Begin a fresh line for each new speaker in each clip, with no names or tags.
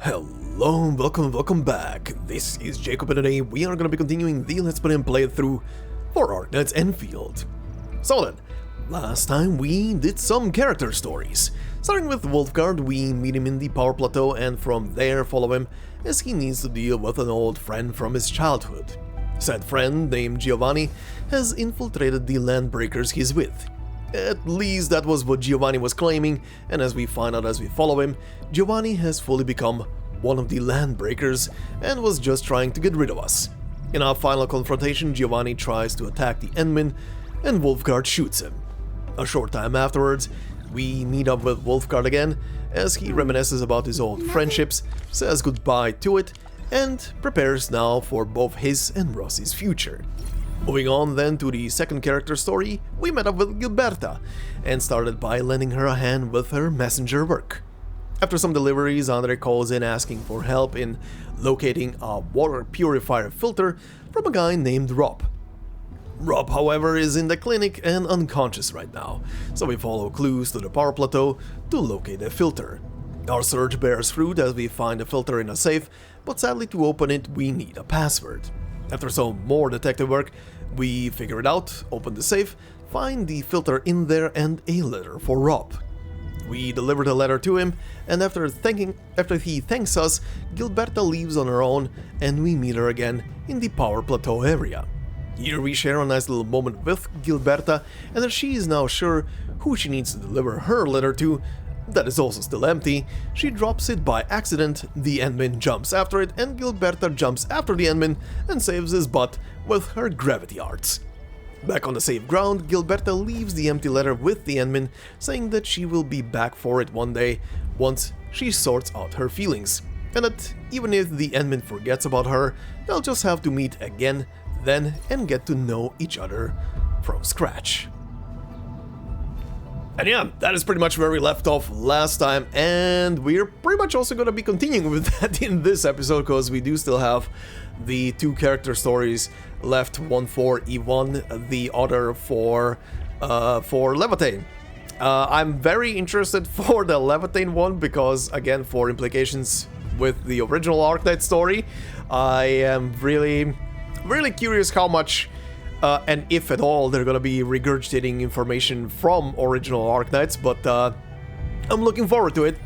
Hello, welcome back. This is Jacob, and today we are going to be continuing the Let's Play and playthrough for Arknights Endfield. So then, last time we did some character stories. Starting with Wolfguard, we meet him in the power plateau and from there follow him as he needs to deal with an old friend from his childhood. Said friend, named Giovanni, has infiltrated the landbreakers he's with. At least that was what Giovanni was claiming, and as we find out as we follow him, Giovanni has fully become one of the landbreakers and was just trying to get rid of us. In our final confrontation, Giovanni tries to attack the Endman, and Wolfguard shoots him. A short time afterwards, we meet up with Wolfguard again, as he reminisces about his old friendships, says goodbye to it, and prepares now for both his and Rossi's future. Moving on then to the second character story, we met up with Gilberta, and started by lending her a hand with her messenger work. After some deliveries, Andre calls in asking for help in locating a water purifier filter from a guy named Rob. Rob, however, is in the clinic and unconscious right now, so we follow clues to the power plateau to locate the filter. Our search bears fruit as we find the filter in a safe, but sadly to open it we need a password. After some more detective work, we figure it out, open the safe, find the filter in there and a letter for Rob. We deliver the letter to him, and after he thanks us, Gilberta leaves on her own, and we meet her again in the power plateau area. Here we share a nice little moment with Gilberta, and as she is now sure who she needs to deliver her letter to, that is also still empty, she drops it by accident, the Endman jumps after it, and Gilberta jumps after the Endman and saves his butt with her gravity arts. Back on the safe ground, Gilberta leaves the empty letter with the Endman, saying that she will be back for it one day once she sorts out her feelings, and that even if the Endman forgets about her, they'll just have to meet again then and get to know each other from scratch. And yeah, that is pretty much where we left off last time, and we're pretty much also going to be continuing with that in this episode, because we do still have the two character stories left, one for Yvonne, the other for Laevatain. I'm very interested for the Laevatain one, because again, for implications with the original Arknight story, I am really curious how much and if at all they're gonna be regurgitating information from original Arknights, but I'm looking forward to it.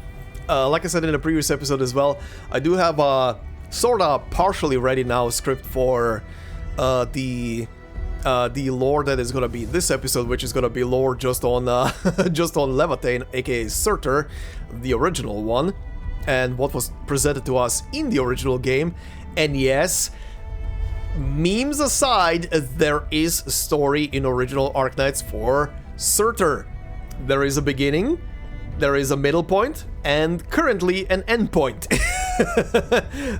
Like I said in the previous episode as well, I do have a sorta partially ready now script for the lore that is gonna be this episode, which is gonna be lore just on just on Laevatain, aka Surtr, the original one, and what was presented to us in the original game. And yes, memes aside, there is a story in original Arknights for Surtr. There is a beginning, there is a middle point, and currently an end point.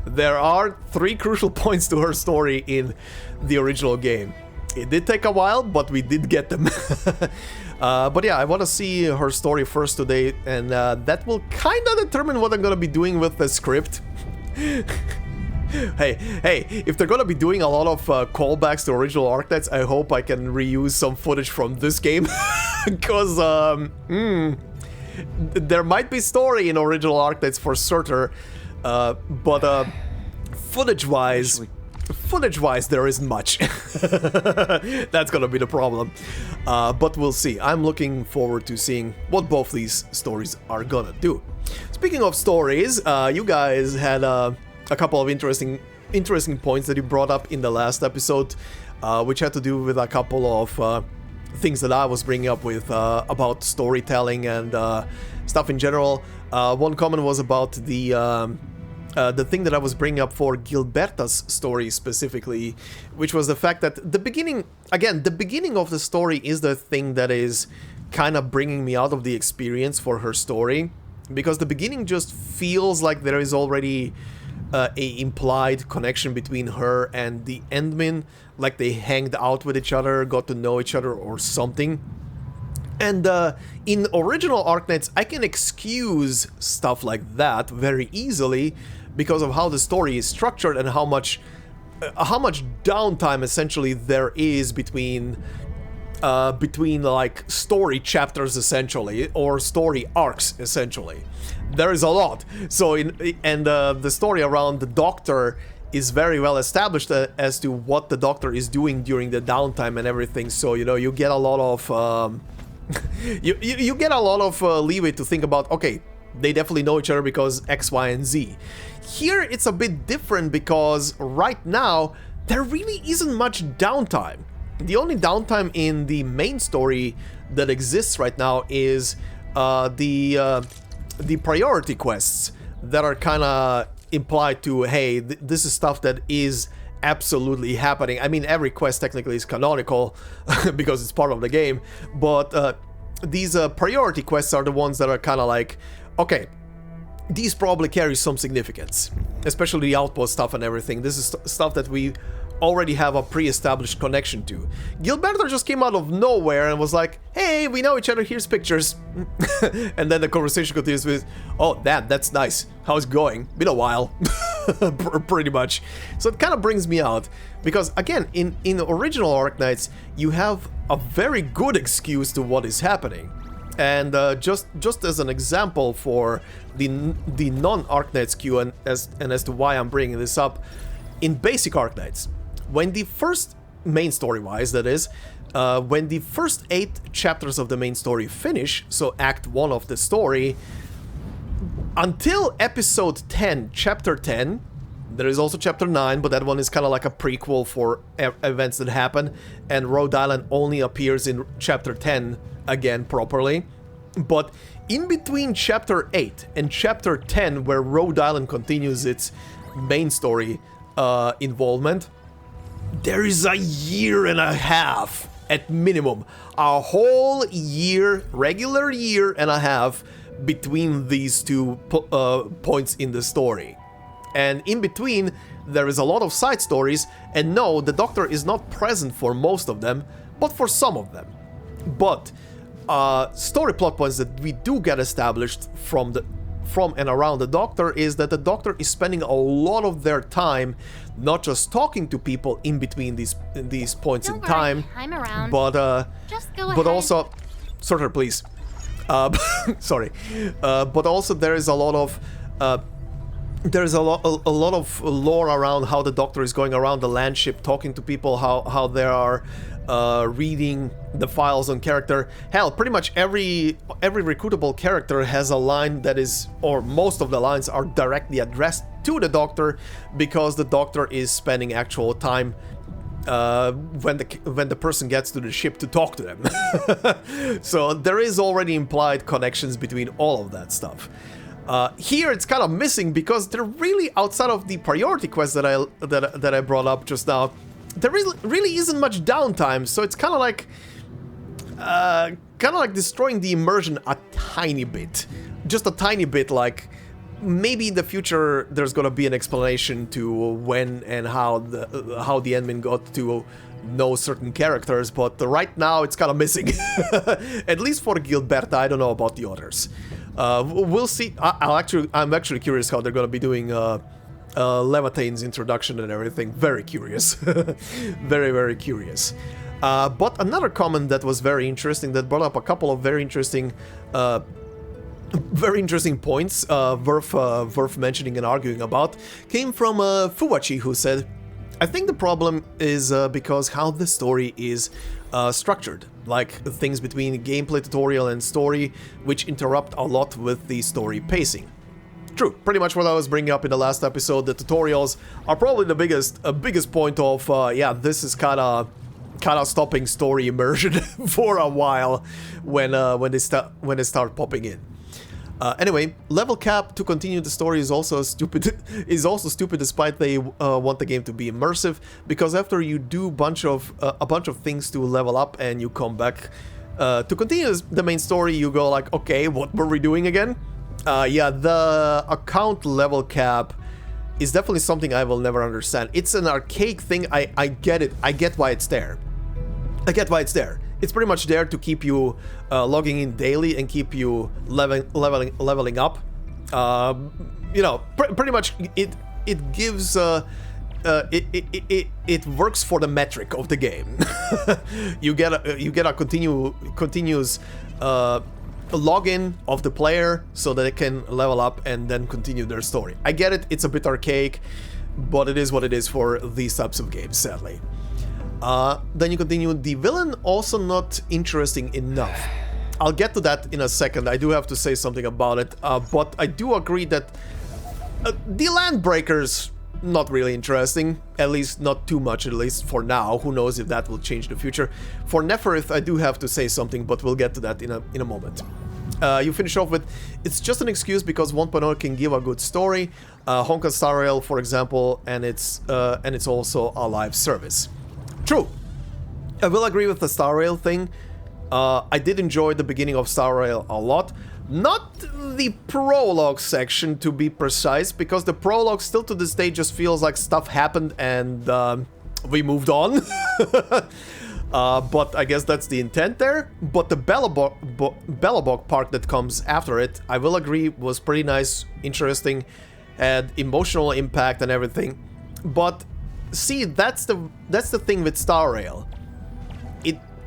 There are 3 crucial points to her story in the original game. It did take a while, but we did get them. But yeah, I want to see her story first today, and that will kind of determine what I'm going to be doing with the script. Hey, if they're gonna be doing a lot of callbacks to original Arknights, I hope I can reuse some footage from this game, because there might be story in original Arknights for Surtr, but footage-wise, there isn't much. That's gonna be the problem, but we'll see. I'm looking forward to seeing what both these stories are gonna do. Speaking of stories, you guys had a couple of interesting points that you brought up in the last episode, which had to do with a couple of things that I was bringing up with about storytelling and stuff in general. One comment was about the thing that I was bringing up for Gilberta's story specifically, which was the fact that the beginning of the story is the thing that is kind of bringing me out of the experience for her story, because the beginning just feels like there is already a implied connection between her and the Endman, like they hanged out with each other, got to know each other or something. And in original Arknights, I can excuse stuff like that very easily because of how the story is structured and how much downtime essentially there is between between like story chapters essentially, or story arcs essentially. There is a lot. So the story around the Doctor is very well established as to what the Doctor is doing during the downtime and everything. So you get a lot of you get a lot of leeway to think about. Okay, they definitely know each other because X, Y, and Z. Here it's a bit different because right now there really isn't much downtime. The only downtime in the main story that exists right now is the priority quests that are kind of implied to, hey, this is stuff that is absolutely happening. I mean, every quest technically is canonical because it's part of the game, but these priority quests are the ones that are kind of like, okay, these probably carry some significance, especially the outpost stuff and everything. This is stuff that we already have a pre-established connection to. Gilberto just came out of nowhere and was like, hey, we know each other, here's pictures. And then the conversation continues with, oh, that's nice. How's it going? Been a while. Pretty much. So it kind of brings me out, because again, in original Arknights, you have a very good excuse to what is happening. And just as an example for the non-Arknights queue and as to why I'm bringing this up, in basic Arknights, when the first, main story-wise that is, when the first 8 chapters of the main story finish, so Act 1 of the story, until episode 10, chapter 10, there is also chapter 9, but that one is kind of like a prequel for events that happen, and Rhode Island only appears in chapter 10 again properly. But in between chapter 8 and chapter 10, where Rhode Island continues its main story involvement, there is a year and a half at minimum, a whole year, regular year and a half between these two points in the story. And in between there is a lot of side stories, and no, the Doctor is not present for most of them, but for some of them. But story plot points that we do get established from and around the Doctor is that the Doctor is spending a lot of their time not just talking to people in between these points in time,
I'm around.
but
Just go
but
ahead.
also, Surtr, please. Sorry, but also there is a lot of there's a lot of lore around how the Doctor is going around the land ship, talking to people, how they are reading the files on character. Hell, pretty much every recruitable character has a line that is, or most of the lines are directly addressed to the Doctor, because the Doctor is spending actual time when the person gets to the ship to talk to them. So there is already implied connections between all of that stuff. Here it's kind of missing, because they're really outside of the priority quest that I brought up just now. There really isn't much downtime, so it's kind of like destroying the immersion a tiny bit, just a tiny bit. Like maybe in the future there's gonna be an explanation to when and how the admin got to know certain characters, but right now it's kind of missing. At least for Gilberta. I don't know about the others. We'll see. I'm actually curious how they're gonna be doing Laevatain's introduction and everything. Very curious. Very, very curious. But another comment that was very interesting, that brought up a couple of very interesting points worth mentioning and arguing about, came from Fuwachi, who said, I think the problem is because how the story is structured, like things between gameplay tutorial and story, which interrupt a lot with the story pacing. True, pretty much what I was bringing up in the last episode. The tutorials are probably the biggest point of yeah, this is kind of stopping story immersion for a while when they start popping in. Anyway, level cap to continue the story is also stupid. Despite they want the game to be immersive, because after you do a bunch of things to level up and you come back to continue the main story, you go like, okay, what were we doing again? Yeah, the account level cap is definitely something I will never understand. It's an archaic thing. I get it. I get why it's there. It's pretty much there to keep you logging in daily and keep you leveling up. You know, pretty much it gives it works for the metric of the game. you get a continuous login of the player so that they can level up and then continue their story. I get it, it's a bit archaic, but it is what it is for these types of games, sadly. Then you continue. The villain also not interesting enough. I'll get to that in a second. I do have to say something about it, but I do agree that the Landbreakers not really interesting, at least not too much, at least for now. Who knows if that will change in the future. For Neferith, I do have to say something, but we'll get to that in a moment. You finish off with, it's just an excuse because 1.0 can give a good story, Honka Star Rail, for example, and it's also a live service. True. I will agree with the Star Rail thing. I did enjoy the beginning of Star Rail a lot. Not the prologue section, to be precise, because the prologue still to this day just feels like stuff happened and we moved on. But I guess that's the intent there. But the Belobog part that comes after it, I will agree, was pretty nice, interesting, had emotional impact and everything. But see, that's the thing with Star Rail.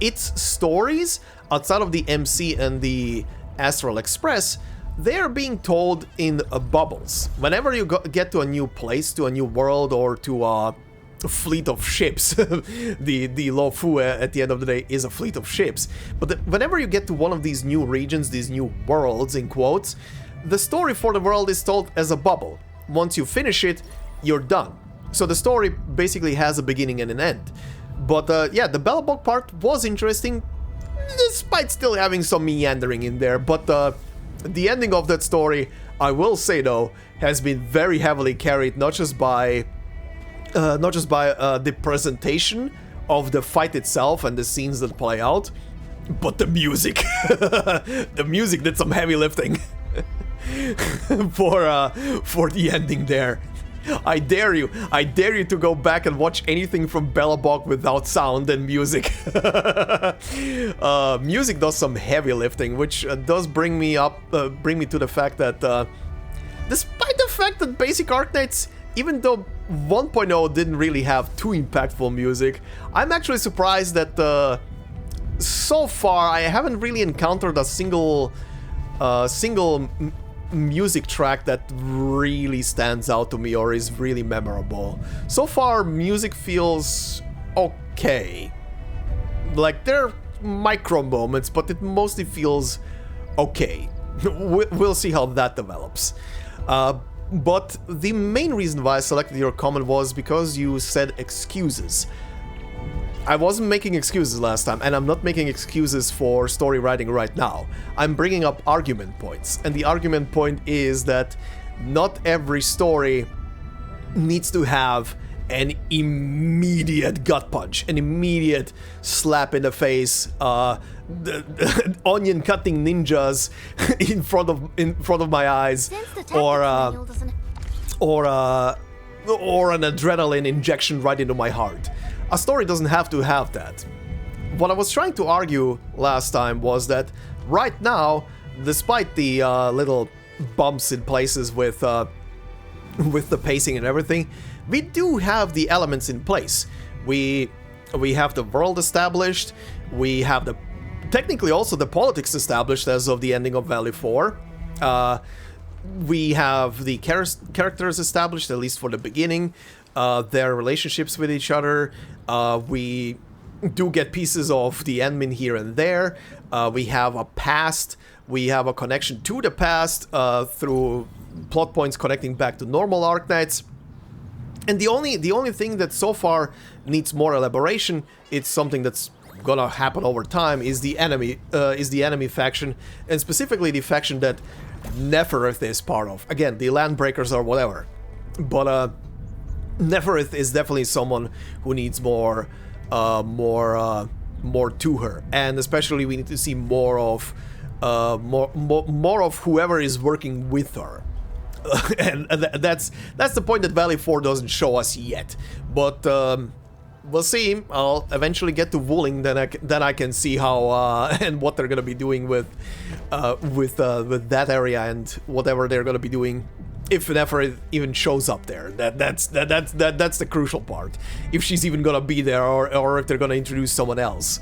Its stories outside of the MC and the Astral Express, they're being told in bubbles. Whenever you get to a new place, to a new world, or to a fleet of ships, the Lo Fu at the end of the day is a fleet of ships. But whenever you get to one of these new regions, these new worlds in quotes, the story for the world is told as a bubble. Once you finish it, you're done. So the story basically has a beginning and an end. But yeah, the Belobog part was interesting, despite still having some meandering in there. But the ending of that story, I will say though, has been very heavily carried not just by the presentation of the fight itself and the scenes that play out, but the music. The music did some heavy lifting for the ending there. I dare you to go back and watch anything from Belobog without sound and music. Music does some heavy lifting, which does bring me to the fact that despite the fact that basic Arknights, even though 1.0 didn't really have too impactful music, I'm actually surprised that so far I haven't really encountered a single music track that really stands out to me or is really memorable. So far, music feels okay. Like, there are micro moments, but it mostly feels okay. We'll see how that develops. But the main reason why I selected your comment was because you said excuses. I wasn't making excuses last time, and I'm not making excuses for story writing right now. I'm bringing up argument points, and the argument point is that not every story needs to have an immediate gut punch, an immediate slap in the face, onion cutting ninjas in front of my eyes, or an adrenaline injection right into my heart. A story doesn't have to have that. What I was trying to argue last time was that right now, despite the little bumps in places with the pacing and everything, we do have the elements in place. We have the world established, we have technically also the politics established as of the ending of Valley 4. We have the characters established, at least for the beginning, their relationships with each other. We do get pieces of the admin here and there. We have a past, we have a connection to the past through plot points connecting back to normal Arknights. And the only thing that so far needs more elaboration, it's something that's gonna happen over time, is the enemy faction, and specifically the faction that Neferith is part of. Again, the Landbreakers or whatever, but Neferith is definitely someone who needs more to her, and especially we need to see more of whoever is working with her. And that's the point that Valley 4 doesn't show us yet, but we'll see. I'll eventually get to Wuling, then I can see how and what they're gonna be doing with that area and whatever they're gonna be doing if Neferith even shows up there. That's the crucial part. If she's even gonna be there, or if they're gonna introduce someone else,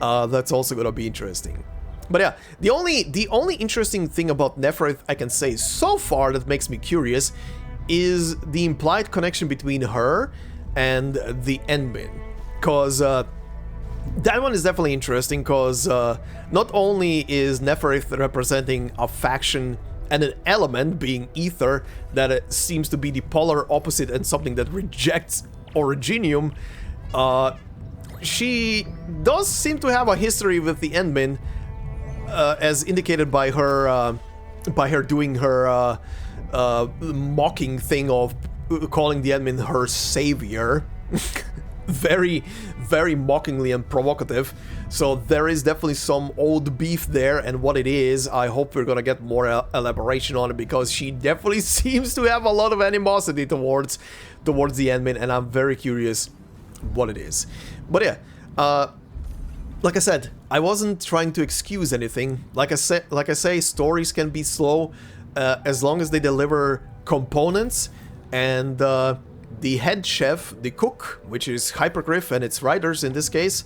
that's also gonna be interesting. But yeah, the only interesting thing about Neferith I can say so far that makes me curious is the implied connection between her and the Endmin, cause that one is definitely interesting, cause not only is Neferith representing a faction and an element, being ether, that seems to be the polar opposite and something that rejects Originium, she does seem to have a history with the Endmin, as indicated by her doing her mocking thing of calling the Endmin her savior. Very, very mockingly and provocative. So there is definitely some old beef there, and what it is, I hope we're gonna get more elaboration on it, because she definitely seems to have a lot of animosity towards the Endmin, and I'm very curious what it is. But yeah, like I said, I wasn't trying to excuse anything. Like I say, stories can be slow as long as they deliver components, and the head chef, the cook, which is Hypergryph and its writers in this case,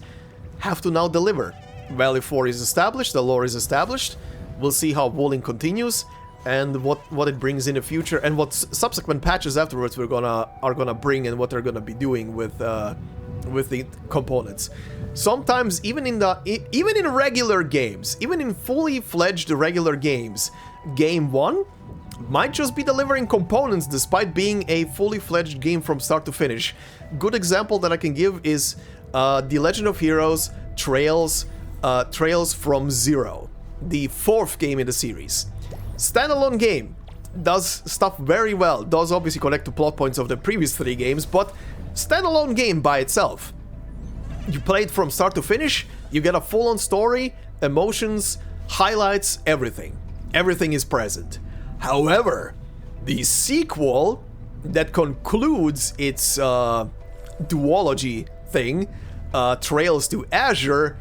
have to now deliver. Valley 4 is established, the lore is established. We'll see how Walling continues and what it brings in the future, and what subsequent patches afterwards are gonna bring, and what they're gonna be doing with the components. Sometimes even in regular games, even in fully fledged regular games, game 1 might just be delivering components despite being a fully fledged game from start to finish. Good example that I can give is The Legend of Heroes Trails from Zero, the 4th game in the series. Standalone game, does stuff very well, does obviously connect to plot points of the previous 3 games, but standalone game by itself. You play it from start to finish, you get a full-on story, emotions, highlights, everything. Everything is present. However, the sequel that concludes its duology thing, Trails to Azure,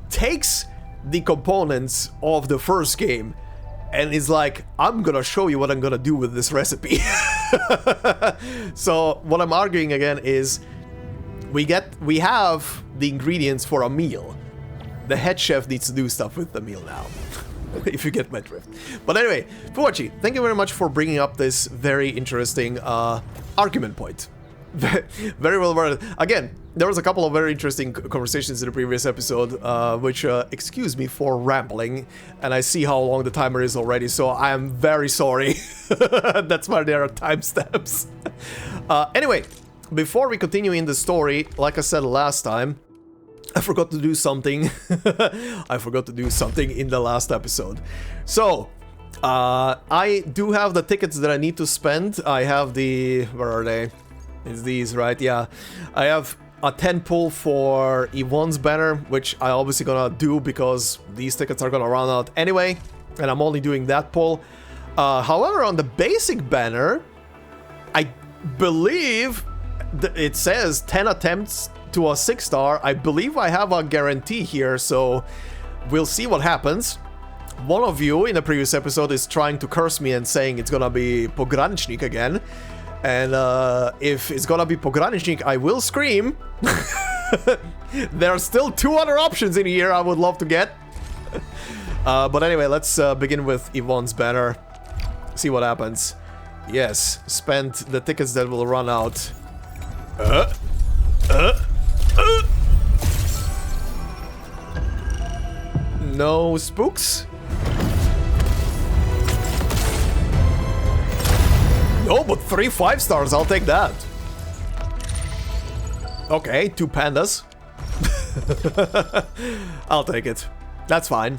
takes the components of the first game and is like, I'm gonna show you what I'm gonna do with this recipe. So what I'm arguing again is we have the ingredients for a meal. The head chef needs to do stuff with the meal now. If you get my drift. But anyway, Fuwachi, thank you very much for bringing up this very interesting argument point. Very well worded. Again, there was a couple of very interesting conversations in the previous episode, which, excuse me for rambling, and I see how long the timer is already, so I am very sorry. That's why there are timestamps. Anyway, before we continue in the story, like I said last time, I forgot to do something. I forgot to do something in the last episode. So, I do have the tickets that I need to spend. I have the... where are they? It's these, right? Yeah. I have a 10 pull for Yvonne's banner, which I obviously gonna do because these tickets are gonna run out anyway, and I'm only doing that pull. However, on the basic banner, I believe it says 10 attempts to a 6-star. I believe I have a guarantee here, so we'll see what happens. One of you in the previous episode is trying to curse me and saying it's gonna be Pogranicznik again. And if it's gonna be Pogranicznik, I will scream. There are still 2 other options in here I would love to get. But anyway, let's begin with Yvonne's banner. See what happens. Yes, spend the tickets that will run out. No spooks? No, but 3 5-stars, I'll take that. Okay, 2 pandas. I'll take it. That's fine.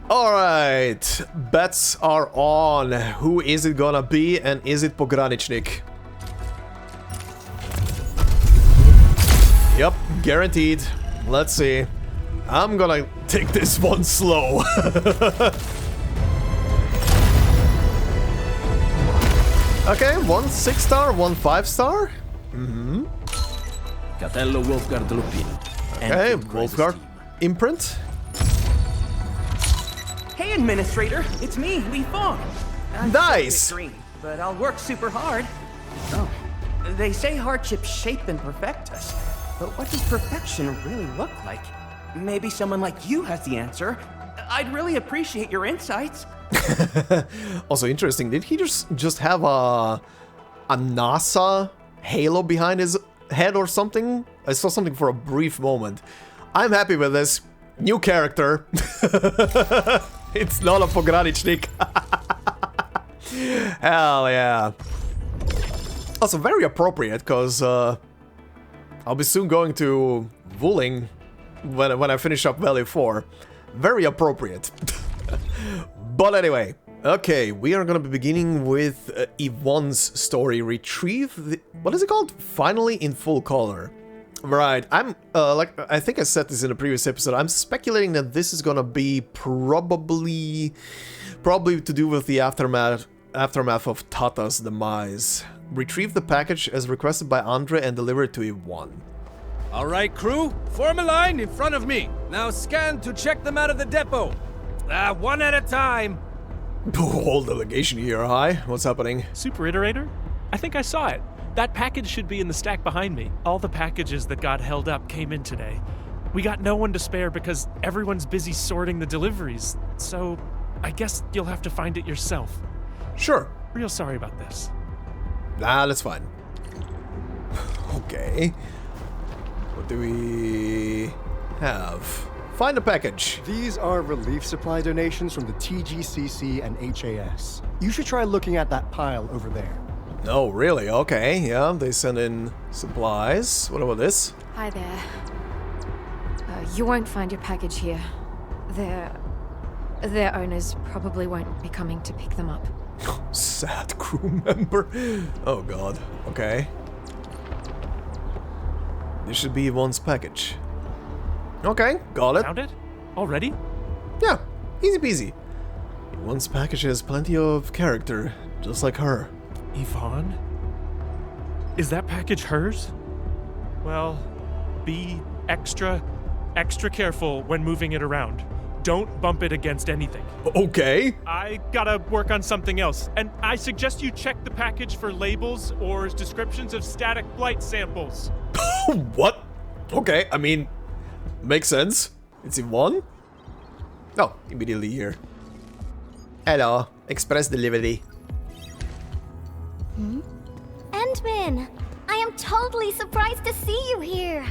Alright, bets are on. Who is it gonna be, and is it Pogranicznik? Yep, guaranteed. Let's see. I'm gonna take this one slow. Okay, 1 6-star, 1 5-star. Mm-hmm.
Catello Wolfgard Lupin.
Okay, Wolfgard imprint.
Hey, Administrator, it's me, Yvonne.
Nice.
but I'll work super hard. Oh, they say hardships shape and perfect us. But what does perfection really look like? Maybe someone like you has the answer. I'd really appreciate your insights.
Also interesting, did he just have a NASA halo behind his head or something? I saw something for a brief moment. I'm happy with this. New character. It's not a pogranicznik. Hell yeah. Also very appropriate, because I'll be soon going to Vuling when I finish up Valley 4. Very appropriate. But anyway, okay, we are gonna be beginning with Yvonne's story. Retrieve the, what is it called? Finally in full color. Right, I'm, like, I think I said this in a previous episode, I'm speculating that this is gonna be probably to do with the aftermath of Tata's demise. Retrieve the package as requested by Andre and deliver it to Yvonne.
All right, crew, form a line in front of me. Now scan to check them out of the depot. One at a time.
Whole delegation here, hi? What's happening?
Super Iterator? I think I saw it. That package should be in the stack behind me. All the packages that got held up came in today. We got no one to spare because everyone's busy sorting the deliveries, so I guess you'll have to find it yourself.
Sure.
Real sorry about this.
Nah, that's fine. Okay. What do we have? Find a package.
These are relief supply donations from the TGCC and HAS. You should try looking at that pile over there.
Oh, really? Okay, yeah, they send in supplies. What about this?
Hi there. You won't find your package here. Their owners probably won't be coming to pick them up.
Sad crew member. Oh god. Okay. This should be Yvonne's package. Okay, got it.
Found it? Already?
Yeah, easy peasy. Yvonne's package has plenty of character, just like her.
Yvonne? Is that package hers? Well, be extra careful when moving it around. Don't bump it against anything.
Okay.
I gotta work on something else, and I suggest you check the package for labels or descriptions of static blight samples.
What? Okay, I mean, makes sense. It's Yvonne? Oh, immediately here. Hello, express delivery.
Endman! I am totally surprised to see you here!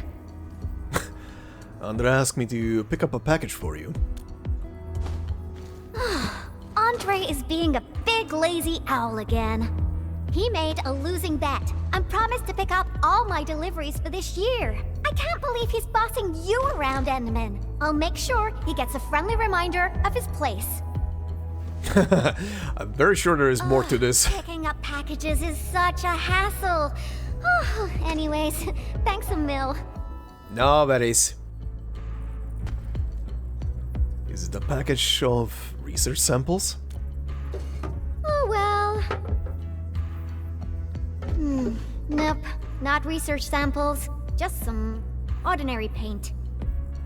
Andre asked me to pick up a package for you.
Andre is being a big lazy owl again. He made a losing bet and promised to pick up all my deliveries for this year. I can't believe he's bossing you around, Endman. I'll make sure he gets a friendly reminder of his place.
I'm very sure there is more to this.
Picking up packages is such a hassle. Anyways, thanks a mil.
No worries. Is it a package of research samples?
Oh well. Nope, not research samples. Just some ordinary paint.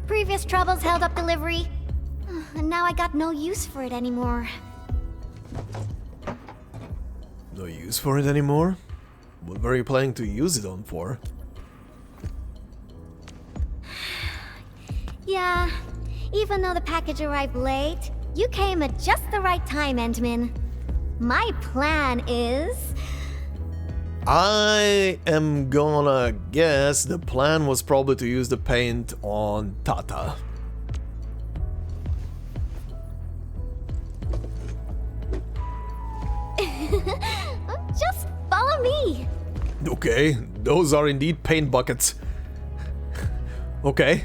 Previous troubles held up delivery, and now I got no use for it anymore.
No use for it anymore? What were you planning to use it on for?
Yeah, even though the package arrived late, you came at just the right time, Endman. My plan is...
I am gonna guess the plan was probably to use the paint on Tata.
Just follow me.
Okay, those are indeed paint buckets. Okay.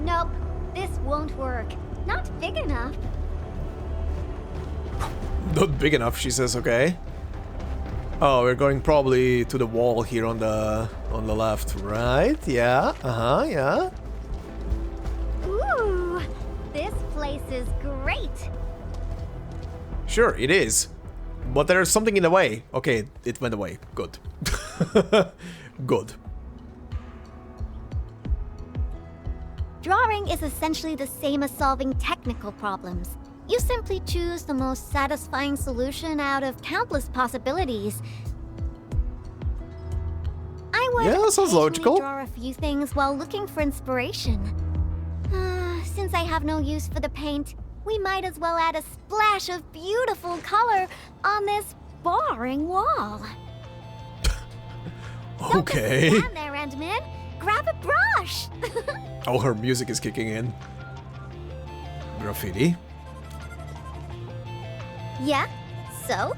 Nope, this won't work. Not big enough.
Not big enough, she says, okay. Oh, we're going probably to the wall here on the left, right? Yeah, yeah.
Ooh, this place is great.
Sure, it is. But there's something in the way. Okay, it went away. Good. Good.
Drawing is essentially the same as solving technical problems. You simply choose the most satisfying solution out of countless possibilities. I would
Yeah, that sounds
occasionally
logical.
draw a few things while looking for inspiration. Since I have no use for the paint, we might as well add a splash of beautiful color on this boring wall.
Okay.
Don't just stand there, Endman. Grab a brush.
Oh, her music is kicking in. Graffiti.
Yeah? So?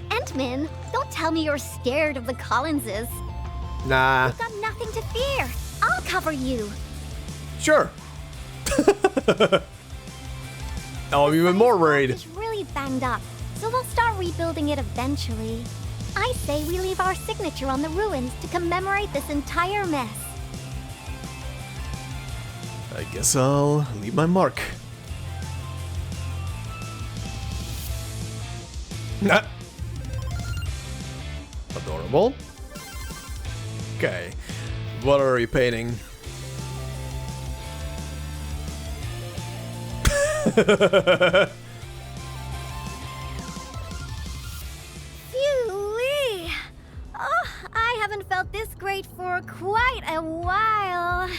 Endman, don't tell me you're scared of the Collinses.
Nah.
You've got nothing to fear. I'll cover you.
Sure. Oh, I'm even more worried.
It's really banged up, so we'll start rebuilding it eventually. I say we leave our signature on the ruins to commemorate this entire mess.
I guess I'll leave my mark. Nah. Adorable. Okay. What are you painting?
Phew-wee. Oh, I haven't felt this great for quite a while.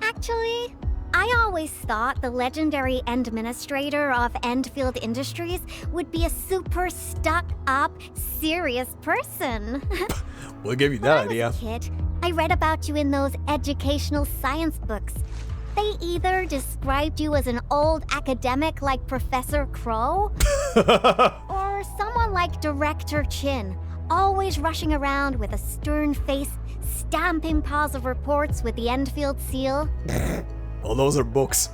Actually, I always thought the legendary Endministrator of Endfield Industries would be a super stuck-up, serious person.
We'll give you
When
that
I was
idea.
a kid, I read about you in those educational science books. They either described you as an old academic like Professor Crow, or someone like Director Chin, always rushing around with a stern face, stamping piles of reports with the Enfield seal.
Well, those are books.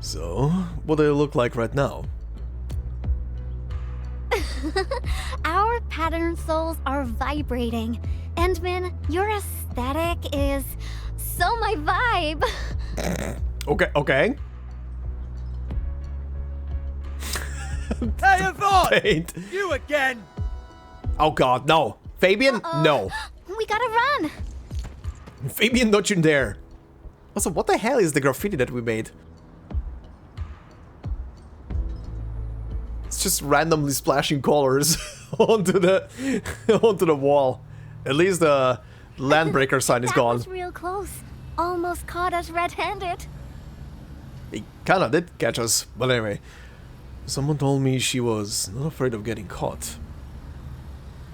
So, what do they look like right now?
Our pattern souls are vibrating. Endman, your aesthetic is so my vibe.
Okay.
Hey, Yvonne!
Paint.
You again!
Oh god, no. Fabian, no.
We gotta run.
Fabian, don't you dare. Also, what the hell is the graffiti that we made? It's just randomly splashing colors onto the wall. At least the Landbreaker sign is
That
gone.
was real close. Almost caught us red-handed.
He kinda did catch us, but anyway. Someone told me she was not afraid of getting caught.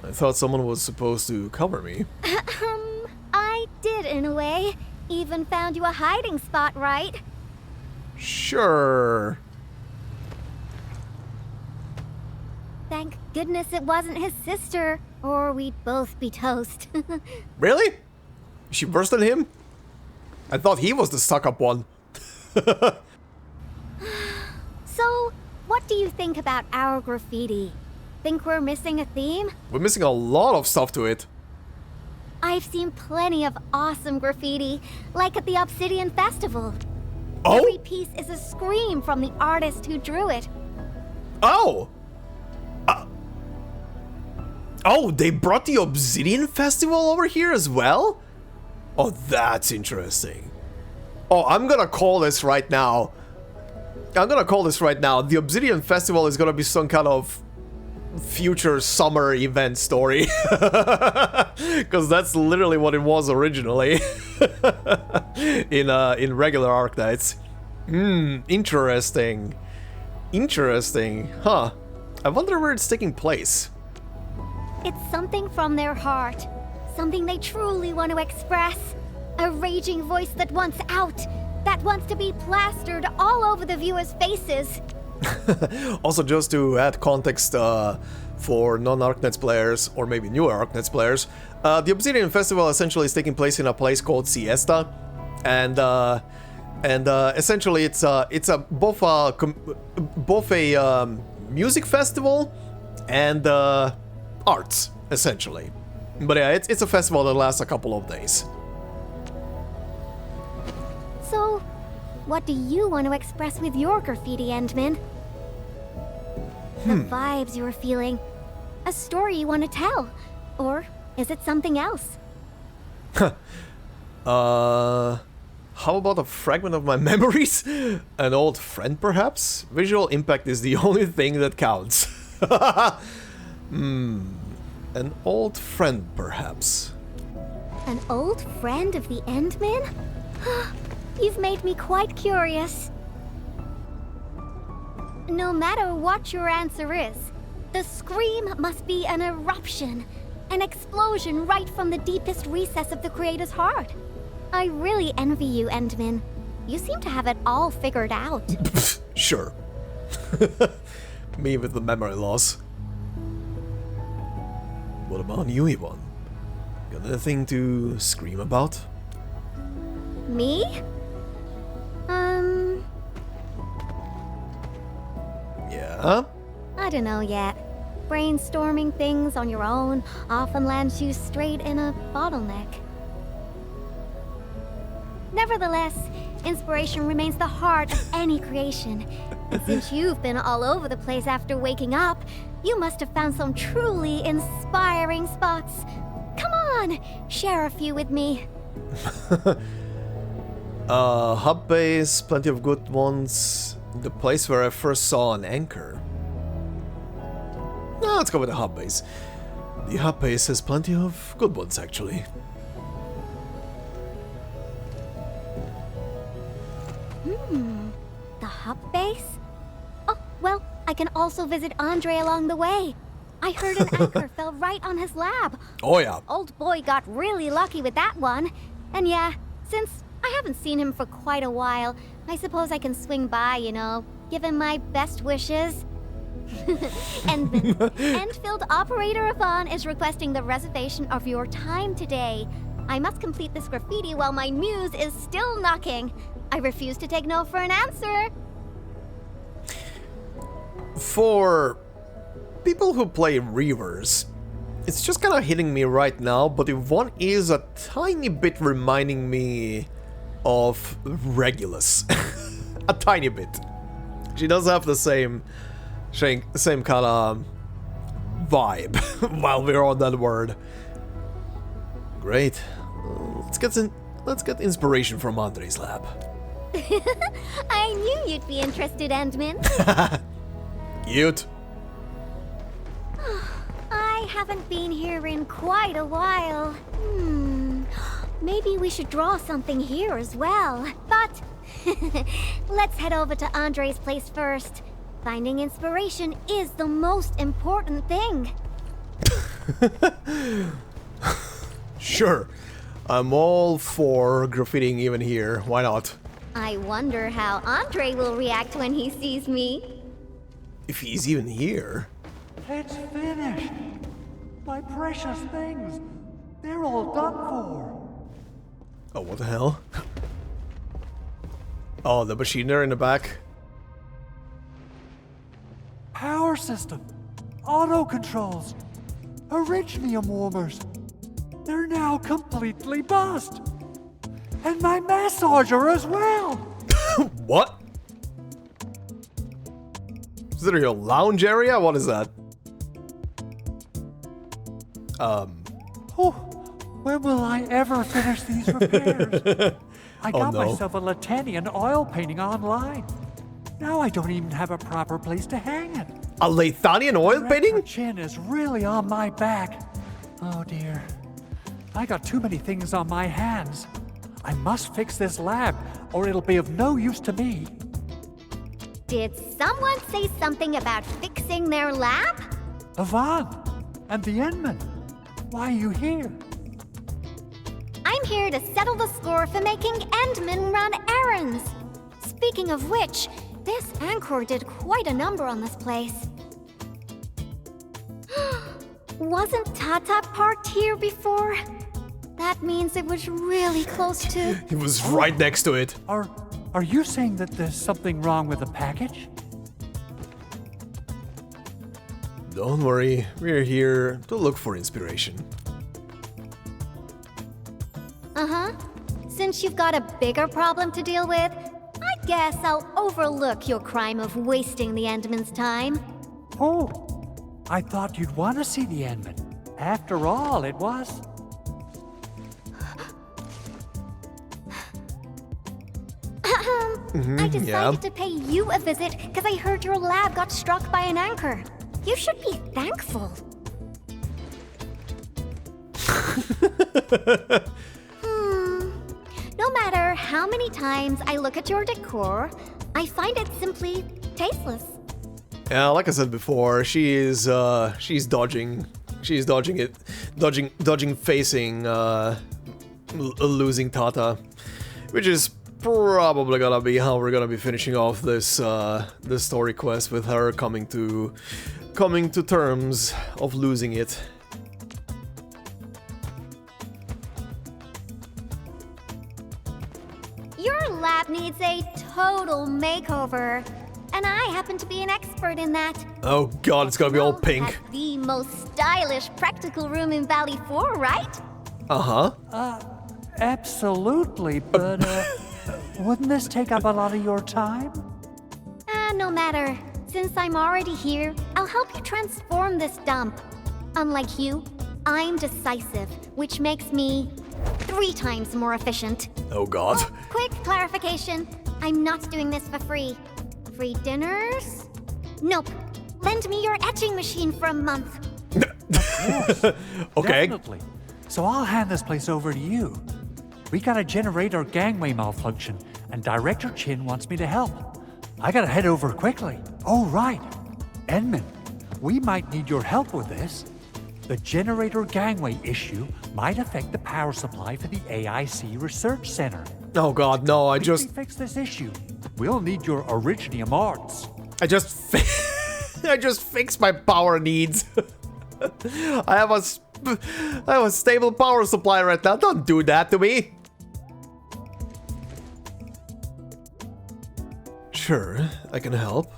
I thought someone was supposed to cover me.
I did in a way. Even found you a hiding spot, right?
Sure.
Thank goodness it wasn't his sister, or we'd both be toast.
Really? She worse than him? I thought he was the stuck-up one.
So, what do you think about our graffiti? Think we're missing a theme?
We're missing a lot of stuff to it.
I've seen plenty of awesome graffiti, like at the Obsidian Festival.
Oh?
Every piece is a scream from the artist who drew it.
Oh! Oh, they brought the Obsidian Festival over here as well? Oh, that's interesting. Oh, I'm gonna call this right now. The Obsidian Festival is gonna be some kind of future summer event story. Because that's literally what it was originally. in regular Arknights. Interesting. Interesting. Huh. I wonder where it's taking place.
It's something from their heart. Something they truly want to express. A raging voice that wants out. That wants to be plastered all over the viewers' faces.
Also, just to add context for non-Arknights players, or maybe newer Arknights players, the Obsidian Festival essentially is taking place in a place called Siesta, and essentially it's both a music festival and arts, essentially. But yeah, it's a festival that lasts a couple of days.
So, what do you want to express with your graffiti, Endman? The vibes you were feeling? A story you want to tell? Or is it something else?
How about a fragment of my memories? An old friend, perhaps? Visual impact is the only thing that counts. An old friend, perhaps.
An old friend of the Endmen? You've made me quite curious. No matter what your answer is, the scream must be an eruption, an explosion right from the deepest recess of the Creator's heart. I really envy you, Endman. You seem to have it all figured out.
Sure. Me with the memory loss. What about you, Yvonne? Got anything to scream about?
Me?
Yeah?
I don't know yet. Brainstorming things on your own often lands you straight in a bottleneck. Nevertheless, inspiration remains the heart of any creation. And since you've been all over the place after waking up, you must have found some truly inspiring spots. Come on, share a few with me.
Hub base, plenty of good ones. The place where I first saw an anchor. No, let's go with the hub base. The hub base has plenty of good ones, actually.
The hub base? Oh, well, I can also visit Andre along the way. I heard an anchor fell right on his lab.
Oh yeah.
Old boy got really lucky with that one. And yeah, since I haven't seen him for quite a while, I suppose I can swing by, you know, give him my best wishes. Endfield operator Yvonne is requesting the reservation of your time today. I must complete this graffiti while my muse is still knocking. I refuse to take no for an answer.
For people who play Reavers, it's just kind of hitting me right now, but Yvonne is a tiny bit reminding me of Regulus. A tiny bit. She does have the same kind of vibe while we're on that word. Great. Let's get inspiration from Andre's lab.
I knew you'd be interested, Endman.
Cute.
I haven't been here in quite a while. Maybe we should draw something here as well. But let's head over to Andre's place first. Finding inspiration is the most important thing.
Sure. I'm all for graffitiing even here. Why not?
I wonder how Andre will react when he sees me.
If he's even here.
It's finished. My precious things. They're all done for.
Oh, what the hell? Oh, the machinery in the back.
Power system. Auto controls. Originium warmers. They're now completely bust. And my massager as well.
What? Is that your lounge area? What is that?
Oh, when will I ever finish these repairs? I got myself a Laetanian oil painting online. Now I don't even have a proper place to hang it.
A Laethanian oil painting?
Her chin is really on my back. Oh dear. I got too many things on my hands. I must fix this lab, or it'll be of no use to me.
Did someone say something about fixing their lab?
Yvonne, and the Endman. Why are you here?
I'm here to settle the score for making Endmen run errands. Speaking of which, this Anchor did quite a number on this place. Wasn't Tata parked here before? That means it was really close to...
He was right next to it.
Are you saying that there's something wrong with the package?
Don't worry, we're here to look for inspiration.
Uh-huh. Since you've got a bigger problem to deal with, I guess I'll overlook your crime of wasting the Endman's time.
Oh, I thought you'd want to see the Endman. After all, it was...
I decided to pay you a visit because I heard your lab got struck by an anchor. You should be thankful. No matter how many times I look at your decor, I find it simply tasteless.
Yeah, like I said before, she's dodging facing losing Tata, which is probably gonna be how we're gonna be finishing off this this story quest, with her coming to terms of losing it.
Your lab needs a total makeover, and I happen to be an expert in that.
Oh god, it's gonna be all pink.
That's the most stylish practical room in Valley 4, right?
Absolutely, but, wouldn't this take up a lot of your time?
No matter. Since I'm already here, I'll help you transform this dump. Unlike you, I'm decisive, which makes me 3 times more efficient.
Oh god.
Oh, quick clarification. I'm not doing this for free. Free dinners? Nope. Lend me your etching machine for a month.
Okay.
Definitely. So I'll hand this place over to you. We got a generator gangway malfunction, and Director Chin wants me to help. I gotta head over quickly. Oh, right. Edmund, we might need your help with this. The generator gangway issue might affect the power supply for the AIC Research Center.
Oh god, no, I just
fix this issue. We'll need your Originium arts.
I just fixed my power needs. I have a stable power supply right now. Don't do that to me. Sure, I can help.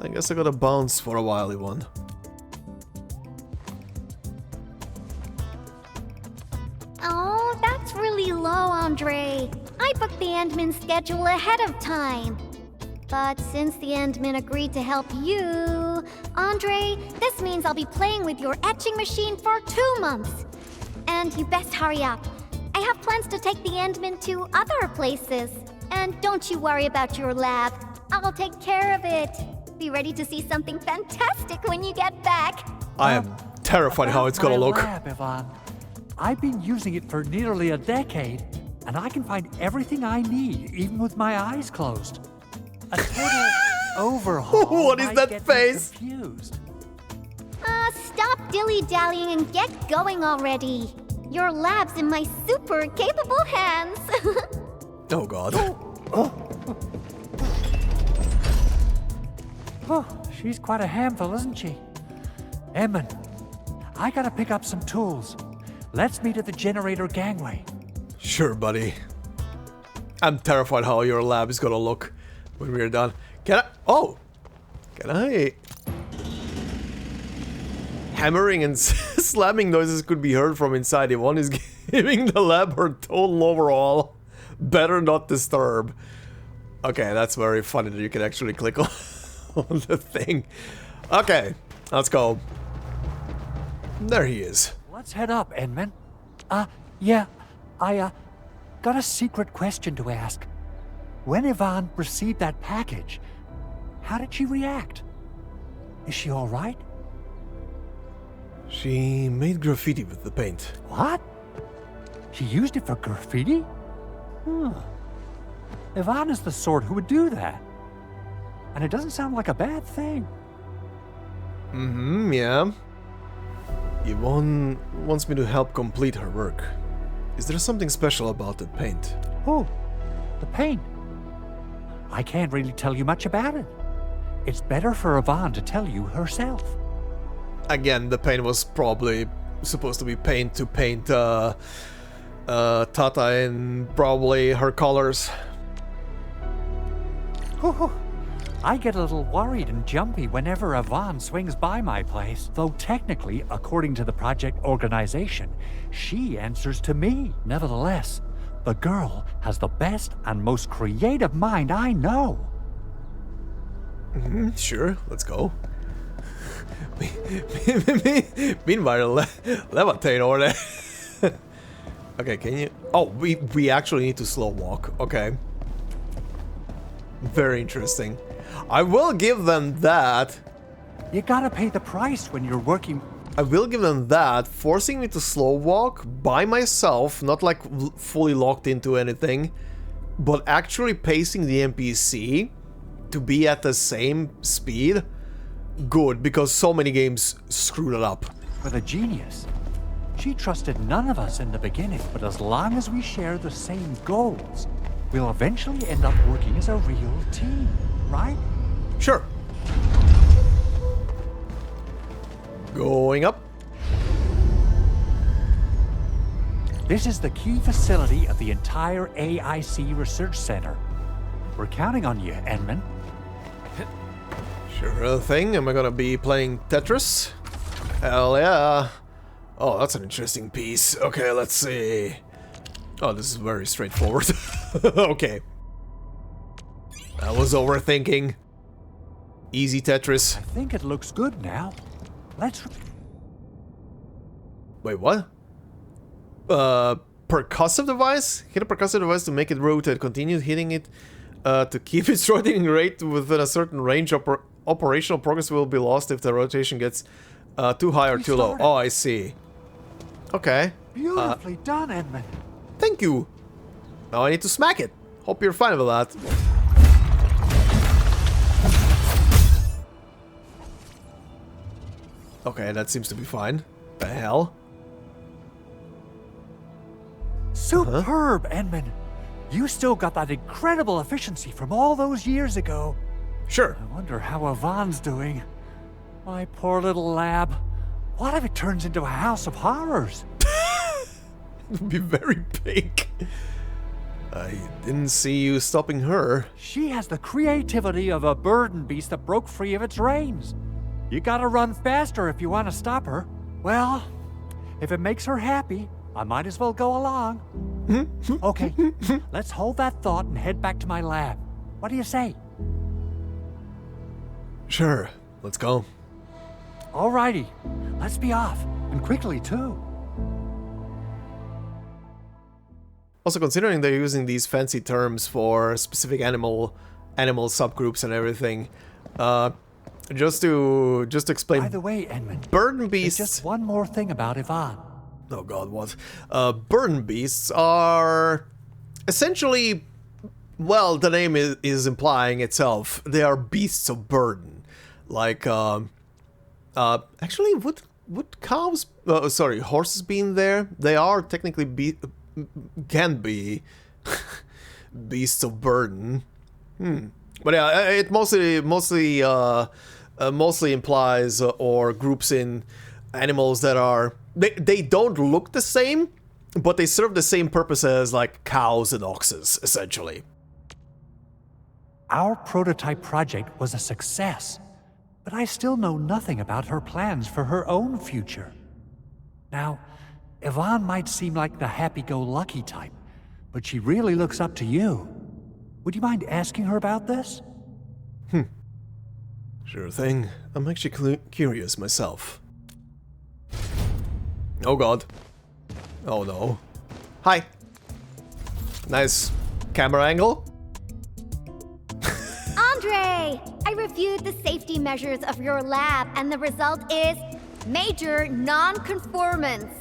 I guess I gotta bounce for a while, Yvonne.
Oh, that's really low, Andre. I booked the Endmin schedule ahead of time. But since the Endmin agreed to help you, Andre, this means I'll be playing with your etching machine for 2 months. And you best hurry up. I have plans to take the Endmin to other places. And don't you worry about your lab. I'll take care of it. Be ready to see something fantastic when you get back.
I am terrified how it's gonna look.
Lab, Yvonne. I've been using it for nearly a decade, and I can find everything I need, even with my eyes closed. A total overhaul.
What is that
get me
face?
Confused.
Stop dilly-dallying and get going already. Your lab's in my super capable hands.
Oh god.
Oh, she's quite a handful, isn't she? Emmon, I gotta pick up some tools. Let's meet at the generator gangway.
Sure, buddy. I'm terrified how your lab is gonna look when we're done. Can I? Hammering and slamming noises could be heard from inside. Yvonne is giving the lab her total overall. Better not disturb. Okay, that's very funny that you can actually click on the thing. Okay, let's go. There he is.
Let's head up, Edmund. Yeah, I got a secret question to ask. When Yvonne received that package, how did she react? Is she all right?
She made graffiti with the paint.
What? She used it for graffiti? Yvonne is the sort who would do that. And it doesn't sound like a bad thing.
Yeah. Yvonne wants me to help complete her work. Is there something special about the paint?
Oh, the paint. I can't really tell you much about it. It's better for Yvonne to tell you herself.
Again, the paint was probably supposed to be paint to paint Tata in probably her colors.
I get a little worried and jumpy whenever Yvonne swings by my place, though technically, according to the project organization, she answers to me. Nevertheless, the girl has the best and most creative mind I know.
Sure, let's go. Meanwhile, Laevatain over there. Okay, can you? Oh, we actually need to slow walk. Okay. Very interesting. I will give them that.
You gotta pay the price when you're working.
I will give them that, forcing me to slow walk by myself, not like fully locked into anything, but actually pacing the NPC to be at the same speed. Good, because so many games screwed it up.
With a genius. She trusted none of us in the beginning, but as long as we share the same goals, we'll eventually end up working as a real team, right?
Sure. Going up.
This is the key facility of the entire AIC Research Center. We're counting on you, Edmund.
Sure thing. Am I gonna be playing Tetris? Hell yeah. Oh, that's an interesting piece. Okay, let's see. Oh, this is very straightforward. Okay. I was overthinking. Easy Tetris.
I think it looks good now. Let's...
Wait, what? Percussive device? Hit a percussive device to make it rotate. Continue hitting it to keep its rotating rate within a certain range. Operational progress will be lost if the rotation gets too high or too low. Oh, I see. Okay.
Beautifully done, Edmund.
Thank you. Now I need to smack it. Hope you're fine with that. Okay, that seems to be fine. The hell?
Superb, Edmund. You still got that incredible efficiency from all those years ago.
Sure.
I wonder how Yvonne's doing. My poor little lab. What if it turns into a house of horrors?
It would be very big. I didn't see you stopping her.
She has the creativity of a burden beast that broke free of its reins. You gotta run faster if you want to stop her. Well, if it makes her happy, I might as well go along. Okay, let's hold that thought and head back to my lab. What do you say?
Sure, let's go.
Alrighty, let's be off, and quickly too.
Also, considering they're using these fancy terms for specific animal subgroups and everything, just to explain.
By the way, Edmund,
burden beasts.
there's just one more thing about Yvonne.
Oh God, what? Burden beasts are essentially, well, the name is implying itself. They are beasts of burden. Like, actually, would cows? Sorry, horses being there? They are technically can be beasts of burden. But yeah, it mostly implies or groups in animals that are they don't look the same, but they serve the same purpose as like cows and oxes, essentially.
Our prototype project was a success, but I still know nothing about her plans for her own future. Now, Yvonne might seem like the happy-go-lucky type, but she really looks up to you. Would you mind asking her about this?
Sure thing. I'm actually curious myself. Oh God. Oh no. Hi. Nice camera angle.
Andre! I reviewed the safety measures of your lab, and the result is major non-conformance.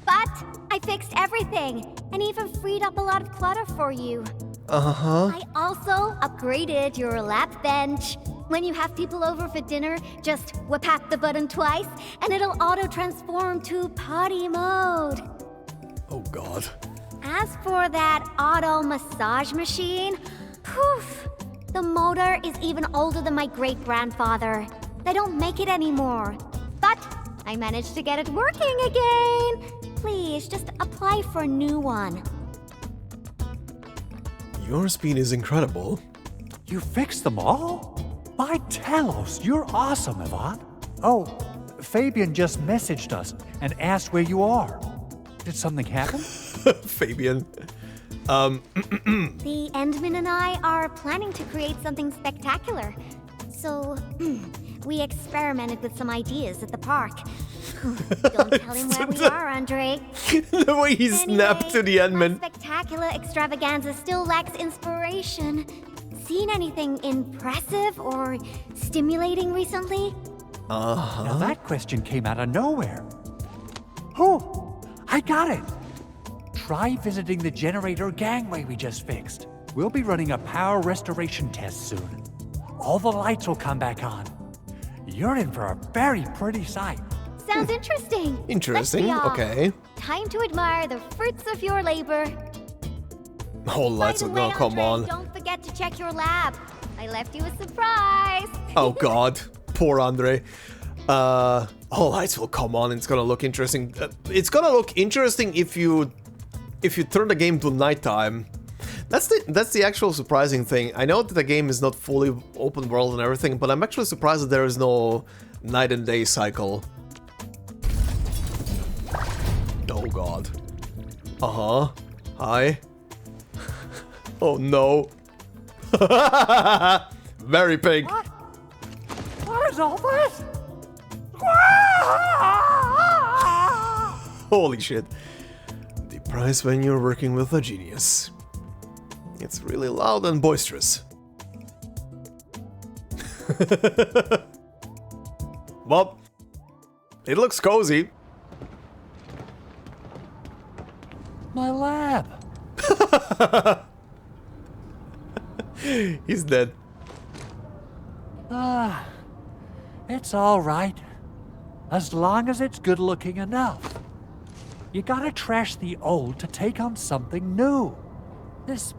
But I fixed everything, and even freed up a lot of clutter for you. I also upgraded your lab bench. When you have people over for dinner, just whip the button twice, and it'll auto-transform to potty mode.
Oh God.
As for that auto massage machine, poof, the motor is even older than my great-grandfather. They don't make it anymore. But I managed to get it working again. Please, just apply for a new one.
Your speed is incredible.
You fixed them all? By Talos, you're awesome, Yvonne. Oh, Fabian just messaged us and asked where you are. Did something happen?
Fabian.
The Endman and I are planning to create something spectacular. So, we experimented with some ideas at the park. Don't tell him where we are, Andre.
The way he snapped to the Endman.
Spectacular extravaganza still lacks inspiration. seen anything impressive or stimulating recently?
Now that question came out of nowhere. Oh, I got it. Try visiting the generator gangway we just fixed. We'll be running a power restoration test soon. All the lights will come back on. You're in for a very pretty sight.
Sounds interesting.
Interesting,
Let's be off.
okay.
Time to admire the fruits of your labor.
Oh, lights
By
are
the way,
gonna come
Andre,
on.
Don't forget to check your lab. I left you a surprise.
Oh god, poor Andre. All lights will come on. It's gonna look interesting. It's gonna look interesting if you turn the game to nighttime. That's the actual surprising thing. I know that the game is not fully open world and everything, but I'm actually surprised that there is no night and day cycle. Oh god. Hi. Oh no. Very pink.
What is all this?
Holy shit. The price when you're working with a genius. It's really loud and boisterous. Well, it looks cozy.
My lab.
He's dead.
It's all right. As long as it's good looking enough. You gotta trash the old to take on something new. This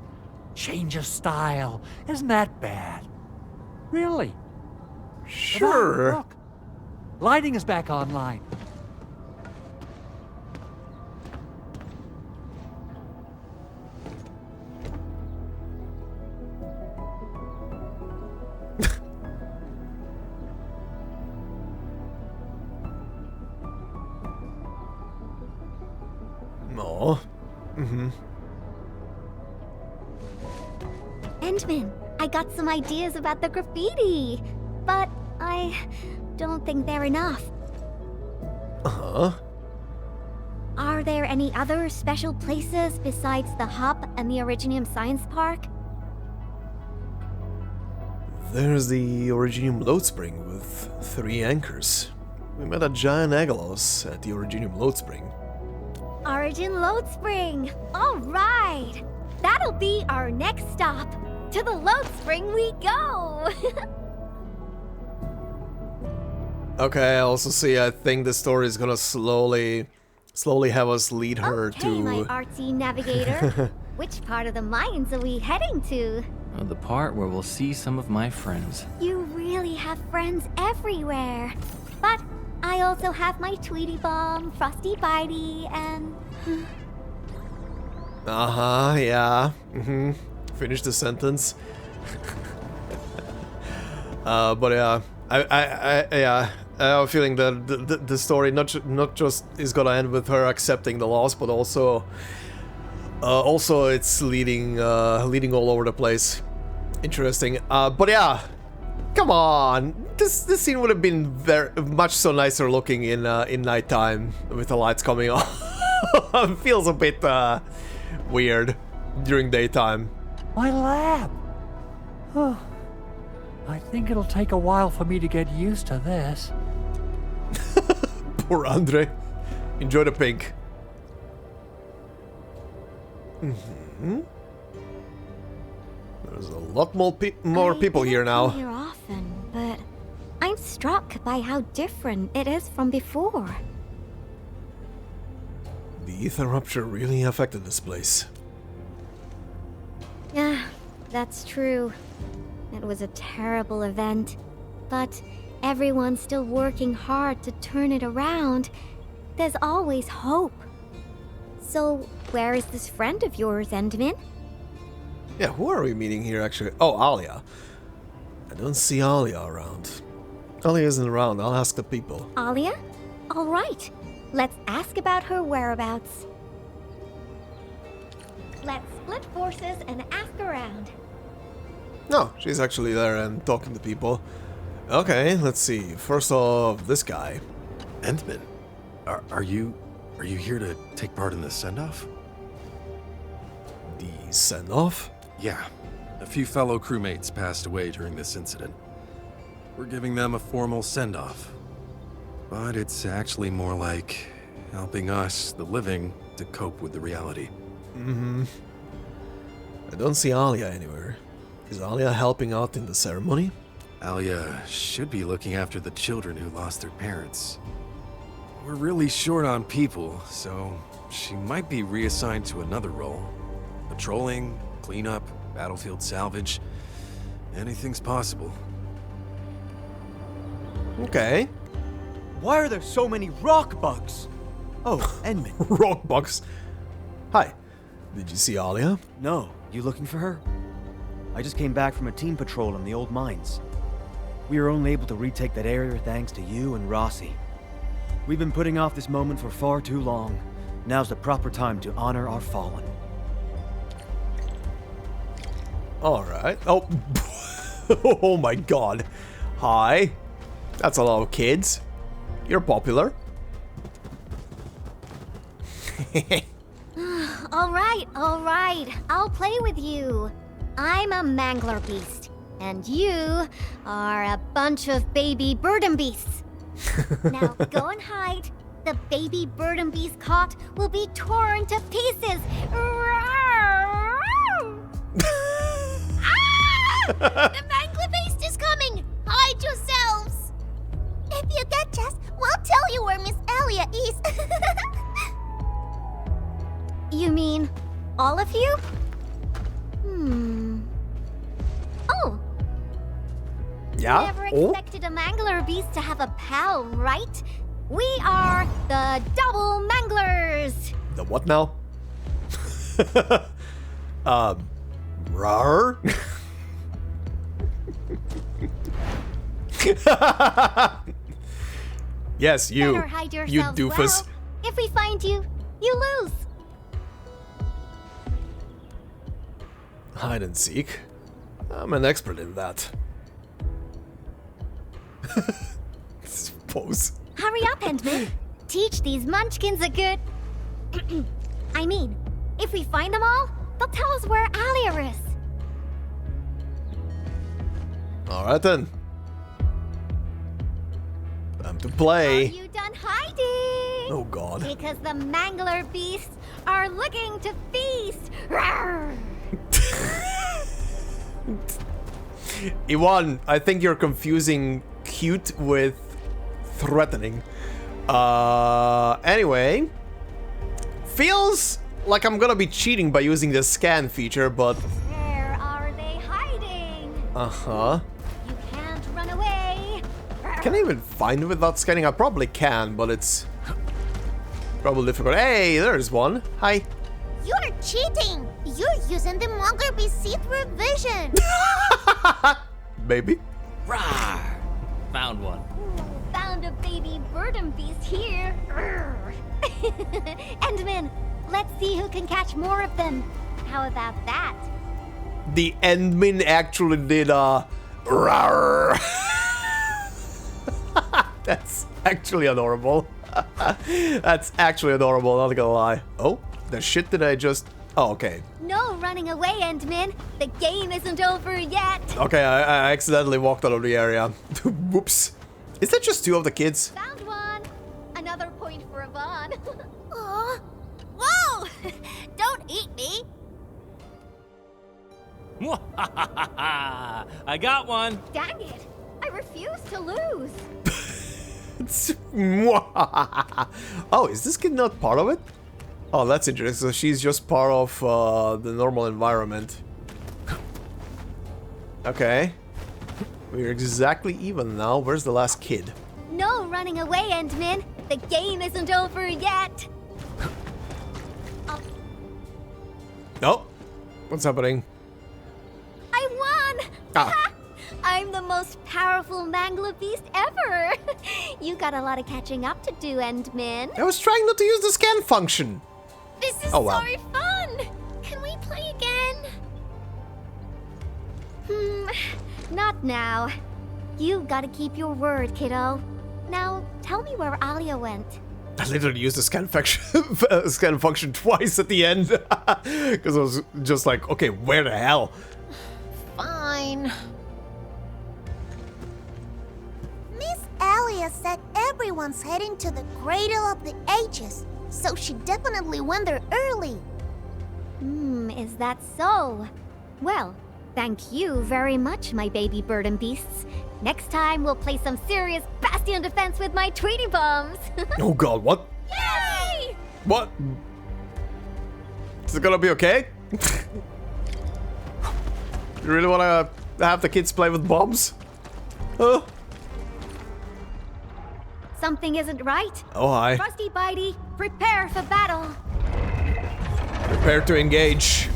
change of style isn't that bad. Really.
Sure.
Look. Lighting is back online.
No.
Endman, I got some ideas about the graffiti, but I don't think they're enough. Are there any other special places besides the hub and the Originium Science Park?
There's the Originium Load Spring with 3 anchors. We met a giant Agalos at the Originium Load Spring.
Origin Load Spring! Alright! That'll be our next stop! To the Load Spring we go!
Okay, I also see, I think the story is gonna slowly have us lead her
Okay,
to...
my artsy navigator. Which part of the mines are we heading to?
The part where we'll see some of my friends.
You really have friends everywhere. But I also have my Tweety Bomb, Frosty Bitey, and...
yeah. Finish the sentence. But yeah, I have a feeling that the story not just is gonna end with her accepting the loss, but also it's leading all over the place. Interesting. But yeah, come on, this scene would have been much so nicer looking in nighttime with the lights coming on. It feels a bit weird during daytime.
My lab. Oh, I think it'll take a while for me to get used to this.
Poor Andre. Enjoy the pink. There's a lot more people here now.
I don't come here often, but I'm struck by how different it is from before.
The ether rupture really affected this place.
Yeah, that's true. It was a terrible event, but everyone's still working hard to turn it around. There's always hope. So, where is this friend of yours, Endman?
Yeah, who are we meeting here actually? Oh, Alia. I don't see Alia around. Alia isn't around, I'll ask the people.
Alia? All right. Let's ask about her whereabouts. Let's split forces and ask around.
No, she's actually there and talking to people. Okay, let's see. First off, this guy.
Endman, are you here to take part in the send-off?
The send-off?
Yeah. A few fellow crewmates passed away during this incident. We're giving them a formal send-off. But it's actually more like helping us, the living, to cope with the reality.
Mm-hmm. I don't see Alia anywhere. Is Alia helping out in the ceremony?
Alia should be looking after the children who lost their parents. We're really short on people, so she might be reassigned to another role. Patrolling, cleanup, battlefield salvage. Anything's possible.
Okay.
Why are there so many rock bugs? Oh, Endman.
Rock bugs. Hi. Did you see Alia?
No, you looking for her? I just came back from a team patrol in the old mines. We were only able to retake that area thanks to you and Rossi. We've been putting off this moment for far too long. Now's the proper time to honor our fallen.
Alright. Oh. Oh my god. Hi. That's a lot of kids. You're popular.
Alright, alright. I'll play with you. I'm a mangler beast, and you are a bunch of baby burden beasts. Now go and hide. The baby burden beast caught will be torn to pieces. The mangler beast is coming! Hide yourselves! If you catch us, we'll tell you where Miss Alia is. You mean all of you? Oh.
Yeah?
Never expected a mangler beast to have a pal, right? We are the double manglers!
The what now? Rar? Yes, you.
Better hide
You
yourselves
doofus.
well. If we find you, you lose.
Hide and seek. I'm an expert in that. Suppose.
Hurry up, Endman. Teach these munchkins a good... I mean, if we find them all, they'll tell us where Alia is.
Alright then. Time to play.
Are you done hiding?
Oh god.
Because the mangler beasts are looking to feast. Rawr!
Yvonne, I think you're confusing cute with threatening. Anyway. Feels like I'm gonna be cheating by using the scan feature, but...
Where are they hiding?
Uh-huh.
You can't run away.
Can I even find it without scanning? I probably can, but it's... probably difficult. Hey, there's one. Hi.
You're cheating. You're using the mangler beast see-through vision.
Maybe.
Rawr! Found one.
Found a baby burden beast here. Endman, let's see who can catch more of them. How about that?
The Endman actually did rawr. That's actually adorable. That's actually adorable, not gonna lie. Oh, the shit did I just... Oh, okay.
No running away, Endman. The game isn't over yet.
Okay, I accidentally walked out of the area. Whoops. Is that just two of the kids?
Found one. Another point for Yvonne. Aw. Whoa! Don't eat me.
I got one.
Dang it. I refuse to lose.
Oh, is this kid not part of it? Oh, that's interesting. So she's just part of the normal environment. Okay. We're exactly even now. Where's the last kid?
No running away, Endman. The game isn't over yet.
No. What's happening?
I won!
Ah.
I'm the most powerful mangler beast ever. You got a lot of catching up to do, Endman.
I was trying not to use the scan function.
This is
Oh, well.
so fun! Can we play again? Not now. You gotta keep your word, kiddo. Now, tell me where Alia went.
I literally used the scan function twice at the end. Because I was just like, okay, where the hell?
fine.
Miss Alia said everyone's heading to the Cradle of the Ages, so she definitely went there early.
Is that so? Well, thank you very much, my baby bird and beasts. Next time, we'll play some serious bastion defense with my Tweety bombs.
Oh god, what?
Yay!
What? Is it gonna be okay? You really wanna have the kids play with bombs? Oh.
Something isn't right.
Oh, hi.
Frosty Bitey, prepare for battle.
Prepare to engage.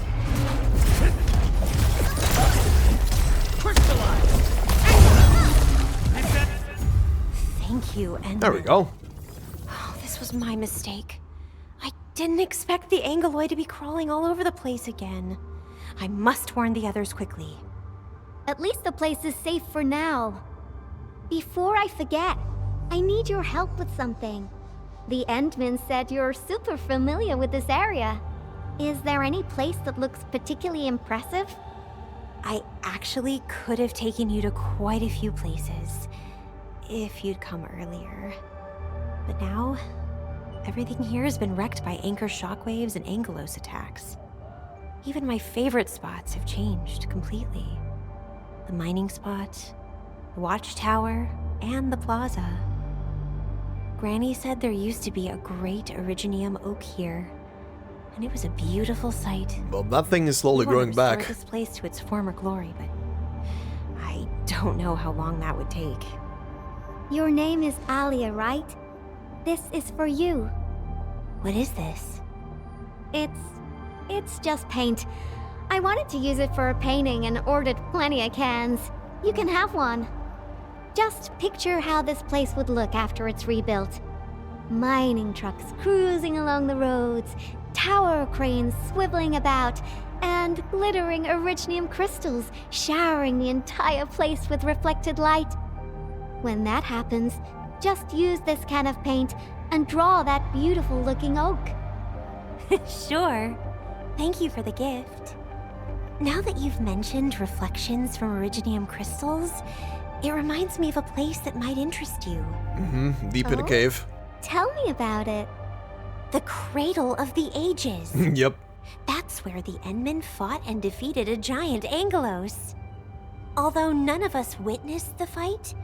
Thank you, and
there we go.
Oh, this was my mistake. I didn't expect the Angeloid to be crawling all over the place again. I must warn the others quickly.
At least the place is safe for now. Before I forget, I need your help with something. The Endman said you're super familiar with this area. Is there any place that looks particularly impressive?
I actually could have taken you to quite a few places, if you'd come earlier. But now, everything here has been wrecked by anchor shockwaves and Angelos attacks. Even my favorite spots have changed completely. The mining spot, the watchtower, and the plaza. Granny said there used to be a great Originium oak here, and it was a beautiful sight.
Well, that thing is slowly growing back.
This place to its former glory, but I don't know how long that would take.
Your name is Alia, right? This is for you.
What is this?
It's just paint. I wanted to use it for a painting and ordered plenty of cans. You can have one. Just picture how this place would look after it's rebuilt. Mining trucks cruising along the roads, tower cranes swiveling about, and glittering Originium crystals showering the entire place with reflected light. When that happens, just use this can of paint and draw that beautiful looking oak.
Sure. Thank you for the gift. Now that you've mentioned reflections from Originium crystals, it reminds me of a place that might interest you.
Deep in a cave.
Tell me about it.
The Cradle of the Ages.
Yep.
That's where the Endmen fought and defeated a giant Angelos. Although none of us witnessed the fight,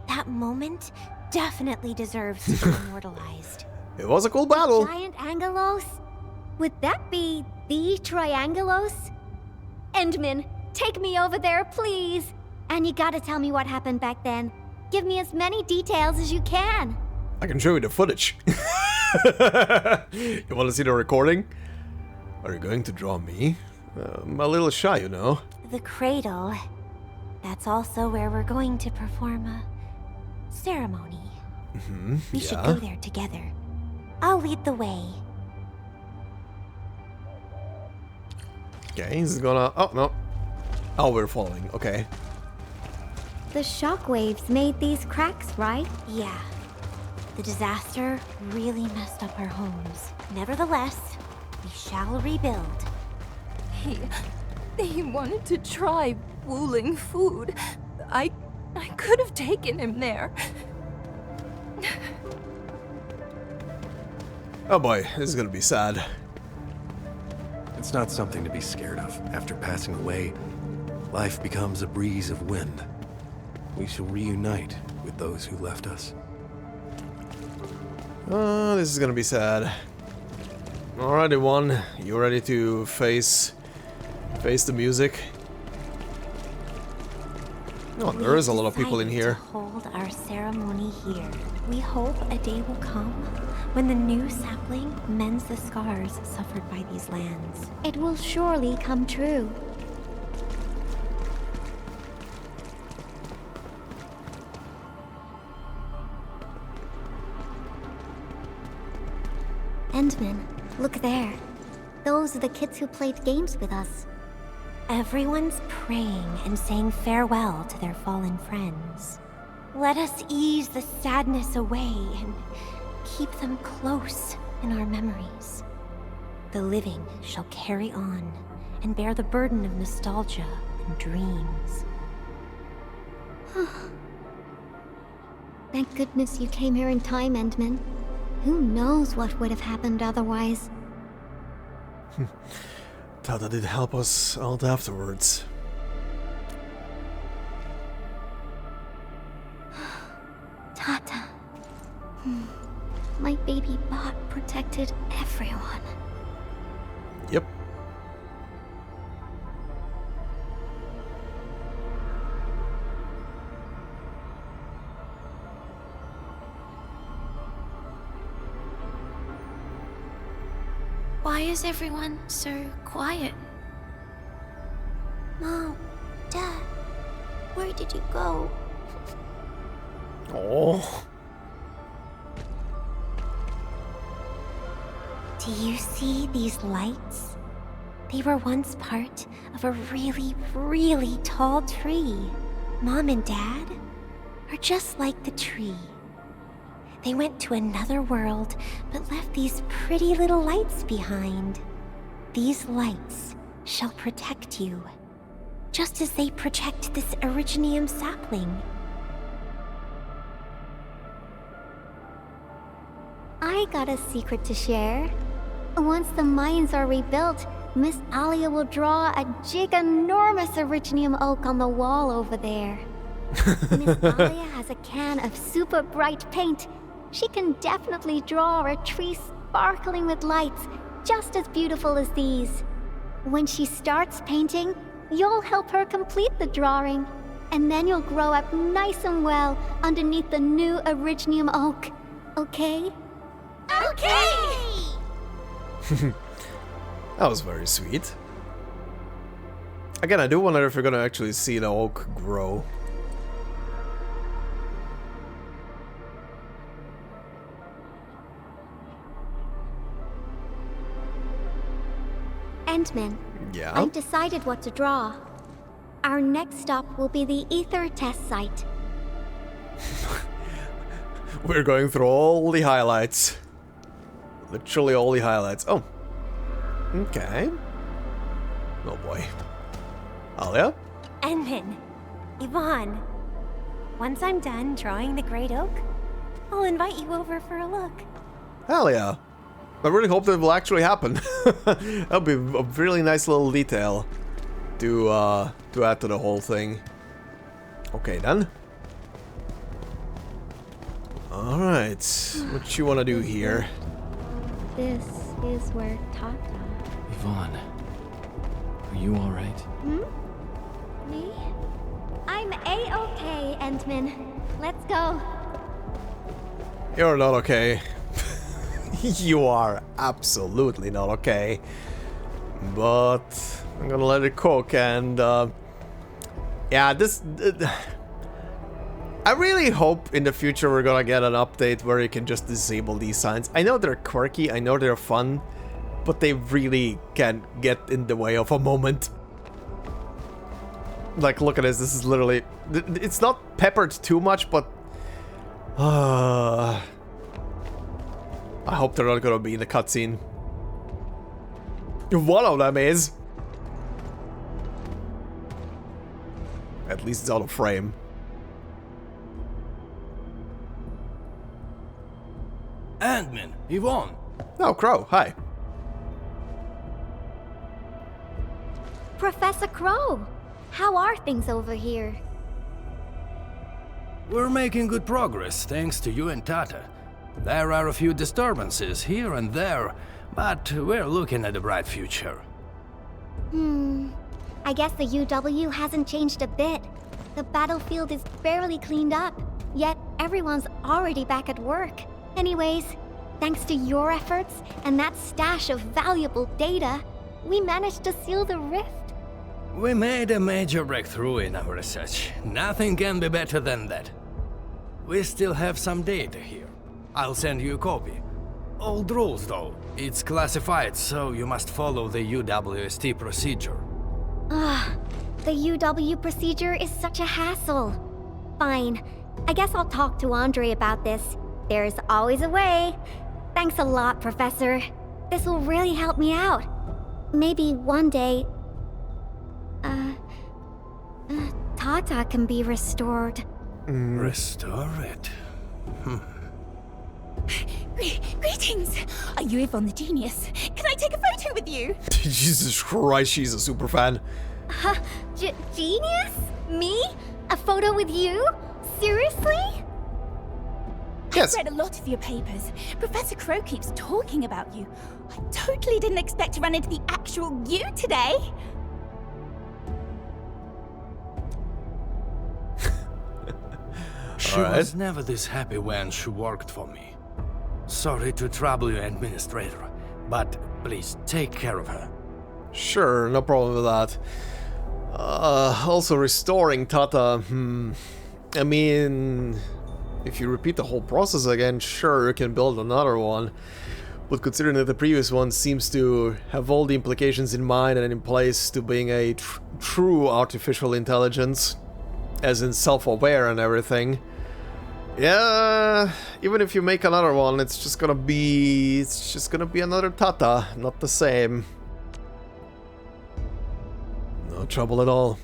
that moment definitely deserves to be immortalized.
It was a cool battle.
Giant Angelos? Would that be the Triangelos? Endman, take me over there, please. And you gotta tell me what happened back then. Give me as many details as you can.
I can show you the footage. You want to see the recording? Are you going to draw me? I'm a little shy, you know.
The Cradle. That's also where we're going to perform a ceremony. We should go there together. I'll lead the way.
Okay, he's gonna... Oh, no. Oh, we're following. Okay.
The shockwaves made these cracks, right?
Yeah. The disaster really messed up our homes. Nevertheless, we shall rebuild.
He wanted to try wooling food. I could have taken him there.
Oh boy, this is gonna be sad.
It's not something to be scared of. After passing away, life becomes a breeze of wind. We shall reunite with those who left us.
Oh, this is gonna be sad. Alright, Yvonne, you ready to face the music? Oh, there is a lot of people in here.
To hold our ceremony here. We hope a day will come when the new sapling mends the scars suffered by these lands.
It will surely come true. Endman, look there. Those are the kids who played games with us.
Everyone's praying and saying farewell to their fallen friends. Let us ease the sadness away and keep them close in our memories. The living shall carry on and bear the burden of nostalgia and dreams.
Thank goodness you came here in time, Endman. Who knows what would have happened otherwise?
Tata did help us out afterwards.
Tata. My baby bot protected everyone.
Yep.
Why is everyone so quiet?
Mom, Dad, where did you go?
Oh.
Do you see these lights? They were once part of a really, really tall tree. Mom and Dad are just like the tree. They went to another world, but left these pretty little lights behind. These lights shall protect you, just as they protect this Originium sapling.
I got a secret to share. Once the mines are rebuilt, Miss Alia will draw a giganormous Originium oak on the wall over there. Miss Alia has a can of super bright paint. She can definitely draw a tree sparkling with lights, just as beautiful as these. When she starts painting, you'll help her complete the drawing, and then you'll grow up nice and well underneath the new Originium oak. Okay?
Okay!
That was very sweet. Again, I do wonder if we're gonna actually see the oak grow.
Endman.
Yeah?
I've decided what to draw. Our next stop will be the Ether test site.
We're going through all the highlights. Literally all the highlights. Oh. Okay. Oh boy. Alia?
Endman, Yvonne, once I'm done drawing the Great Oak, I'll invite you over for a look.
Hell yeah. I really hope that will actually happen. That'll be a really nice little detail to add to the whole thing. Okay then. Alright. What you wanna do here?
This is where Tata...
Yvonne, are you alright?
Me? I'm A-okay, Endman. Let's go.
You're not okay. You are absolutely not okay. But I'm gonna let it cook and yeah, this I really hope in the future we're gonna get an update where you can just disable these signs. I know they're quirky, I know they're fun, but they really can get in the way of a moment. Like, look at this, this is literally... It's not peppered too much, but... I hope they're not gonna be in the cutscene. One of them is. At least it's out of frame.
Endman, Yvonne.
Oh, Crow, hi.
Professor Crow, how are things over here?
We're making good progress, thanks to you and Tata. There are a few disturbances here and there, but we're looking at a bright future.
I guess the UW hasn't changed a bit. The battlefield is barely cleaned up, yet everyone's already back at work. Anyways, thanks to your efforts and that stash of valuable data, we managed to seal the rift.
We made a major breakthrough in our research. Nothing can be better than that. We still have some data here. I'll send you a copy. Old rules, though. It's classified, so you must follow the UWST procedure.
The UW procedure is such a hassle. Fine. I guess I'll talk to Andre about this. There's always a way. Thanks a lot, Professor. This will really help me out. Maybe one day... Tata can be restored.
Restore it?
Greetings! Are you Yvonne the Genius? Can I take a photo with you?
Jesus Christ, she's a super fan.
Genius? Me? A photo with you? Seriously?
Yes.
I've read a lot of your papers. Professor Crow keeps talking about you. I totally didn't expect to run into the actual you today.
She was never this happy when she worked for me. Sorry to trouble you, Administrator, but please take care of her.
Sure, no problem with that. Also restoring Tata, I mean, if you repeat the whole process again, sure, you can build another one. But considering that the previous one seems to have all the implications in mind and in place to being a true artificial intelligence, as in self-aware and everything, yeah, even if you make another one, it's just gonna be another Tata, not the same. No trouble at all.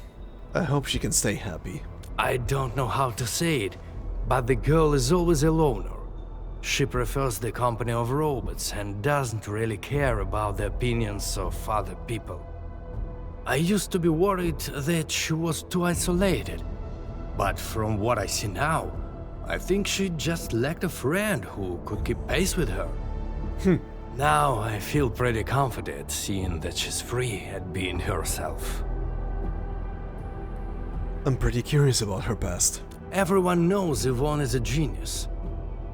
I hope she can stay happy.
I don't know how to say it, but the girl is always a loner. She prefers the company of robots and doesn't really care about the opinions of other people. I used to be worried that she was too isolated, but from what I see now, I think she just lacked a friend who could keep pace with her. Now I feel pretty confident seeing that she's free at being herself.
I'm pretty curious about her past.
Everyone knows Yvonne is a genius.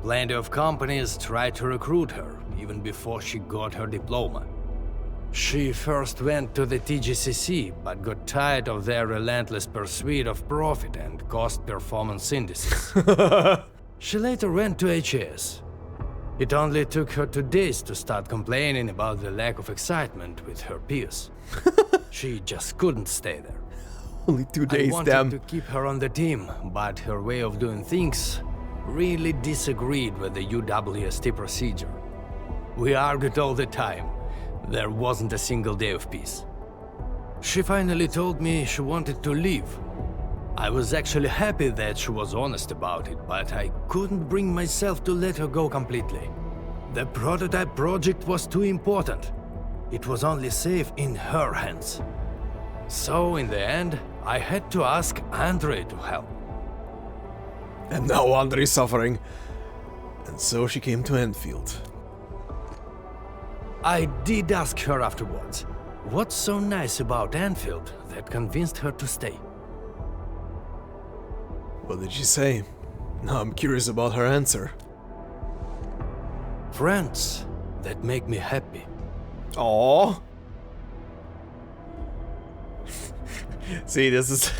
Plenty of companies tried to recruit her, even before she got her diploma. She first went to the TGCC, but got tired of their relentless pursuit of profit and cost performance indices. She later went to HAS. It only took her 2 days to start complaining about the lack of excitement with her peers. She just couldn't stay there.
Only 2 days,
I wanted
damn.
to keep her on the team, but her way of doing things really disagreed with the UWST procedure. We argued all the time. There wasn't a single day of peace. She finally told me she wanted to leave. I was actually happy that she was honest about it, but I couldn't bring myself to let her go completely. The prototype project was too important. It was only safe in her hands. So in the end, I had to ask Andre to help.
And now Andre is suffering. And so she came to Enfield.
I did ask her afterwards, what's so nice about Enfield that convinced her to stay?
What did she say? Now I'm curious about her answer.
Friends that make me happy.
Aww. See, this is...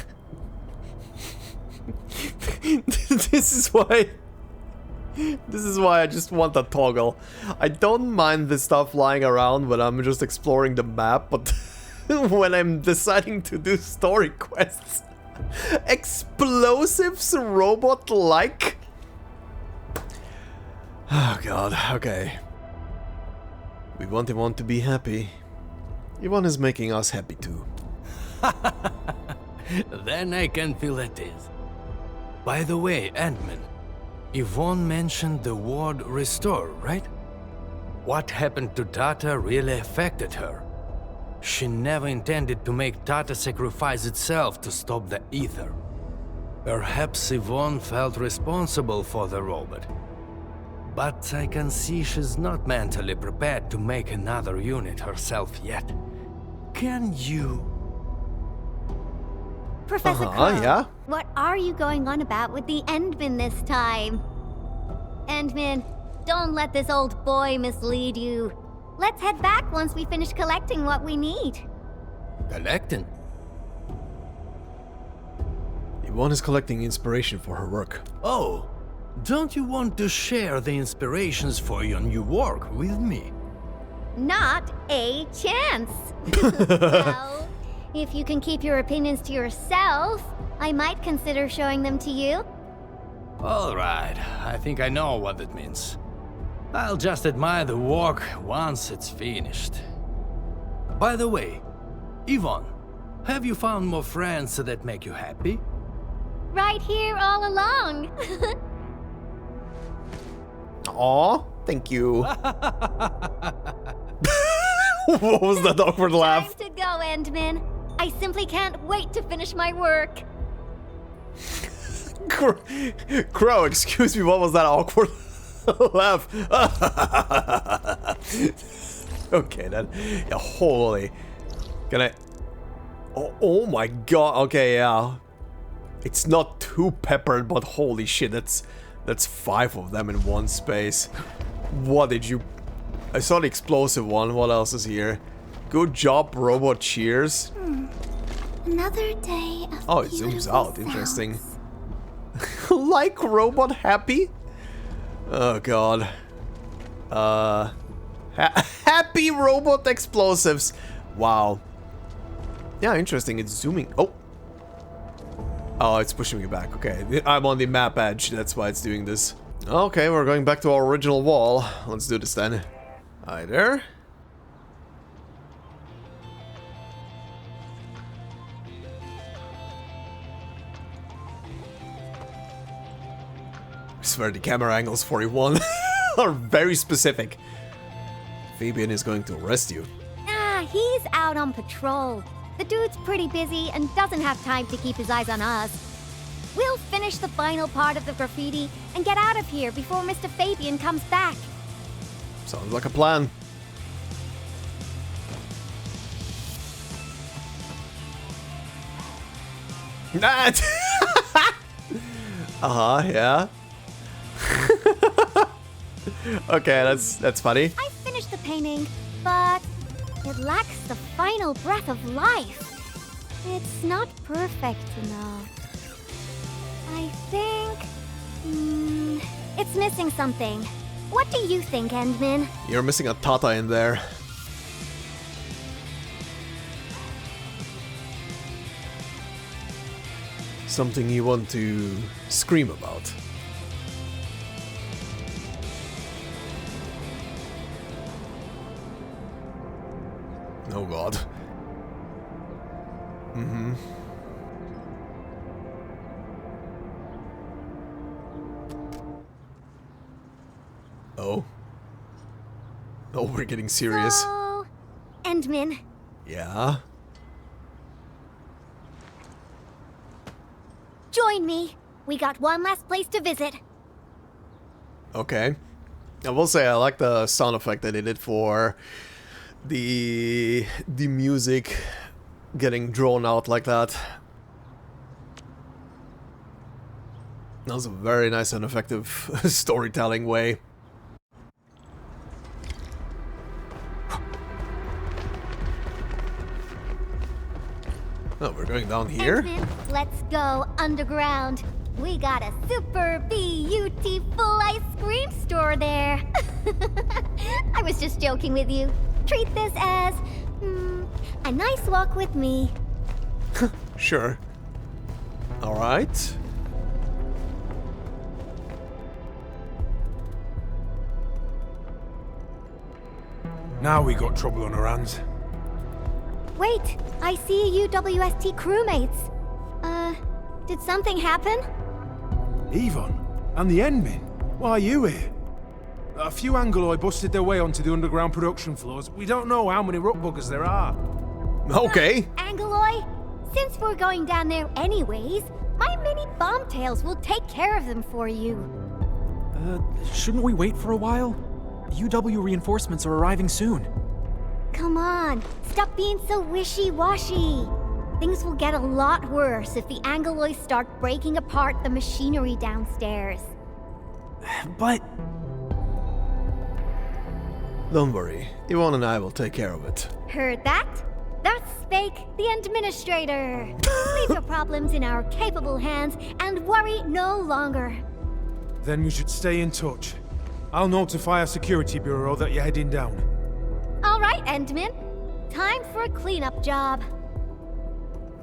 This is why I just want a toggle. I don't mind the stuff lying around when I'm just exploring the map, but when I'm deciding to do story quests, explosives robot-like? Oh god, okay. We want Yvonne to be happy. Yvonne is making us happy too.
Then I can feel it is. By the way, Ant-Man, Yvonne mentioned the word restore, right? What happened to Tata really affected her. She never intended to make Tata sacrifice itself to stop the ether. Perhaps Yvonne felt responsible for the robot. But I can see she's not mentally prepared to make another unit herself yet. Can you?
Professor Crow,
yeah?
what are you going on about with the Endman this time? Endman, don't let this old boy mislead you. Let's head back once we finish collecting what we need.
Collecting?
Yvonne is collecting inspiration for her work.
Oh, don't you want to share the inspirations for your new work with me?
Not a chance. Well, if you can keep your opinions to yourself, I might consider showing them to you.
Alright, I think I know what that means. I'll just admire the work once it's finished. By the way, Yvonne, have you found more friends that make you happy?
right here all along.
Aw, thank you. What was that awkward laugh?
Time to go, Endman. I simply can't wait to finish my work.
Crow, excuse me, what was that awkward laugh? Okay, then. Yeah, holy. Can I... Oh my god, okay, yeah. It's not too peppered, but holy shit, that's 5 of them in one space. What did you... I saw the explosive one, what else is here? Good job, robot, cheers.
Another day of
Oh, it zooms out, interesting. Like robot happy? Oh god. Happy robot explosives. Wow. Yeah, interesting, it's zooming. Oh, it's pushing me back, okay. I'm on the map edge, that's why it's doing this. Okay, we're going back to our original wall. Let's do this then. Hi there. I swear the camera angles for Yvonne are very specific. Fabian is going to arrest you.
Ah, he's out on patrol. The dude's pretty busy and doesn't have time to keep his eyes on us. We'll finish the final part of the graffiti and get out of here before Mr. Fabian comes back.
Sounds like a plan. Yeah. Okay, that's funny.
I finished the painting, but it lacks the final breath of life. It's not perfect enough. I think... it's missing something. What do you think, Endman?
You're missing a Tata in there. Something you want to scream about. Oh god. Oh. Oh, we're getting serious.
So, Endman.
Yeah?
Join me. We got one last place to visit.
Okay. I will say I like the sound effect that they did for the music getting drawn out like that. That was a very nice and effective storytelling way. Oh, we're going down here?
Endman, let's go underground. We got a super beautiful ice cream store there. I was just joking with you. Treat this as a nice walk with me.
Sure. Alright.
Now we got trouble on our hands.
Wait, I see UWST crewmates. Did something happen?
Yvonne? And the Endmen? Why are you here? A few Angoloi busted their way onto the underground production floors. We don't know how many ruckbuggers there are.
Okay.
Angoloi? Since we're going down there anyways, my mini bombtails will take care of them for you.
Shouldn't we wait for a while? UW reinforcements are arriving soon.
Come on, stop being so wishy-washy. Things will get a lot worse if the Angolois start breaking apart the machinery downstairs.
But...
Don't worry, Yvonne and I will take care of it.
Heard that? That's Spake, the Endministrator. Leave your problems in our capable hands and worry no longer.
Then we should stay in touch. I'll notify our security bureau that you're heading down.
All right, Endman. Time for a cleanup job.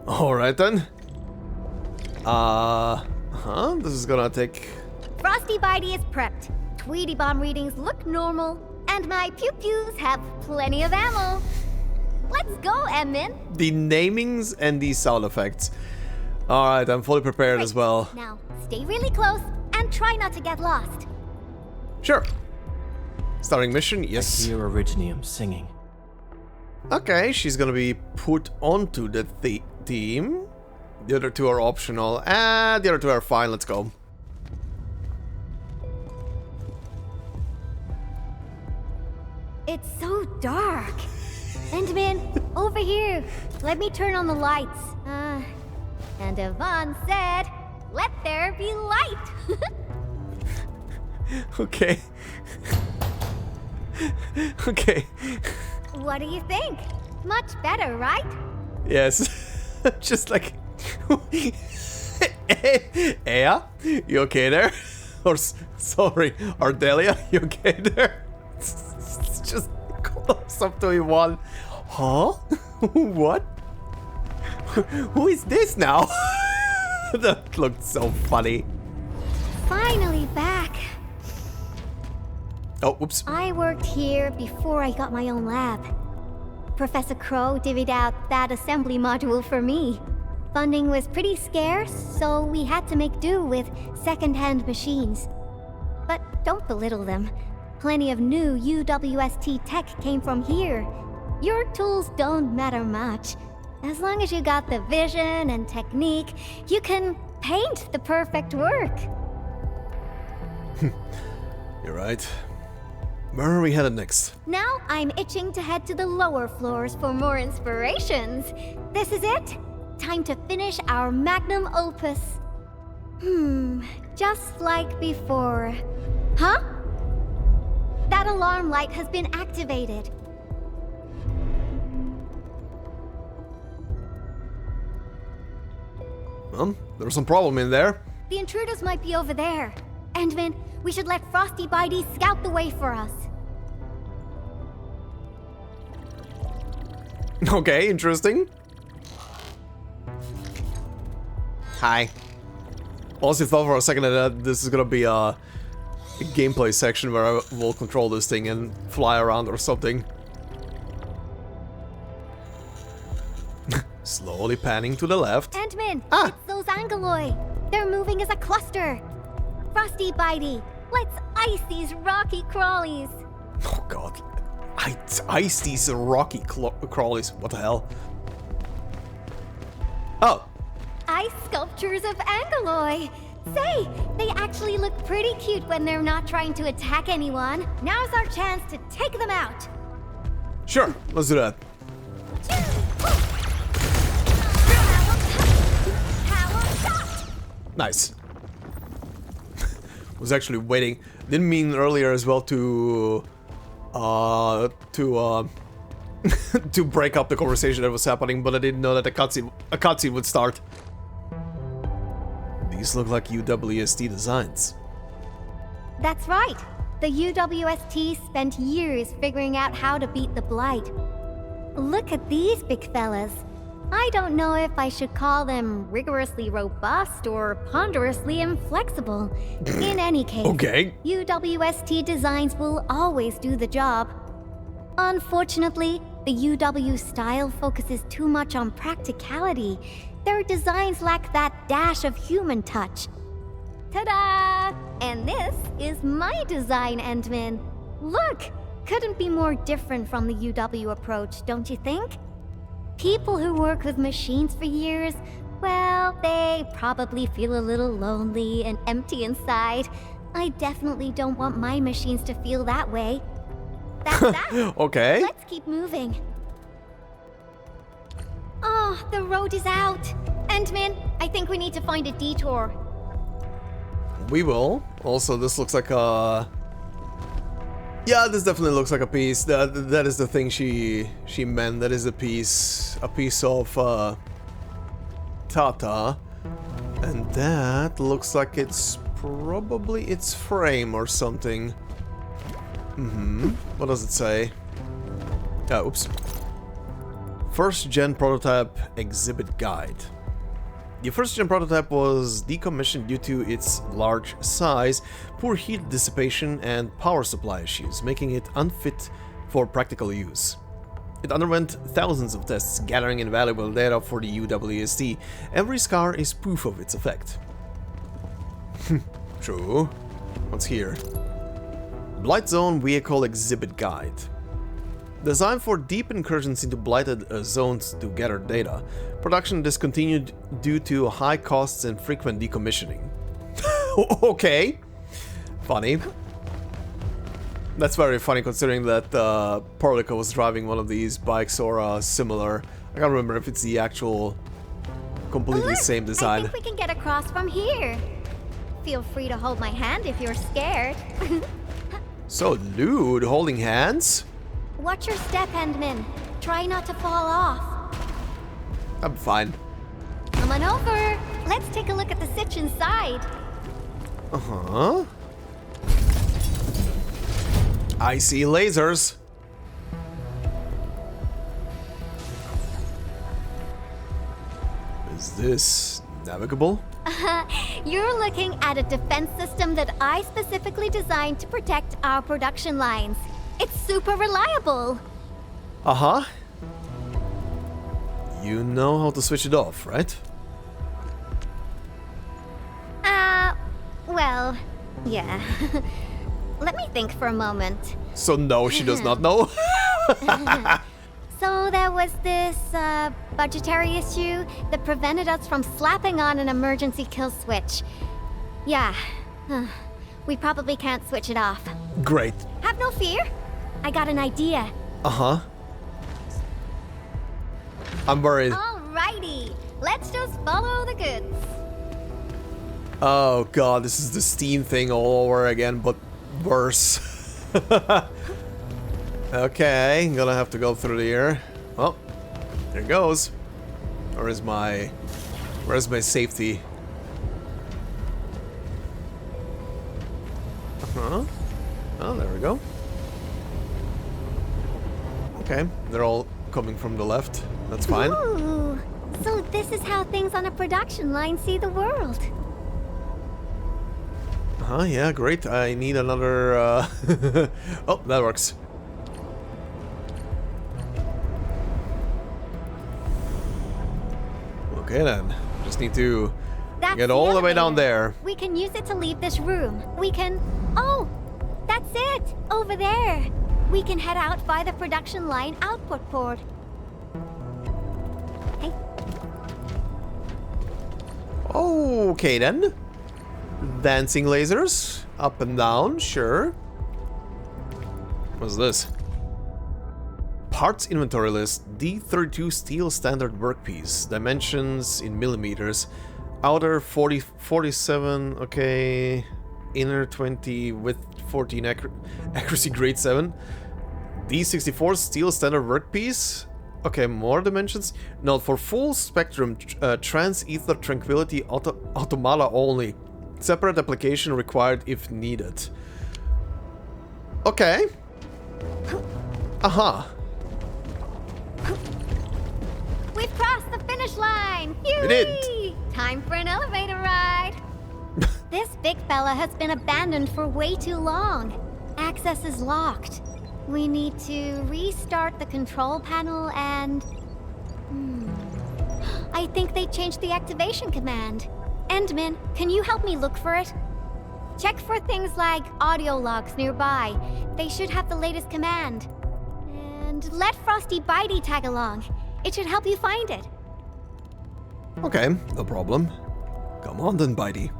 Alright then. This is gonna take...
Frosty Bitey is prepped. Tweety Bomb readings look normal. And my pew-pews have plenty of ammo. Let's go, Endman.
The namings and the sound effects Alright, I'm fully prepared as well.
Now, stay really close and try not to get lost.
Sure. Starting mission, yes.
I hear Originium singing.
Okay, she's gonna be put onto the team. The other two are optional. The other two are fine, let's go.
It's so dark. Endman, over here. Let me turn on the lights. And Yvonne said, let there be light.
Okay. Okay.
What do you think? Much better, right?
Yes. Just like... Ea? You okay there? Or, sorry, Ardelia, you okay there? It's just close up to Yvonne. Huh? What? Who is this now? That looked so funny.
Finally back.
Oh, whoops.
I worked here before I got my own lab. Professor Crow divvied out that assembly module for me. Funding was pretty scarce, so we had to make do with second-hand machines. But don't belittle them. Plenty of new UWST tech came from here. Your tools don't matter much. As long as you got the vision and technique, you can paint the perfect work.
You're right. Where are we headed next?
Now I'm itching to head to the lower floors for more inspirations. This is it. Time to finish our magnum opus. Just like before. Huh? That alarm light has been activated.
There's some problem in there.
The intruders might be over there. Endman, we should let Frosty Bitey scout the way for us.
Okay, interesting. Hi. Also thought for a second that this is gonna be a gameplay section where I will control this thing and fly around or something. Slowly panning to the left.
Endman, it's those Angoloi. They're moving as a cluster. Frosty Bitey, let's ice these rocky crawlies.
Oh god. Ice these rocky crawlies. What the hell? Oh.
Ice sculptures of Angoloi. Say, they actually look pretty cute when they're not trying to attack anyone. Now's our chance to take them out.
Sure, let's do that. Nice. Was actually waiting. Didn't mean earlier as well to to break up the conversation that was happening, but I didn't know that a cutscene would start. These look like UWST designs.
That's right. The UWST spent years figuring out how to beat the Blight. Look at these big fellas. I don't know if I should call them rigorously robust or ponderously inflexible. In any case, UWST designs will always do the job. Unfortunately, the UW style focuses too much on practicality. Their designs lack that dash of human touch. Ta-da! And this is my design, Endman. Look! Couldn't be more different from the UW approach, don't you think? People who work with machines for years, well, they probably feel a little lonely and empty inside. I definitely don't want my machines to feel that way. That's that.
Okay.
Let's keep moving. Oh, the road is out. Endman, I think we need to find a detour.
We will. Also, this looks like a... Yeah, this definitely looks like a piece. That is the thing she meant. That is a piece of Tata, and that looks like it's probably its frame or something. What does it say? Oops. First gen prototype exhibit guide. The first gen prototype was decommissioned due to its large size, poor heat dissipation and power supply issues, making it unfit for practical use. It underwent thousands of tests, gathering invaluable data for the UWST. Every scar is proof of its effect. True. What's here? Blight Zone Vehicle Exhibit Guide. Designed for deep incursions into blighted zones to gather data. Production discontinued due to high costs and frequent decommissioning. Okay. Funny. That's very funny considering that Parlica was driving one of these bikes or similar. I can't remember if it's the actual completely same design.
I think we can get across from here. Feel free to hold my hand if you're scared.
So lewd, holding hands?
Watch your step, Endman. Try not to fall off.
I'm fine.
Come on over. Let's take a look at the sitch inside.
Uh-huh. I see lasers. Is this navigable?
You're looking at a defense system that I specifically designed to protect our production lines. It's super reliable.
Uh-huh. You know how to switch it off, right?
Well, yeah. Let me think for a moment.
So no, she does not know.
So there was this budgetary issue that prevented us from slapping on an emergency kill switch. Yeah, we probably can't switch it off.
Great.
Have no fear. I got an idea.
Uh-huh. I'm worried.
Alrighty, let's just follow the goods.
Oh god, this is the Steam thing all over again, but worse. Okay, I'm gonna have to go through here. Well, there goes. Where's my safety? Uh-huh. Oh, there we go. Okay, they're all coming from the left. That's fine.
Ooh, so this is how things on a production line see the world.
Uh-huh, yeah, great. I need another, Oh, that works. Okay then, just need to get all the way down there.
We can use it to leave this room. We can... Oh, that's it! Over there! We can head out by the production line output port. Hey.
Okay then. Dancing lasers. Up and down, sure. What's this? Parts inventory list. D32 steel standard workpiece. Dimensions in millimeters. Outer 47, okay. Inner 20, width 14, accuracy grade 7. D64 steel standard workpiece. Okay, more dimensions. Note for full spectrum, trans ether tranquility automata only. Separate application required if needed. Okay. Aha.
We've crossed the finish line!
We did.
Time for an elevator ride! This big fella has been abandoned for way too long. Access is locked. We need to restart the control panel and... I think they changed the activation command. Endman, can you help me look for it? Check for things like audio logs nearby. They should have the latest command. And let Frosty Bitey tag along. It should help you find it.
Okay, no problem. Come on then, Bitey.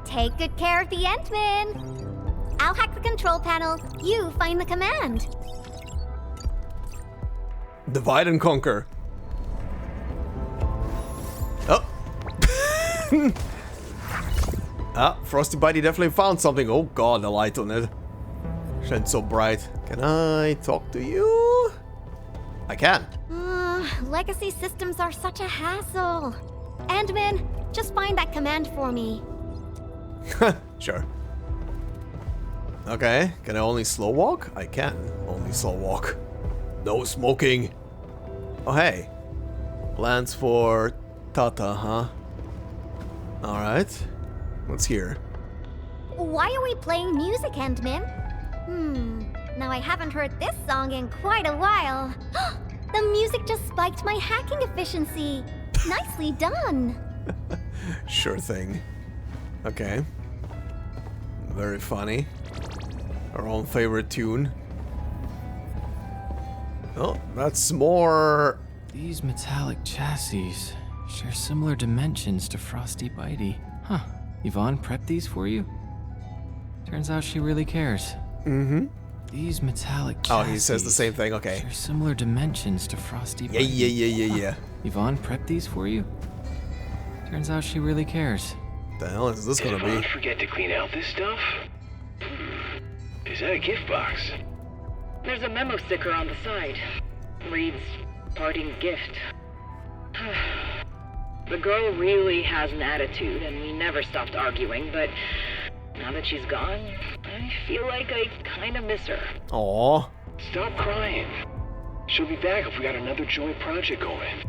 Take good care of the Endman. I'll hack the control panel. You find the command.
Divide and conquer. Oh. Frosty Bitey definitely found something. Oh god, the light on it. Shines so bright. Can I talk to you? I can.
Legacy systems are such a hassle. Endman, just find that command for me.
Sure. Okay, can I only slow walk? I can only slow walk. No smoking. Oh hey. Plans for Tata, huh? Alright. What's here?
Why are we playing music, Endman? Now I haven't heard this song in quite a while. The music just spiked my hacking efficiency. Nicely done.
Sure thing. Okay. Very funny. Our own favorite tune. Oh, that's more...
These metallic chassis share similar dimensions to Frosty Bitey. Huh. Yvonne prepped these for you? Turns out she really cares.
Mm-hmm.
These metallic chassis
he says the same thing, okay.
share similar dimensions to Frosty Bitey.
Yeah.
Yvonne prepped these for you? Turns out she really cares.
The hell is this gonna be?
Forget to clean out this stuff? Is that a gift box?
There's a memo sticker on the side. Reads, parting gift. The girl really has an attitude, and we never stopped arguing, but now that she's gone, I feel like I kinda miss her.
Aww.
Stop crying. She'll be back if we got another joint project going.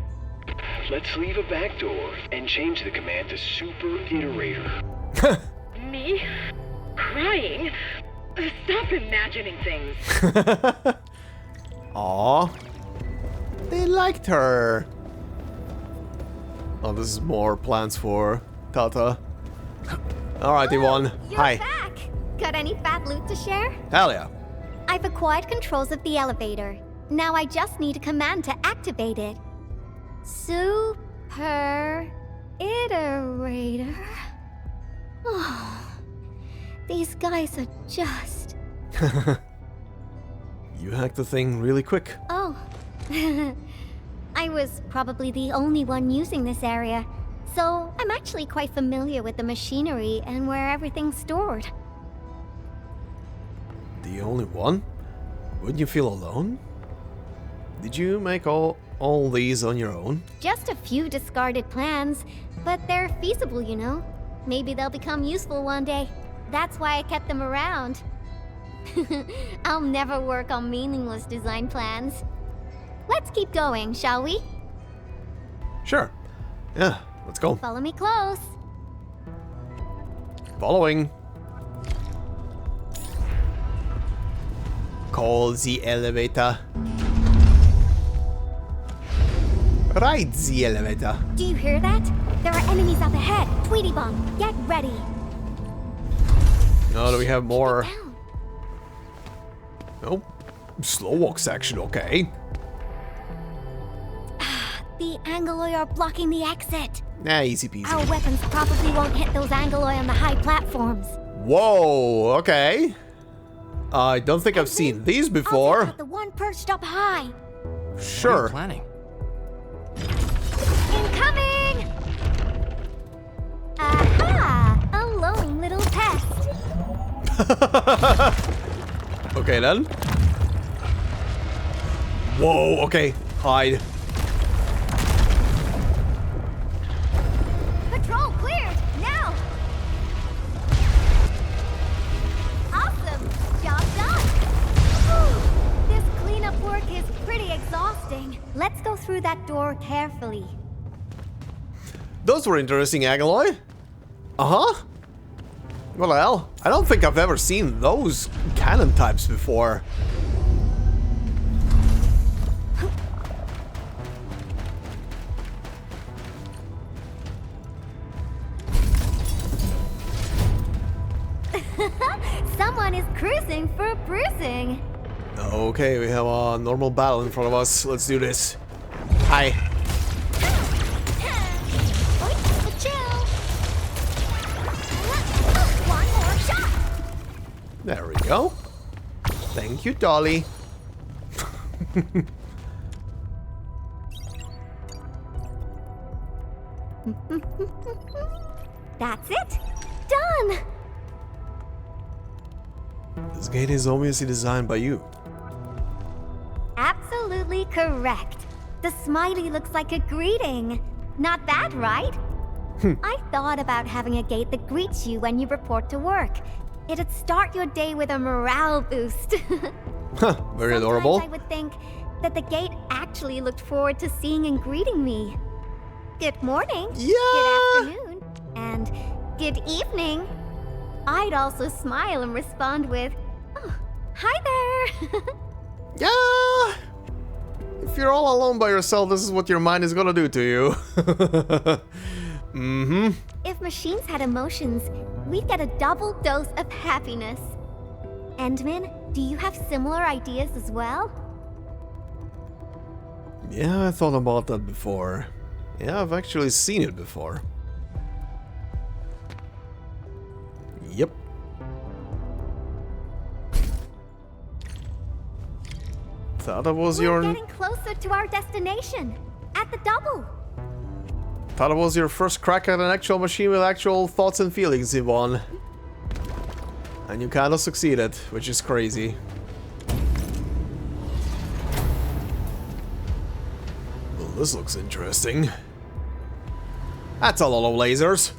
Let's leave a back door and change the command to Super Iterator.
Me? Crying? Stop imagining things.
Aww. They liked her. Oh, this is more plans for Tata. Alright, Yvonne.
You're
Hi.
back. Got any fat loot to share?
Hell yeah.
I've acquired controls of the elevator. Now I just need a command to activate it. Super Iterator. Oh, these guys are just...
You hacked the thing really quick.
Oh. I was probably the only one using this area, so I'm actually quite familiar with the machinery and where everything's stored.
The only one? Wouldn't you feel alone? Did you make all these on your own?
Just a few discarded plans, but they're feasible, you know. Maybe they'll become useful one day. That's why I kept them around. I'll never work on meaningless design plans. Let's keep going, shall we?
Sure. Yeah, let's go.
Follow me close.
Following. Call the elevator. Ride the elevator.
Do you hear that? There are enemies up ahead. Tweety Bomb, get ready.
Oh, do we have more? Nope. Slow walk section, okay.
The Angoloi are blocking the exit.
Nah, easy peasy.
Our weapons probably won't hit those Angoloi on the high platforms.
Whoa, okay. I don't think I've seen these before.
The one perched up high.
Sure.
What are you planning?
Incoming! Aha! A lone little pest.
Okay then. Whoa, okay. Hide.
Patrol cleared! Now! Awesome! Job done! Whew. This cleanup work is pretty exhausting. Let's go through that door carefully.
Those were interesting, Angoloi. Uh-huh. Well, I don't think I've ever seen those cannon types before.
Someone is cruising for a bruising.
Okay, we have a normal battle in front of us. Let's do this. Hi.
One more shot.
There we go. Thank you, Dolly.
That's it. Done.
This gate is obviously designed by you.
Absolutely correct. The smiley looks like a greeting. Not that, right? I thought about having a gate that greets you when you report to work. It'd start your day with a morale boost.
Very adorable.
Sometimes I would think that the gate actually looked forward to seeing and greeting me. Good morning.
Yeah.
Good afternoon. And good evening. I'd also smile and respond with, "Oh, hi there."
Yeah! If you're all alone by yourself, this is what your mind is gonna do to you. Mm-hmm.
If machines had emotions, we'd get a double dose of happiness. Endman, do you have similar ideas as well?
Yeah, I thought about that before. Yeah, I've actually seen it before. Yep. Thought that was
We're getting closer to our destination. At the double.
Thought it was your first crack at an actual machine with actual thoughts and feelings, Yvonne. And you kinda succeeded, which is crazy. Well, this looks interesting. That's a lot of lasers.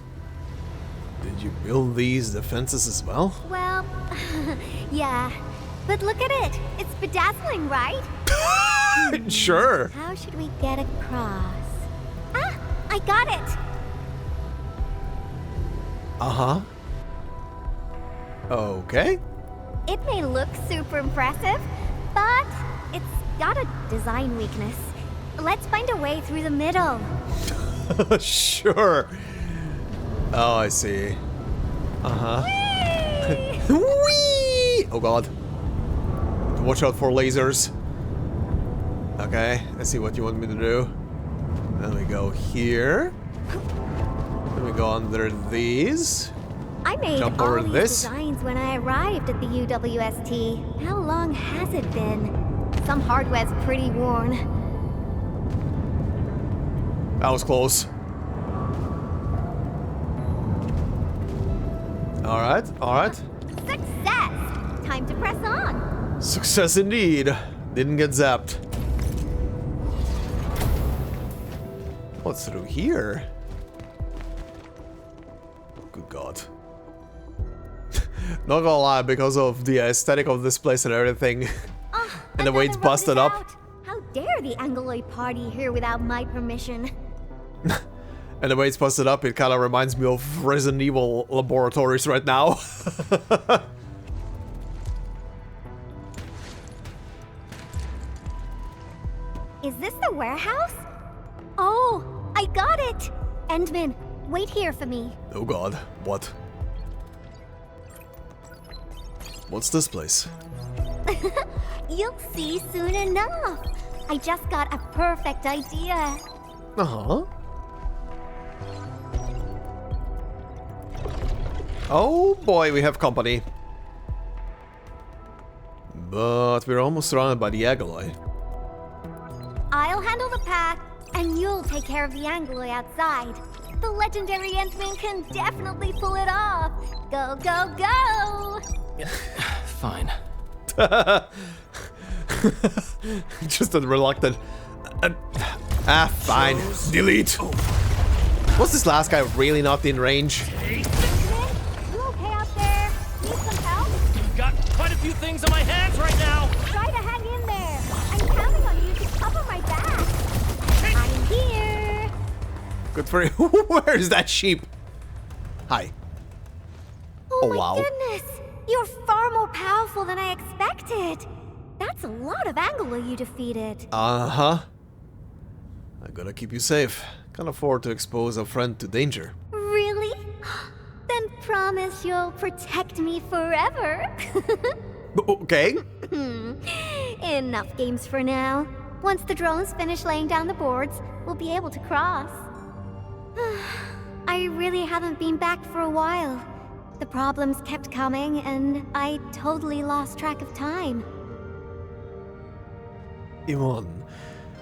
Did you build these defenses as well?
Well, yeah. But look at it. It's bedazzling, right?
Sure.
How should we get across? Ah, I got it.
Uh-huh. Okay.
It may look super impressive, but it's got a design weakness. Let's find a way through the middle.
Sure. Oh, I see. Uh-huh. Whee! Oh god. Watch out for lasers. Okay, let's see what you want me to do. Then we go here. Then we go under these.
I made
Jump
all
over
these
this.
designs when I arrived at the UWST. How long has it been? Some hardware's pretty worn.
That was close. Alright, alright.
Success! Time to press on.
Success indeed. Didn't get zapped. What's through here? Good god. Not gonna lie, because of the aesthetic of this place and everything. And the way it's busted up.
How dare the Angloid party here without my permission?
And the way it's busted up, it kind of reminds me of Resident Evil laboratories right now.
Is this the warehouse? Oh, I got it! Endman, wait here for me.
Oh god, what? What's this place?
You'll see soon enough. I just got a perfect idea.
Uh-huh. Oh boy, we have company. But we're almost surrounded by the Agaloy.
I'll handle the pack, and you'll take care of the Angloy outside. The legendary Endman can definitely pull it off. Go, go, go!
Fine.
Just a reluctant. Fine. Delete. Was this last guy really not in range?
You okay out there? Need some help?
Got quite a few things on my hands right now.
Try to hang in there. I'm counting on you to cover my back. I'm here.
Good for you. Where's that sheep? Hi.
Oh my
wow.
goodness. You're far more powerful than I expected. That's a lot of Anglo you defeated.
Uh-huh. I gotta keep you safe. Can't afford to expose a friend to danger.
Really? Then promise you'll protect me forever.
Okay.
Enough games for now. Once the drones finish laying down the boards, we'll be able to cross. I really haven't been back for a while. The problems kept coming, and I totally lost track of time.
Yvonne,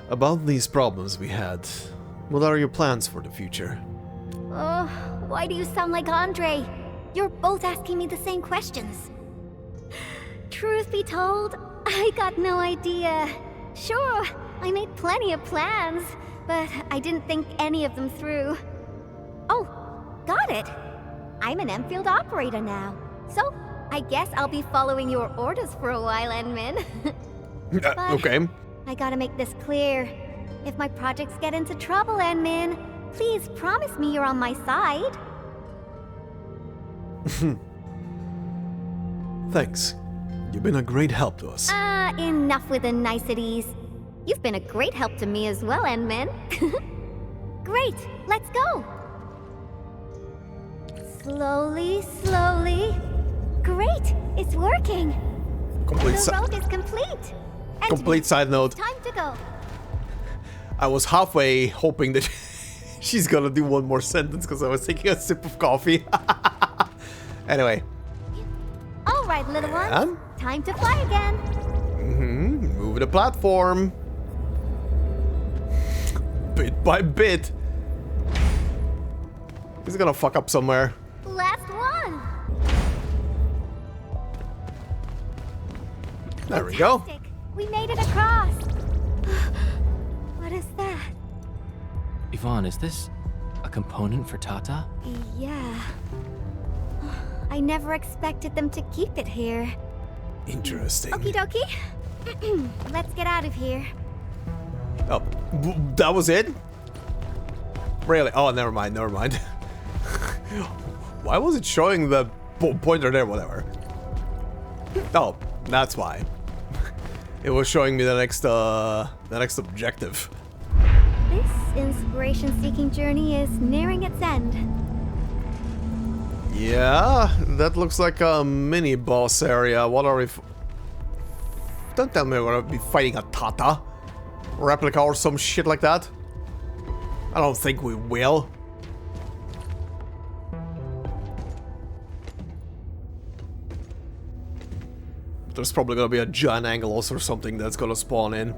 about these problems we had, what are your plans for the future?
Oh, why do you sound like Andre? You're both asking me the same questions. Truth be told, I got no idea. Sure, I made plenty of plans, but I didn't think any of them through. Oh, got it. I'm an Enfield operator now, so I guess I'll be following your orders for a while, Endman.
Okay.
I gotta make this clear. If my projects get into trouble, Endman, please promise me you're on my
Thanks. You've been a great help to us.
Enough with the niceties. You've been a great help to me as well, Endman. Great, let's go. Slowly, slowly. Great, it's working. The road is complete.
Complete side note.
Time to go.
I was halfway hoping that she's gonna do one more sentence because I was taking a sip of coffee. Anyway.
All right, little one. Time to fly again.
Move the platform. Bit by bit. He's gonna fuck up somewhere.
Last one.
There we go.
We made it across. What is that?
Yvonne, is this a component for Tata?
Yeah. I never expected them to keep it here.
Interesting.
Okie dokie. Let's get out of here.
Oh, that was it? Really? Oh, never mind, never mind. Why was it showing the pointer there? Whatever. Oh, that's why. It was showing me the next objective.
This inspiration-seeking journey is nearing its end.
Yeah, that looks like a mini boss area. What are we? Don't tell me we're gonna be fighting a Tata replica or some shit like that. I don't think we will. There's probably gonna be a giant Angelos or something that's gonna spawn in.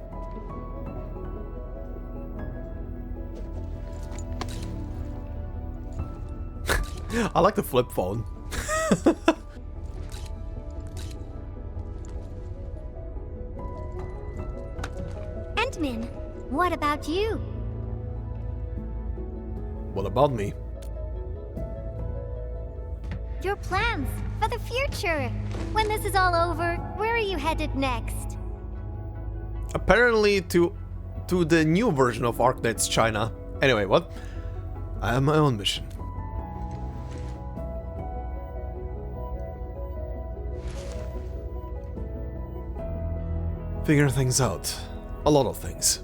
I like the flip phone.
Endman, what about you?
What about me?
Your plans for the future. When this is all over, where are you headed next?
Apparently to the new version of Arknights China. Anyway, what? I have my own mission. Figure things out. A lot of things.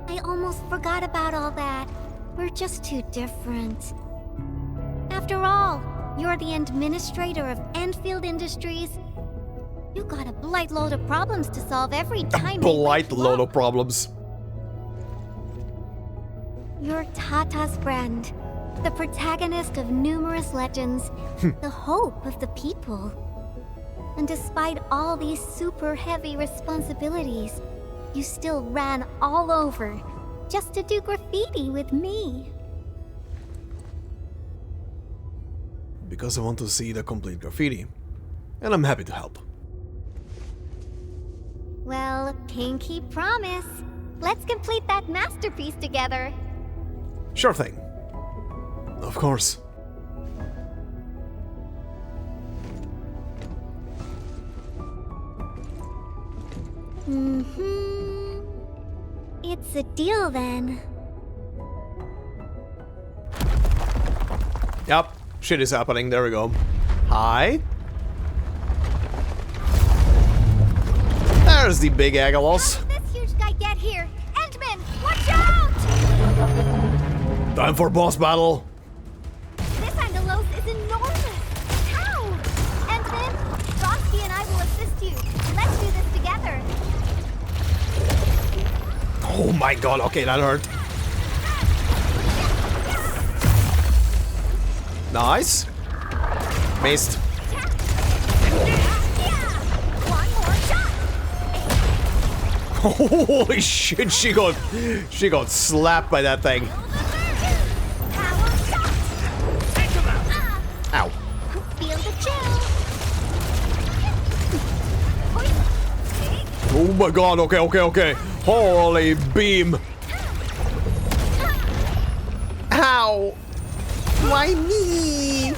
I almost forgot about all that. We're just too different. After all, you're the Endministrator of Endfield Industries. You got a blight load of problems to solve every time.
A blight load of problems.
You're Tata's friend, the protagonist of numerous legends, the hope of the people. And despite all these super heavy responsibilities, you still ran all over just to do graffiti with me.
Because I want to see the complete graffiti. And I'm happy to help.
Well, pinky promise. Let's complete that masterpiece together.
Sure thing. Of course.
It's a deal then.
Yep, shit is happening. There we go. Hi. There's the big Angelos.
How did this huge guy get here? Endman, watch out!
Time for boss battle.
This Angelos is enormous. How? Endman, Frosty and I will assist you. Let's do this together.
Oh my god, okay, that hurt. Nice. Missed. Holy shit, she got slapped by that thing. Ow.
Feel the chill.
Oh my god, okay. Holy beam. Ow. Why me?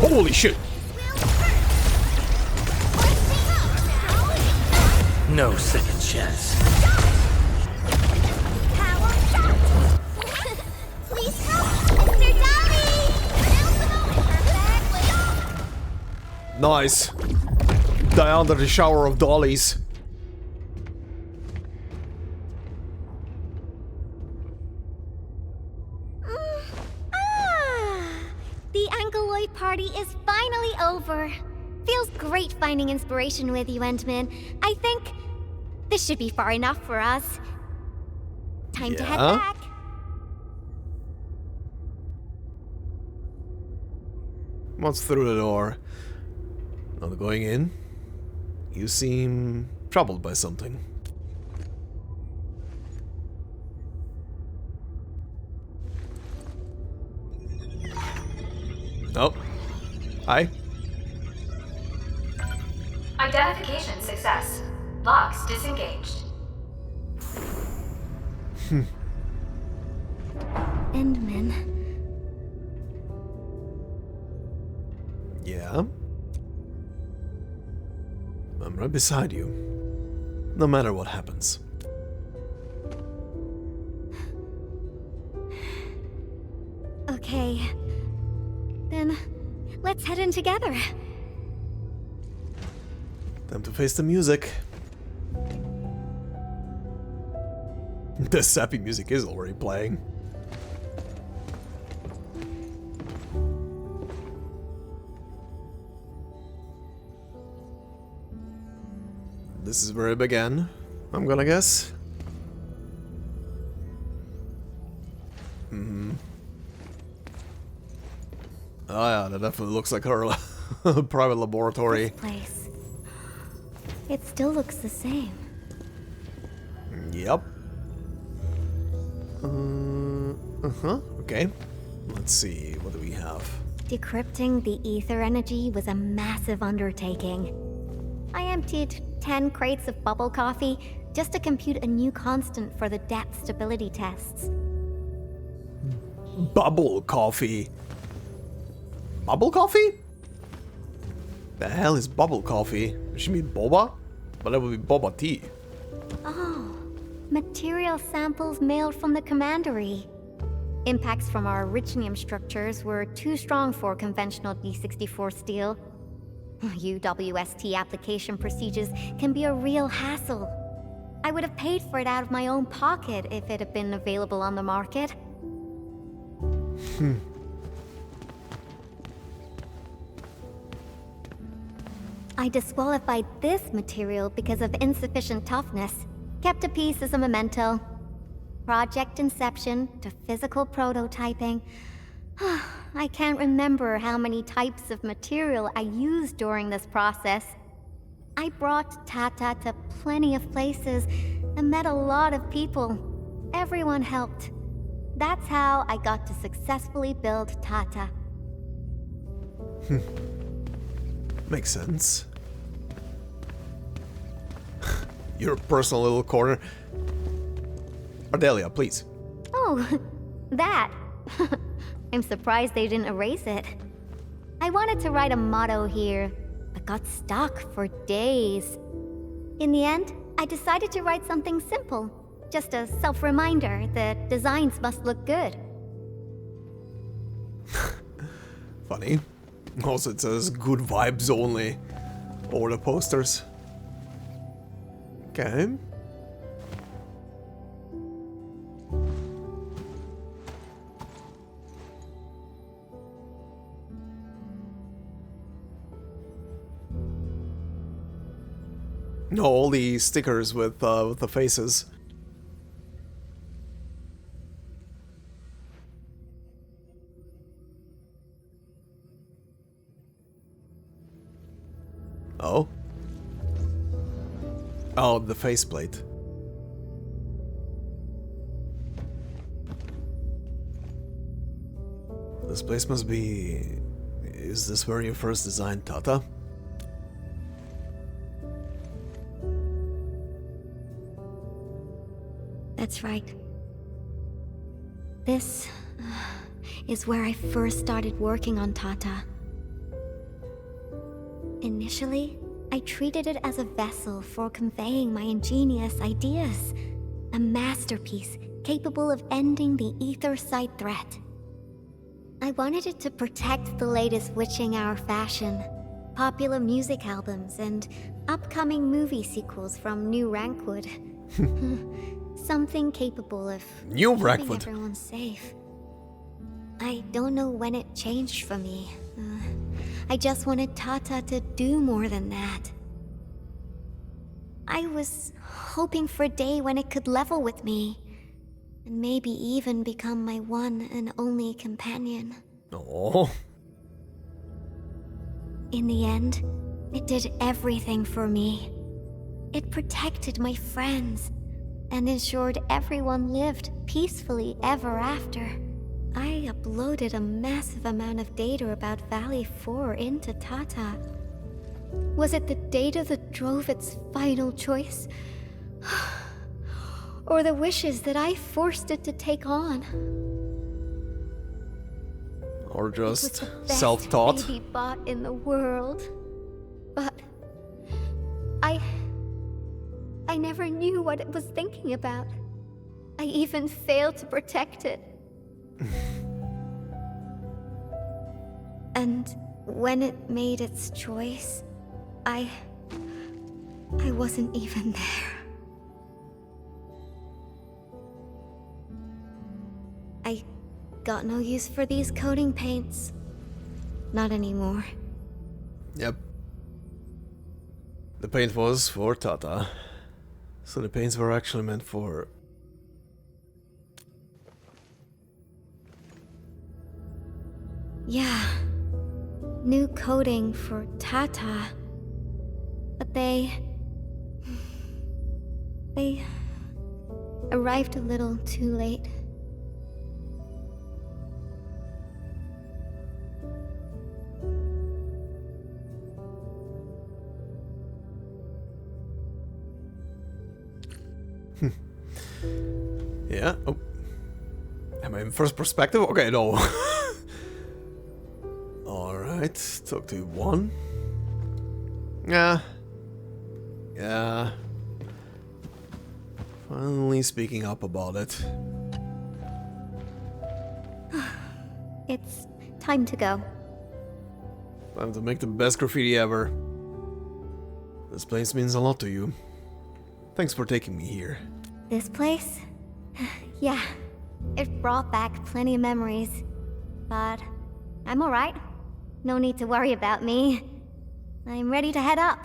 Holy shit.
No second chance.
Please help.
Nice. Die under the shower of dollies.
The Angeloid party is finally over. Feels great finding inspiration with you, Endman. I think this should be far enough for us. Time to head back.
What's through the door? Not going in? You seem troubled by something. Oh. Hi.
Identification success. Locks disengaged.
Endman.
Yeah? I'm right beside you. No matter what happens.
Okay. Then, let's head in together.
Time to face the music. The sappy music is already playing. This is where it began, I'm gonna guess. Oh yeah, that definitely looks like her private laboratory.
This place. It still looks the same.
Yep. Okay. Let's see, what do we have?
Decrypting the ether energy was a massive undertaking. I emptied 10 crates of bubble coffee just to compute a new constant for the depth stability tests.
Bubble coffee? Bubble coffee? The hell is bubble coffee? Does she mean boba? But that would be boba tea.
Oh, material samples mailed from the commandery. Impacts from our Richnium structures were too strong for conventional D64 steel. UWST application procedures can be a real hassle. I would have paid for it out of my own pocket if it had been available on the market. I disqualified this material because of insufficient toughness. Kept a piece as a memento. Project inception to physical prototyping. I can't remember how many types of material I used during this process. I brought Tata to plenty of places and met a lot of people. Everyone helped. That's how I got to successfully build Tata.
Makes sense. Your personal little corner. Ardelia, please.
Oh, that. I'm surprised they didn't erase it. I wanted to write a motto here, but got stuck for days. In the end, I decided to write something simple. Just a self-reminder that designs must look good.
Funny. Also, it says good vibes only over the posters. Okay. No, all the stickers with the faces. Oh? Oh, the faceplate. This place must be... Is this where you first designed Tata?
That's right. This is where I first started working on Tata. Initially, I treated it as a vessel for conveying my ingenious ideas. A masterpiece capable of ending the ether site threat. I wanted it to protect the latest witching hour fashion, popular music albums, and upcoming movie sequels from New Rankwood. Something capable of
New
keeping
Rankwood.
everyone safe. I don't know when it changed for me. I just wanted Tata to do more than that. I was hoping for a day when it could level with me, and maybe even become my one and only companion.
Oh.
In the end, it did everything for me. It protected my friends and ensured everyone lived peacefully ever after. I uploaded a massive amount of data about Valley 4 into Tata. Was it the data that drove its final choice? Or the wishes that I forced it to take on?
Or just
It was the best
self-taught?
baby bot in the world. But I never knew what it was thinking about. I even failed to protect it. And when it made its choice, I wasn't even there. I got no use for these coating paints. Not anymore.
Yep. The paint was for Tata. So the paints were actually meant for...
Yeah. New coating for Tata. But they arrived a little too late.
Yeah. Oh. Am I in first perspective? Okay, no. Alright, talk to Yvonne. Yeah. Finally speaking up about it.
It's time to go.
Time to make the best graffiti ever. This place means a lot to you. Thanks for taking me here.
This place? Yeah, it brought back plenty of memories. But I'm alright. No need to worry about me. I'm ready to head up.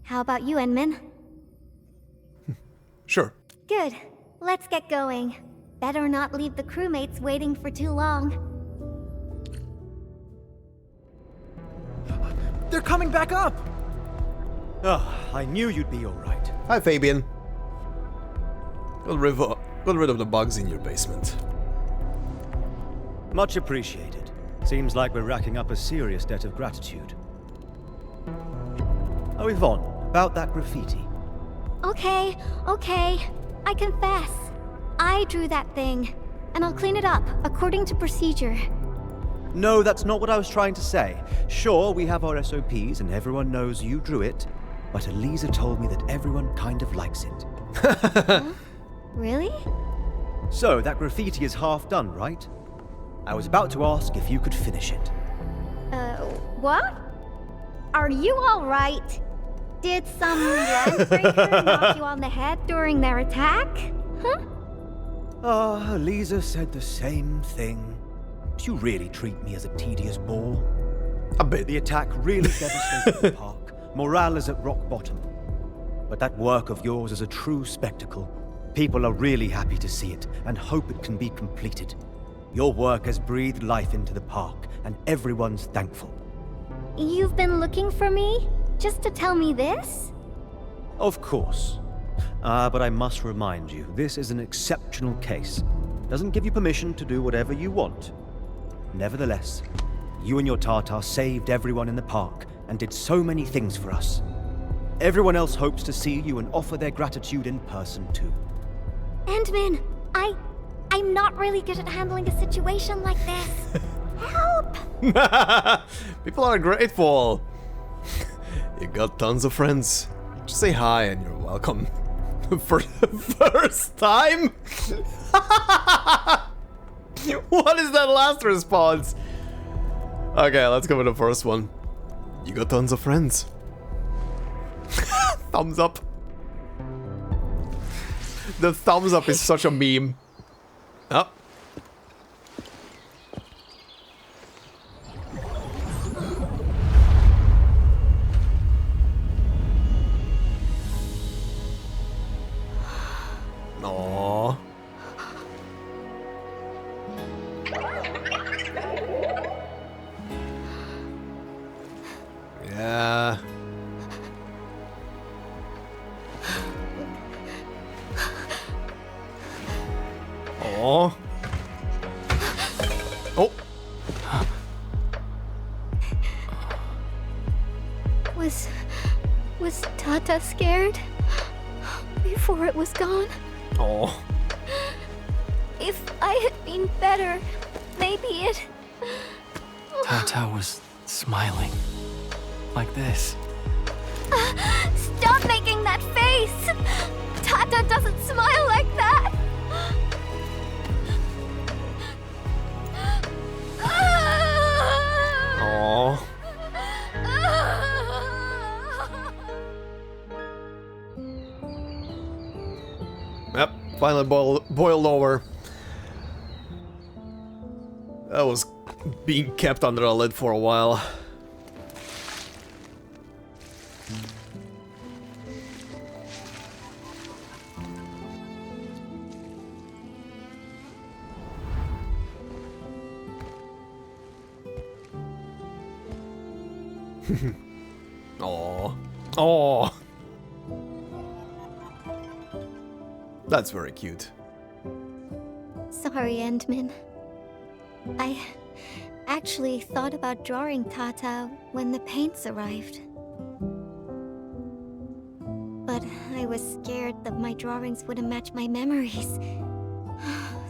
How about you, Enmin?
Sure.
Good. Let's get going. Better not leave the crewmates waiting for too long.
They're coming back up! I knew you'd be alright.
Hi, Fabian. Got rid of the bugs in your basement.
Much appreciated. Seems like we're racking up a serious debt of gratitude. Oh, Yvonne, about that graffiti.
Okay. I confess. I drew that thing. And I'll clean it up, according to procedure.
No, that's not what I was trying to say. Sure, we have our SOPs and everyone knows you drew it, but Elisa told me that everyone kind of likes it.
Huh? Really?
So, that graffiti is half done, right? I was about to ask if you could finish it.
What? Are you alright? Did some landbreaker knock you on the head during their attack? Huh?
Elisa said the same thing. Do you really treat me as a tedious bore?
A bit.
The attack really devastated the park. Morale is at rock bottom. But that work of yours is a true spectacle. People are really happy to see it and hope it can be completed. Your work has breathed life into the park, and everyone's thankful.
You've been looking for me? Just to tell me this?
Of course. But I must remind you, this is an exceptional case. Doesn't give you permission to do whatever you want. Nevertheless, you and your Tartar saved everyone in the park and did so many things for us. Everyone else hopes to see you and offer their gratitude in person too.
Endmin, I'm not really good at handling a situation like this. Help!
People are grateful. You got tons of friends. Just say hi and you're welcome. For the first time? What is that last response? Okay, let's go with the first one. You got tons of friends. Thumbs up. The thumbs up is such a meme. Oh. Aww. Yeah. Aww. Oh.
Was Tata scared before it was gone?
Oh.
If I had been better, maybe it...
Tata was smiling. Like this.
Stop making that face! Tata doesn't smile like that!
Aww. Yep, finally boiled over. That was being kept under a lid for a while. Aww. Aww. That's very cute.
Sorry, Endmin. I actually thought about drawing Tata when the paints arrived. But I was scared that my drawings wouldn't match my memories.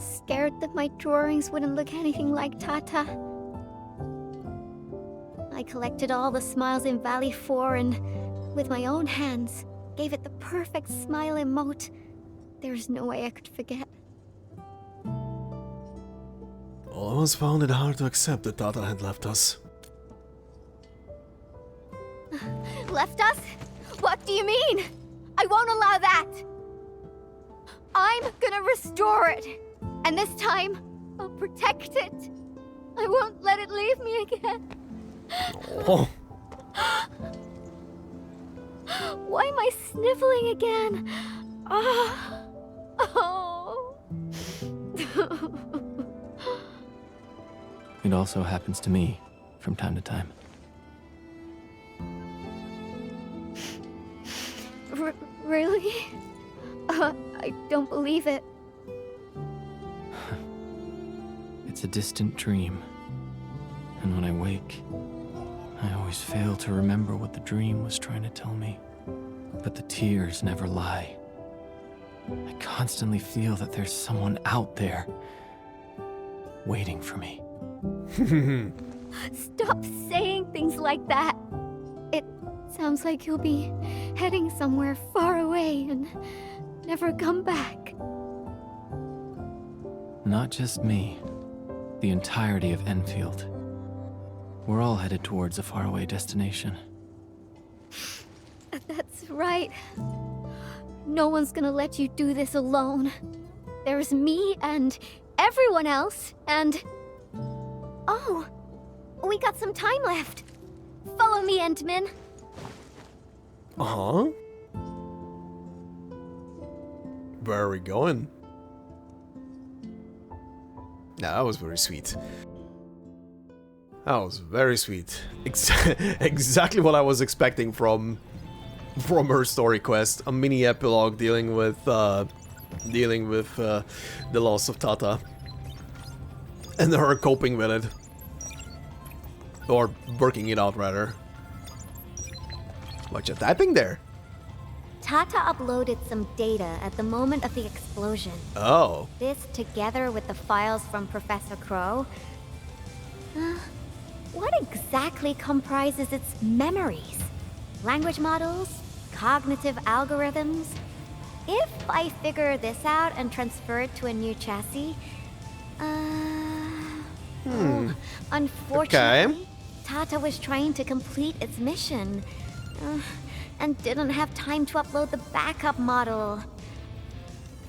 Scared that my drawings wouldn't look anything like Tata. I collected all the smiles in Valley 4 and, with my own hands, gave it the perfect smile emote. There's no way I could forget.
All of us found it hard to accept that Tata had left us.
Left us? What do you mean? I won't allow that! I'm gonna restore it! And this time, I'll protect it! I won't let it leave me again!
Oh.
Why am I sniffling again? Oh.
It also happens to me from time to time.
Really? I don't believe it.
It's a distant dream. And when I wake, I always fail to remember what the dream was trying to tell me. But the tears never lie. I constantly feel that there's someone out there waiting for me.
Stop saying things like that. It sounds like you'll be heading somewhere far away and never come back.
Not just me. The entirety of Enfield. We're all headed towards a faraway destination.
That's right. No one's gonna let you do this alone. There's me and everyone else, and... Oh, we got some time left. Follow me, Endmin.
Uh-huh. Where are we going? Yeah, that was very sweet. That was very sweet. Exactly what I was expecting from her story quest. A mini epilogue dealing with the loss of Tata. And her coping with it. Or working it out, rather. What you typing there?
Tata uploaded some data at the moment of the explosion.
Oh.
This, together with the files from Professor Crow... what exactly comprises its memories? Language models? Cognitive algorithms? If I figure this out and transfer it to a new chassis... unfortunately,
Tata was trying to complete its mission. And didn't have time to upload the backup model.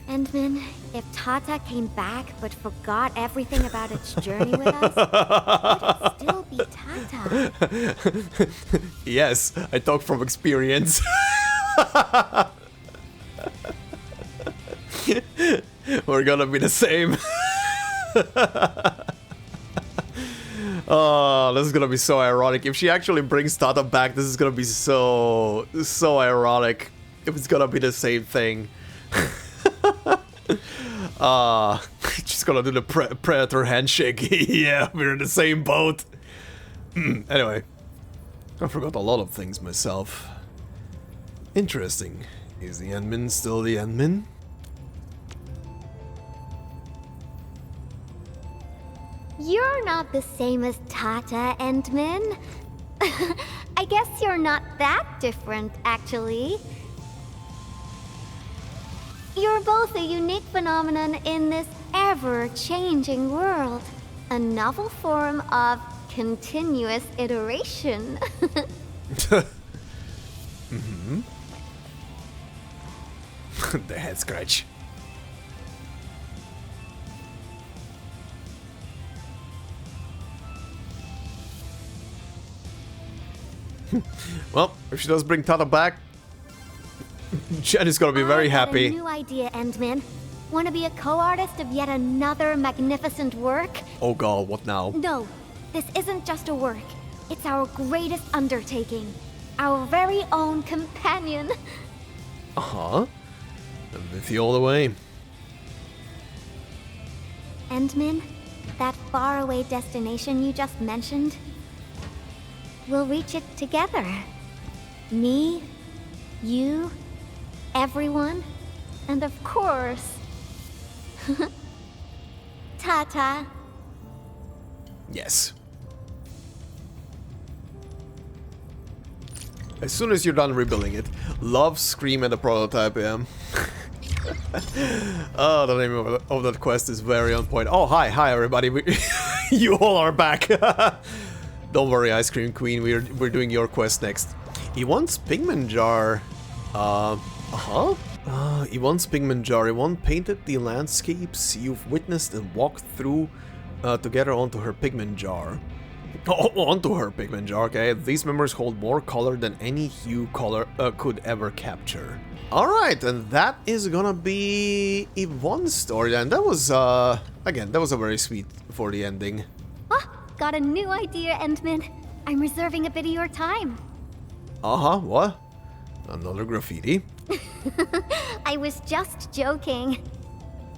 Endman, if Tata came back but forgot everything about its journey with us, would it still be Tata?
Yes, I talk from experience. We're gonna be the same. Oh, this is gonna be so ironic. If she actually brings Tata back, this is gonna be so ironic. If it's gonna be the same thing. She's gonna do the predator handshake. Yeah, we're in the same boat. Anyway, I forgot a lot of things myself. Interesting. Is the Endmin still the Endmin?
You're not the same as Tata, Endman. I guess you're not that different, actually. You're both a unique phenomenon in this ever-changing world. A novel form of continuous iteration.
Mm-hmm. The head scratch. Well, if she does bring Tata back, Jen is gonna be very happy.
I got a new idea, Endman. Want to be a co-artist of yet another magnificent work?
Oh god, what now?
No, this isn't just a work. It's our greatest undertaking. Our very own companion.
Uh-huh. I'm with you all the way.
Endman, that faraway destination you just mentioned, we'll reach it together. Me, you, everyone, and of course, Tata.
Yes. As soon as you're done rebuilding it, love, scream, and the prototype, yeah. Oh, the name of that quest is very on point. Oh, hi everybody. You all are back. Don't worry, Ice Cream Queen, we're doing your quest next. Yvonne's pigment jar. Yvonne's pigment jar. Yvonne painted the landscapes you've witnessed and walked through together onto her pigment jar. Oh, onto her pigment jar, okay. These memories hold more color than any hue color could ever capture. Alright, and that is gonna be Yvonne's story, and that was, again, that was a very sweet for the ending.
Got a new idea, Endman. I'm reserving a bit of your time.
What? Another graffiti?
I was just joking.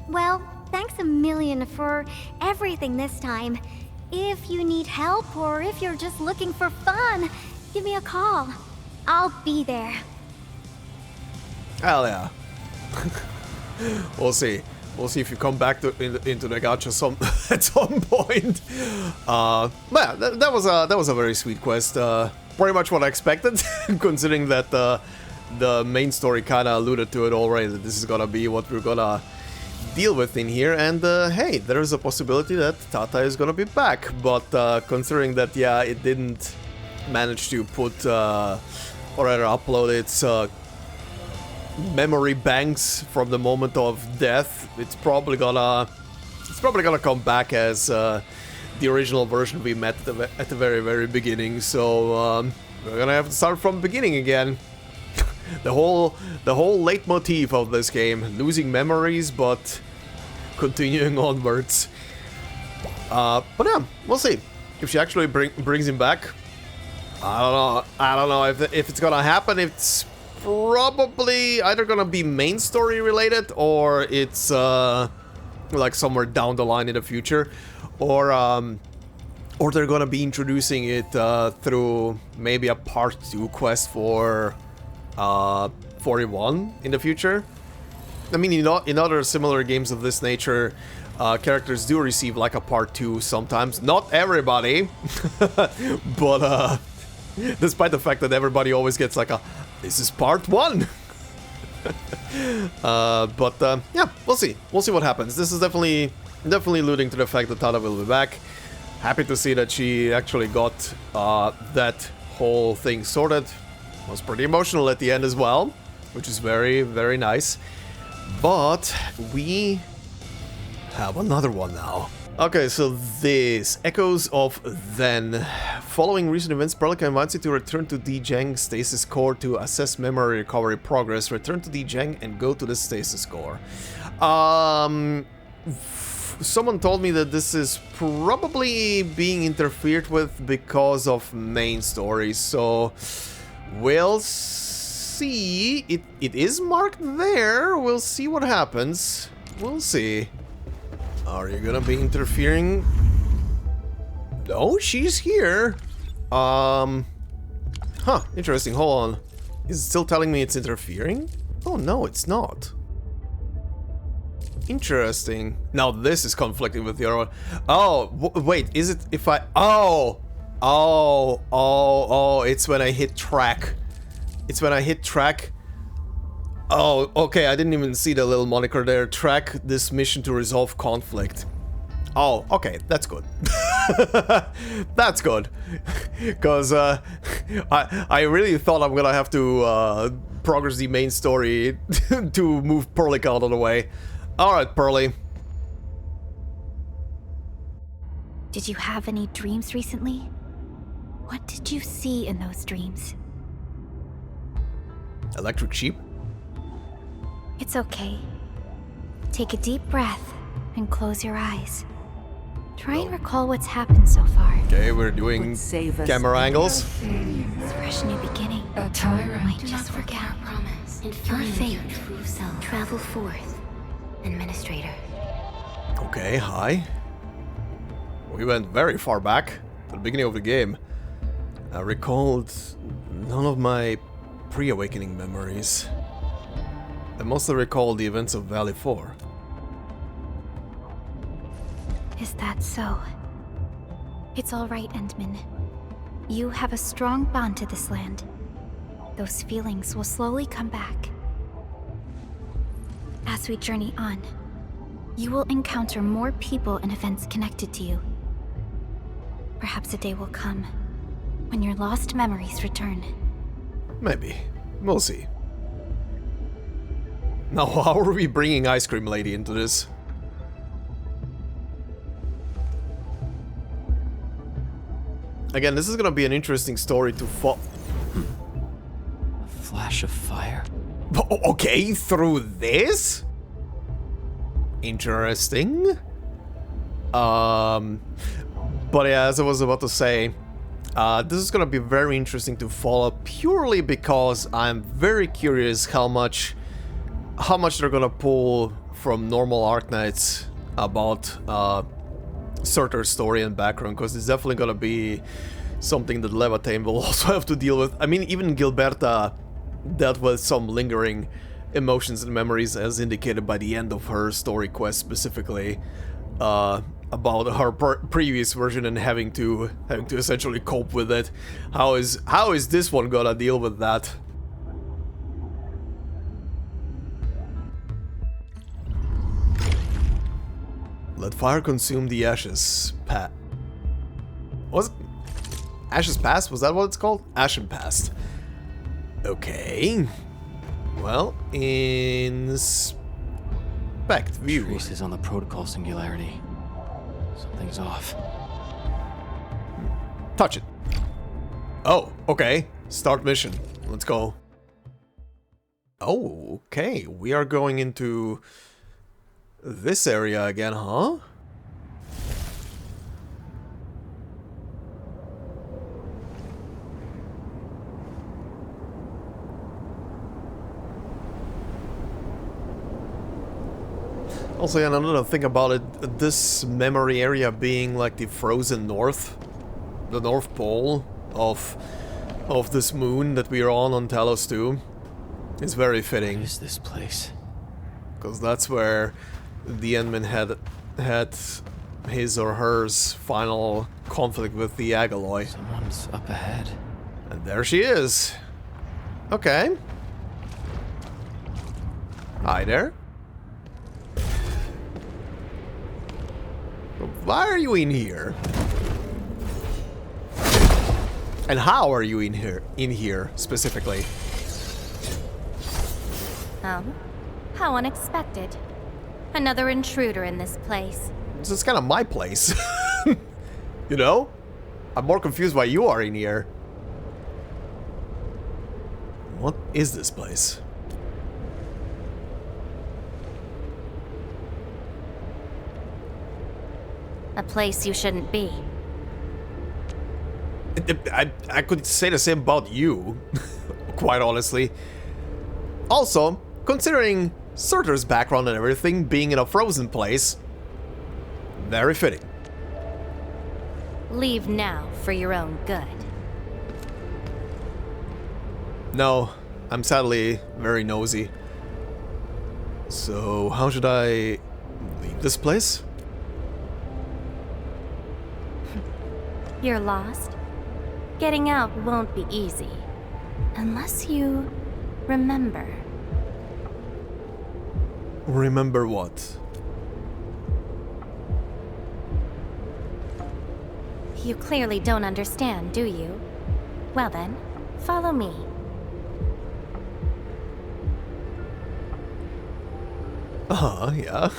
Well, thanks a million for everything this time. If you need help or if you're just looking for fun, give me a call. I'll be there.
Hell yeah. We'll see. We'll see if you come back into the gacha at some point. But yeah, that was a very sweet quest. Pretty much what I expected, considering that the main story kind of alluded to it already. That this is gonna be what we're gonna deal with in here. And hey, there is a possibility that Tata is gonna be back. But considering that, yeah, it didn't manage to put or rather upload its memory banks from the moment of death, it's probably gonna come back as the original version we met at the very beginning. So we're gonna have to start from the beginning again. the whole leitmotif of this game, losing memories but continuing onwards. But yeah, we'll see if she actually brings him back. I don't know if it's gonna happen. It's probably either gonna be main story related, or it's like somewhere down the line in the future, or they're gonna be introducing it through maybe a part 2 quest for 41 in the future. I mean, in other similar games of this nature, characters do receive like a part 2 sometimes. Not everybody, but despite the fact that everybody always gets like a this is part 1. Yeah, we'll see. We'll see what happens. This is definitely alluding to the fact that Tata will be back. Happy to see that she actually got that whole thing sorted. Was pretty emotional at the end as well, which is very, very nice. But we have another one now. Okay, so this Echoes of Then. Following recent events, Perlica invites you to return to Dijang Stasis Core to assess memory recovery progress. Return to Dijang and go to the Stasis Core. Someone told me that this is probably being interfered with because of main story, so we'll see. It is marked there. We'll see what happens. We'll see. Are you gonna be interfering? No, she's here. Huh, interesting. Hold on. Is it still telling me it's interfering? Oh, no, it's not. Interesting. Now this is conflicting with the other one. Oh, wait, is it if I... Oh, it's when I hit track. It's when I hit track. Oh, okay, I didn't even see the little moniker there. Track this mission to resolve conflict. Oh, okay, that's good. That's good. Because I really thought I'm gonna have to progress the main story to move Perlica out of the way. Alright, Pearly.
Did you have any dreams recently? What did you see in those dreams?
Electric sheep?
It's okay. Take a deep breath and close your eyes. Try and recall what's happened so far.
Okay, we're doing camera angles.
Fresh new beginning. A tyrant. Might just forget. Promise. Your fate. Travel forth. Endministrator.
Okay, hi. We went very far back to the beginning of the game. I recalled none of my pre-awakening memories. I mostly recall the events of Valley 4.
Is that so? It's all right, Endman. You have a strong bond to this land. Those feelings will slowly come back. As we journey on, you will encounter more people and events connected to you. Perhaps a day will come when your lost memories return.
Maybe. We'll see. Now, how are we bringing Ice Cream Lady into this? Again, this is gonna be an interesting story to follow.
A flash of fire?
Okay, through this? Interesting. But yeah, as I was about to say, this is gonna be very interesting to follow purely because I'm very curious how much they're gonna pull from normal Arknights about Surtr's story and background, because it's definitely gonna be something that Laevatain will also have to deal with. I mean, even Gilberta dealt with some lingering emotions and memories, as indicated by the end of her story quest specifically, about her previous version and having to essentially cope with it. How is this one gonna deal with that? Let fire consume the Ashes Past. Was it Ashes Past? Was that what it's called? Ashen Past. Okay. Well, inspect view.
Traces on the protocol singularity. Something's off.
Touch it. Oh, okay. Start mission. Let's go. Oh, okay. We are going into this area again, huh? Also, yeah, another thing about it, this memory area being like the frozen north, the North Pole of this moon that we are on Talos-II, is very fitting.
What is this place?
Because that's where the Endman had his or hers final conflict with the Agaloy.
Someone's up ahead.
And there she is. Okay. Hi there. Why are you in here? And how are you in here specifically?
Oh, how unexpected. Another intruder in this place.
This is kind of my place. You know? I'm more confused why you are in here. What is this place?
A place you shouldn't be.
I could say the same about you, quite honestly. Also, considering Surtr's background and everything, being in a frozen place, very fitting.
Leave now for your own good.
No, I'm sadly very nosy. So, how should I leave this place?
You're lost? Getting out won't be easy. Unless you remember.
Remember what?
You clearly don't understand, do you? Well then, follow me.
Yeah.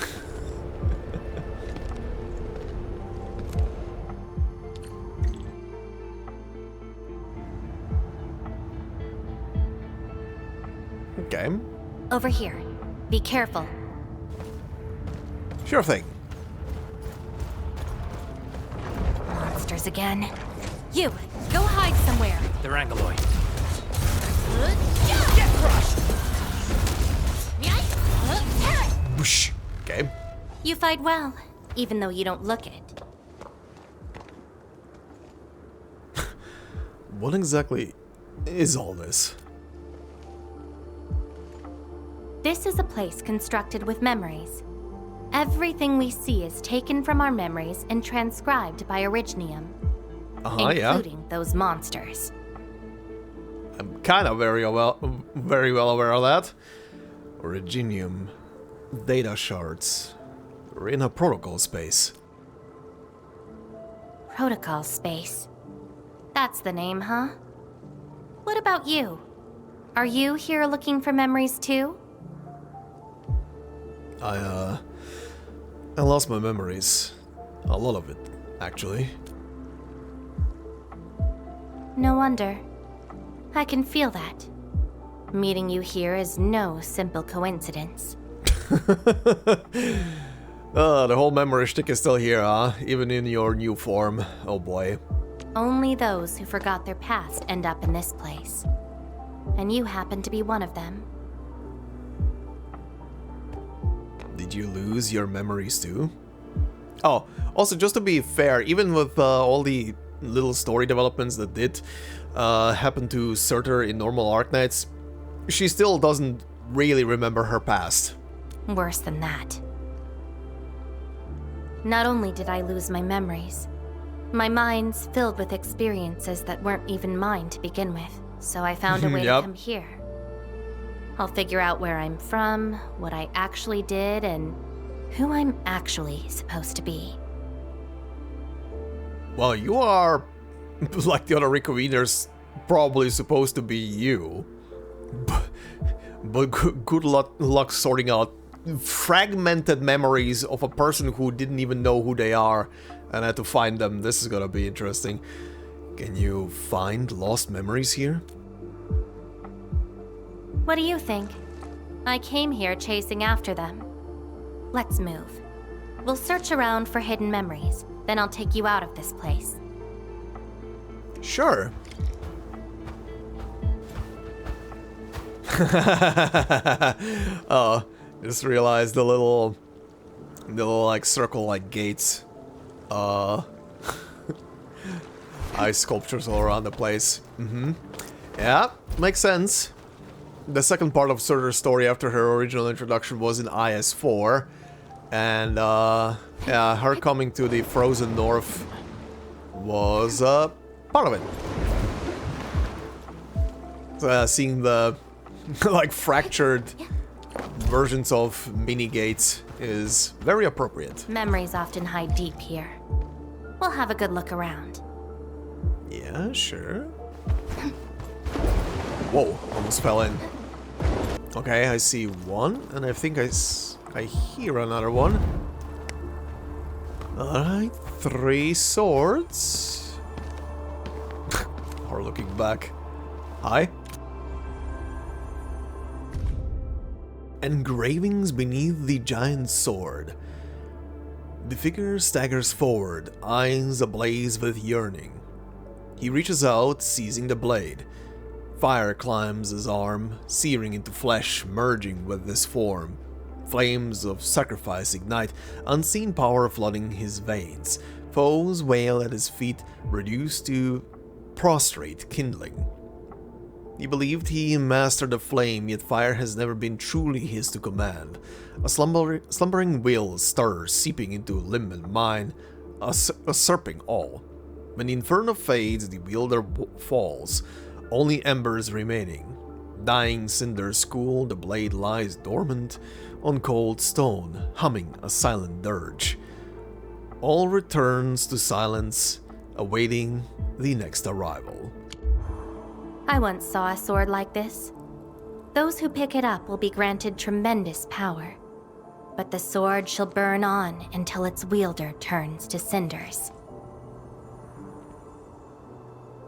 Okay.
Over here. Be careful.
Sure thing.
Monsters again. You, go hide somewhere.
They're Angeloid.
Get crushed!
Whoosh. Okay.
You fight well, even though you don't look it.
What exactly is all this?
This is a place constructed with memories. Everything we see is taken from our memories and transcribed by Originium. Including those monsters.
I'm kind of very well aware of that. Originium. Data shards. We're in a protocol space.
Protocol space. That's the name, huh? What about you? Are you here looking for memories too?
I lost my memories. A lot of it, actually.
No wonder. I can feel that. Meeting you here is no simple coincidence.
The whole memory shtick is still here, huh? Even in your new form. Oh boy.
Only those who forgot their past end up in this place. And you happen to be one of them.
Did you lose your memories too? Oh, also just to be fair, even with all the little story developments that did happen to Surtr in normal Arknights, she still doesn't really remember her past.
Worse than that. Not only did I lose my memories, my mind's filled with experiences that weren't even mine to begin with, so I found a way to come here. I'll figure out where I'm from, what I actually did, and who I'm actually supposed to be.
Well, you are, like the other Reconveners, probably supposed to be you. But good luck sorting out fragmented memories of a person who didn't even know who they are and had to find them. This is gonna be interesting. Can you find lost memories here?
What do you think? I came here chasing after them. Let's move. We'll search around for hidden memories, then I'll take you out of this place.
Sure. Oh, just realized the little like circle like gates. Ice sculptures all around the place. Yeah, makes sense. The second part of Surtr's story after her original introduction was in IS4. And yeah, her coming to the frozen north was part of it. Seeing the like fractured versions of mini gates is very appropriate.
Memories often hide deep here. We'll have a good look around.
Yeah, sure. Whoa, almost fell in. Okay, I see one, and I think I hear another one. Alright, 3 swords. Or looking back. Hi. Engravings beneath the giant sword. The figure staggers forward, eyes ablaze with yearning. He reaches out, seizing the blade. Fire climbs his arm, searing into flesh, merging with his form. Flames of sacrifice ignite, unseen power flooding his veins. Foes wail at his feet, reduced to prostrate kindling. He believed he mastered the flame, yet fire has never been truly his to command. A slumbering will stirs, seeping into limb and mind, usurping all. When the inferno fades, the wielder falls, only embers remaining. Dying cinders cool, the blade lies dormant on cold stone, humming a silent dirge. All returns to silence, awaiting the next arrival.
I once saw a sword like this. Those who pick it up will be granted tremendous power, but the sword shall burn on until its wielder turns to cinders.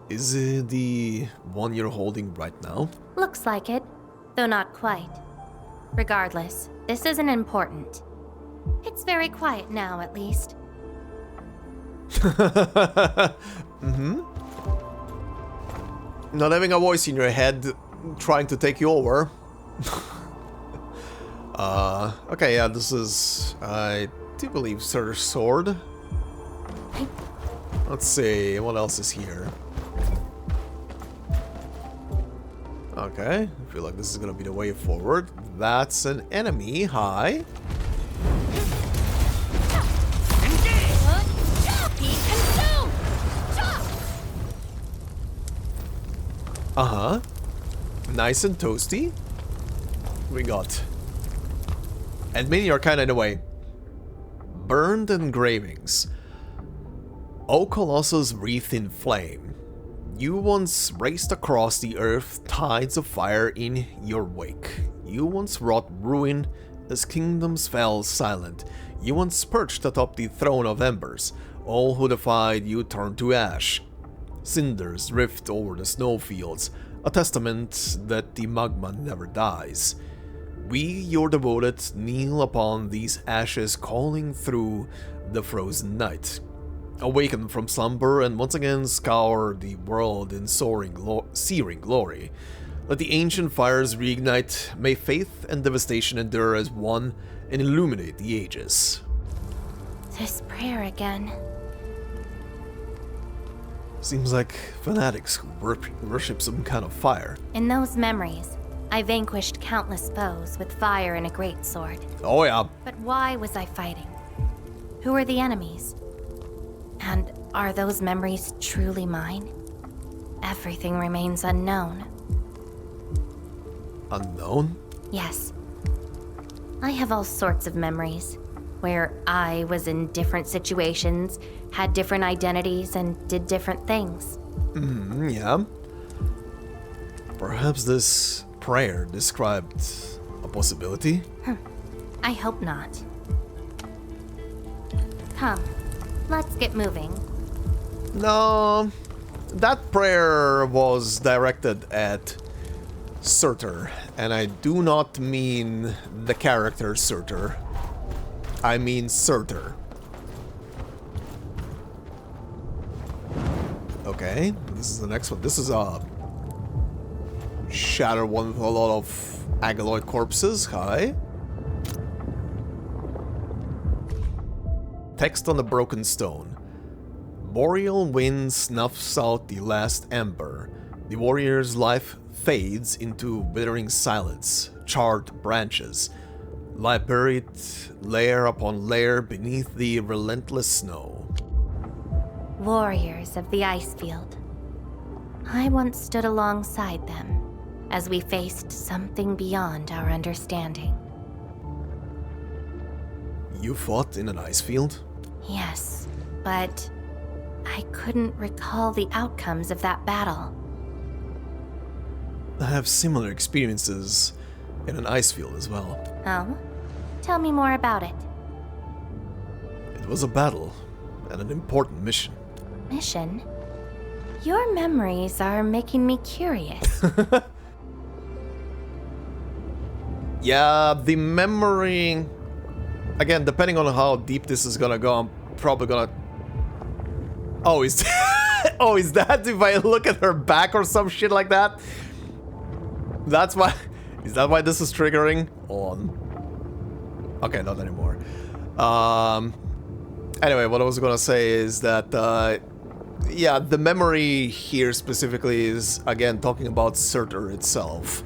Is it the one you're holding right now?
Looks like it, though not quite. Regardless, this isn't important. It's very quiet now, at least.
Mm-hmm. Not having a voice in your head trying to take you over. Okay, yeah, this is, I do believe, Surtr's sword. Let's see, what else is here? Okay, I feel like this is gonna be the way forward. That's an enemy, hi. Uh-huh. Nice and toasty. We got... And many are kinda in the way. Burned engravings. O Colossus wreathed in flame. You once raced across the earth, tides of fire in your wake. You once wrought ruin as kingdoms fell silent. You once perched atop the throne of embers. All who defied you turned to ash. Cinders drift over the snowfields, a testament that the magma never dies. We, your devoted, kneel upon these ashes, calling through the frozen night. Awaken from slumber and once again scour the world in searing glory. Let the ancient fires reignite, may faith and devastation endure as one and illuminate the ages.
This prayer again.
Seems like fanatics who worship some kind of fire.
In those memories, I vanquished countless foes with fire and a greatsword.
Oh yeah.
But why was I fighting? Who were the enemies? And are those memories truly mine? Everything remains unknown.
Unknown?
Yes. I have all sorts of memories, where I was in different situations, had different identities, and did different things.
Yeah. Perhaps this prayer described a possibility?
I hope not. Come, let's get moving.
No, that prayer was directed at Surtr, and I do not mean the character Surtr. I mean Surtr. Okay, this is the next one. This is a shattered one with a lot of Agaloid corpses. Hi. Text on the broken stone. Boreal wind snuffs out the last ember. The warrior's life fades into withering silence, charred branches lie buried layer upon layer beneath the relentless snow.
Warriors of the Icefield. I once stood alongside them as we faced something beyond our understanding.
You fought in an ice field?
Yes, but I couldn't recall the outcomes of that battle.
I have similar experiences in an ice field as well.
Oh? Tell me more about it.
It was a battle and an important mission.
Mission? Your memories are making me curious.
Yeah, the memory... Again, depending on how deep this is gonna go, I'm probably gonna... Oh, is oh, is that if I look at her back or some shit like that? That's why... Is that why this is triggering? On. Okay, not anymore. Anyway, what I was gonna say is that, yeah, the memory here specifically is, again, talking about Surtr itself.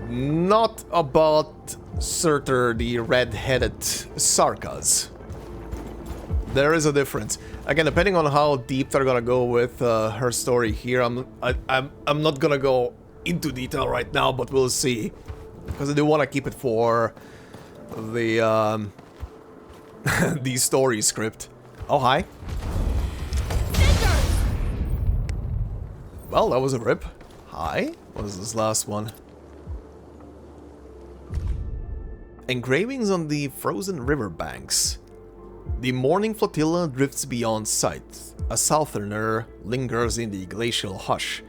Not about Surtr, the red-headed Sarkas. There is a difference. Again, depending on how deep they're gonna go with her story here, I'm not gonna go into detail right now, but we'll see, because I do want to keep it for the the story script. Oh, hi. Well, that was a rip. Hi. What is this last one? Engravings on the frozen river banks. The morning flotilla drifts beyond sight. A southerner lingers in the glacial hush.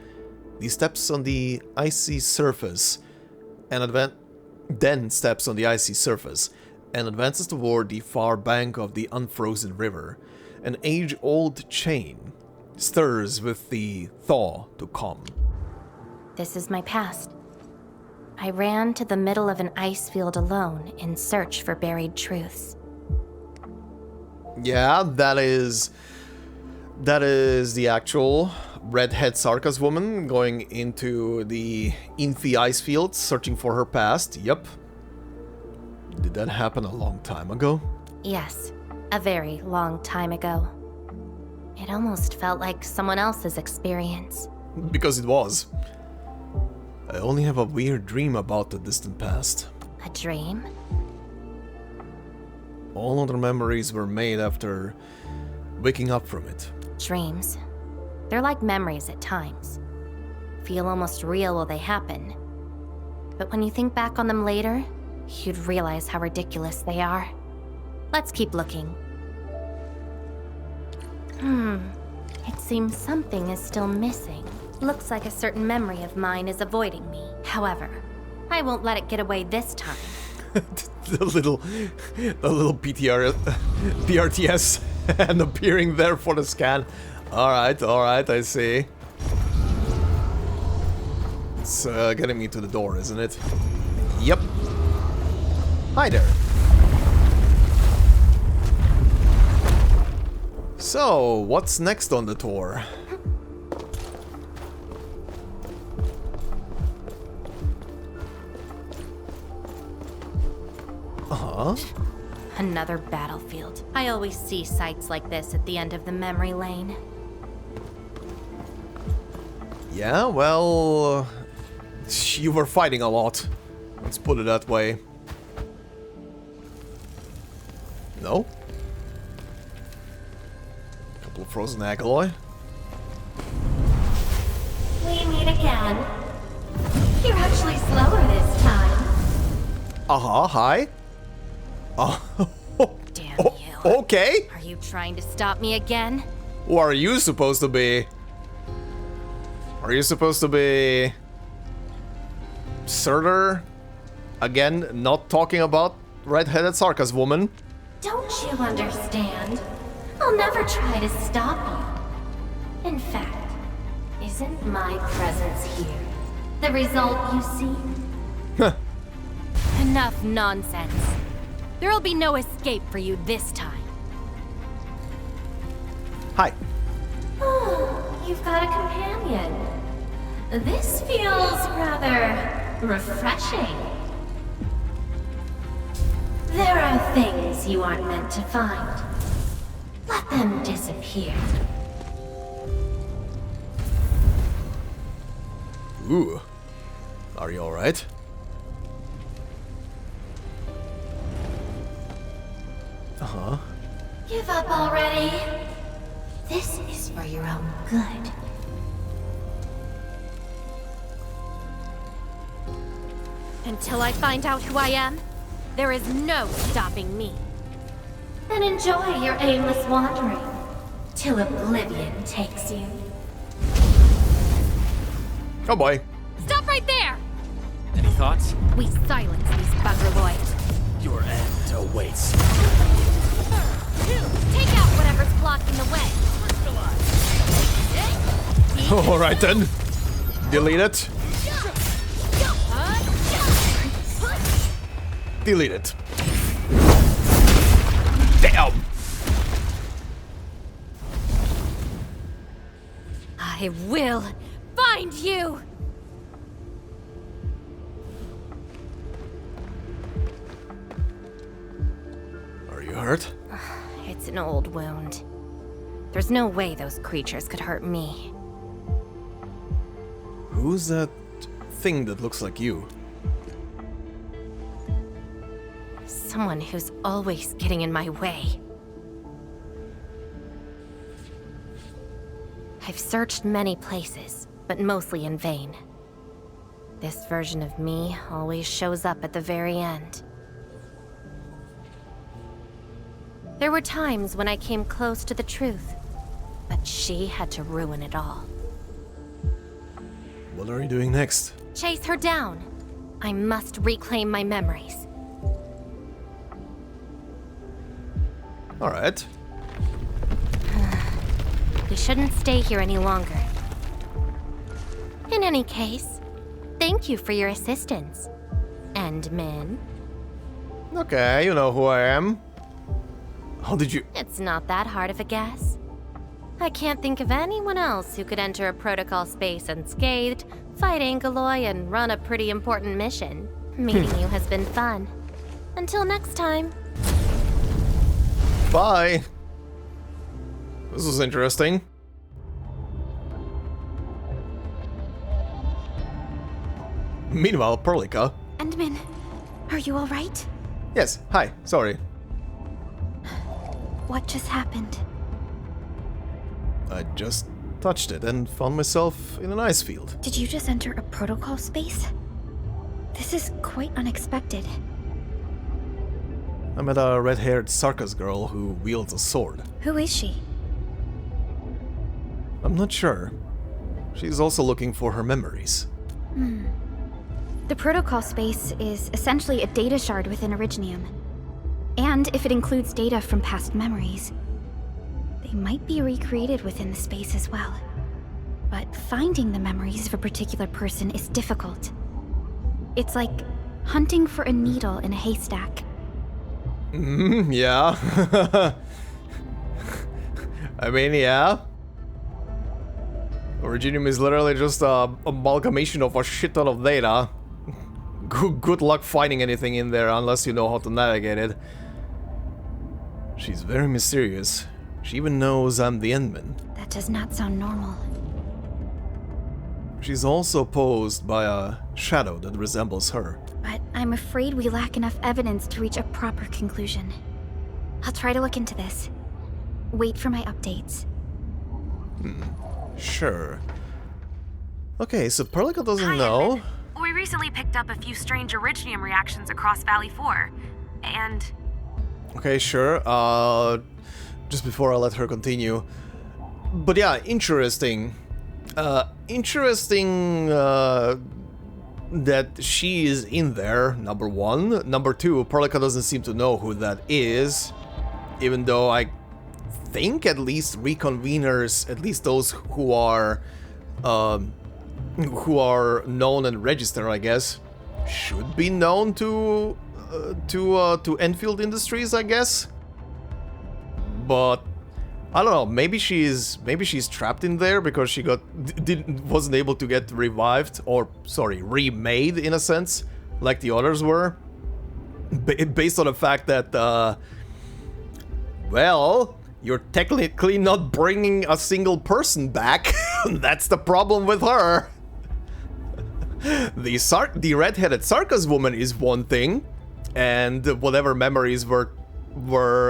He steps on the icy surface and then steps on the icy surface and advances toward the far bank of the unfrozen river. An age-old chain stirs with the thaw to come.
This is my past. I ran to the middle of an ice field alone in search for buried truths.
Yeah, that is the actual redhead Sarkas woman going into the Infi ice fields, searching for her past. Yep. Did that happen a long time ago?
Yes, a very long time ago. It almost felt like someone else's experience.
Because it was. I only have a weird dream about the distant past.
A dream?
All other memories were made after waking up from it.
Dreams. They're like memories at times. Feel almost real while they happen. But when you think back on them later, you'd realize how ridiculous they are. Let's keep looking. It seems something is still missing. Looks like a certain memory of mine is avoiding me. However, I won't let it get away this time.
the little PRTS and appearing there for the scan. Alright, I see. It's getting me to the door, isn't it? Yep. Hi there. So, what's next on the tour? Uh-huh.
Another battlefield. I always see sights like this at the end of the memory lane.
Yeah, well... you were fighting a lot. Let's put it that way. No? Couple of frozen alloy.
We meet again. You're actually slower this time.
Uh-huh, hi.
Damn
you. Okay.
Are you trying to stop me again?
Who are you supposed to be? Are you supposed to be... Surtr? Again, not talking about red-headed Sarkas woman.
Don't you understand? I'll never try to stop you. In fact, isn't my presence here the result you seek? Enough nonsense. There'll be no escape for you this time.
Hi.
Oh, you've got a companion. This feels rather refreshing. There are things you aren't meant to find. Let them disappear.
Ooh. Are you alright? Uh-huh.
Give up already. This is for your own good. Until I find out who I am, there is no stopping me. Then enjoy your aimless wandering, till oblivion takes you.
Oh boy.
Stop right there!
Any thoughts?
We silence these bungerloids.
Your end awaits.
Take out whatever's blocking the way.
Alright then. Delete it. Delete it. Damn!
I will find you!
Are you hurt?
It's an old wound. There's no way those creatures could hurt me.
Who's that thing that looks like you?
Someone who's always getting in my way. I've searched many places, but mostly in vain. This version of me always shows up at the very end. There were times when I came close to the truth, but she had to ruin it all.
What are you doing next?
Chase her down. I must reclaim my memories.
Alright.
We shouldn't stay here any longer. In any case, thank you for your assistance, Endmin.
Okay, you know who I am. How did you...
It's not that hard of a guess. I can't think of anyone else who could enter a protocol space unscathed, fight Angeloi, and run a pretty important mission. Meeting you has been fun. Until next time.
Bye! This was interesting. Meanwhile, Perlica...
Endmin, are you alright?
Yes, hi, sorry.
What just happened?
I just touched it and found myself in an ice field.
Did you just enter a protocol space? This is quite unexpected.
I met a red-haired circus girl who wields a sword.
Who is she?
I'm not sure. She's also looking for her memories.
The protocol space is essentially a data shard within Originium. And if it includes data from past memories, they might be recreated within the space as well. But finding the memories of a particular person is difficult. It's like hunting for a needle in a haystack.
Yeah. I mean, yeah. Originium is literally just a amalgamation of a shit ton of data. Good luck finding anything in there unless you know how to navigate it. She's very mysterious. She even knows I'm the Endman.
That does not sound normal.
She's also posed by a shadow that resembles her.
But I'm afraid we lack enough evidence to reach a proper conclusion. I'll try to look into this. Wait for my updates.
Sure. Okay, so Perlica doesn't know.
Endman. We recently picked up a few strange Originium reactions across Valley 4, and...
Okay, sure. Just before I let her continue. But yeah, interesting. Interesting that she is in there, number one. Number two, Perlica doesn't seem to know who that is. Even though I think at least reconveners, at least those who are known and registered, I guess, should be known to Endfield Industries, I guess. But I don't know. Maybe she's trapped in there because she wasn't able to get revived, or sorry, remade in a sense, like the others were, based on the fact that well, you're technically not bringing a single person back. That's the problem with her. The red-headed circus woman is one thing, and whatever memories were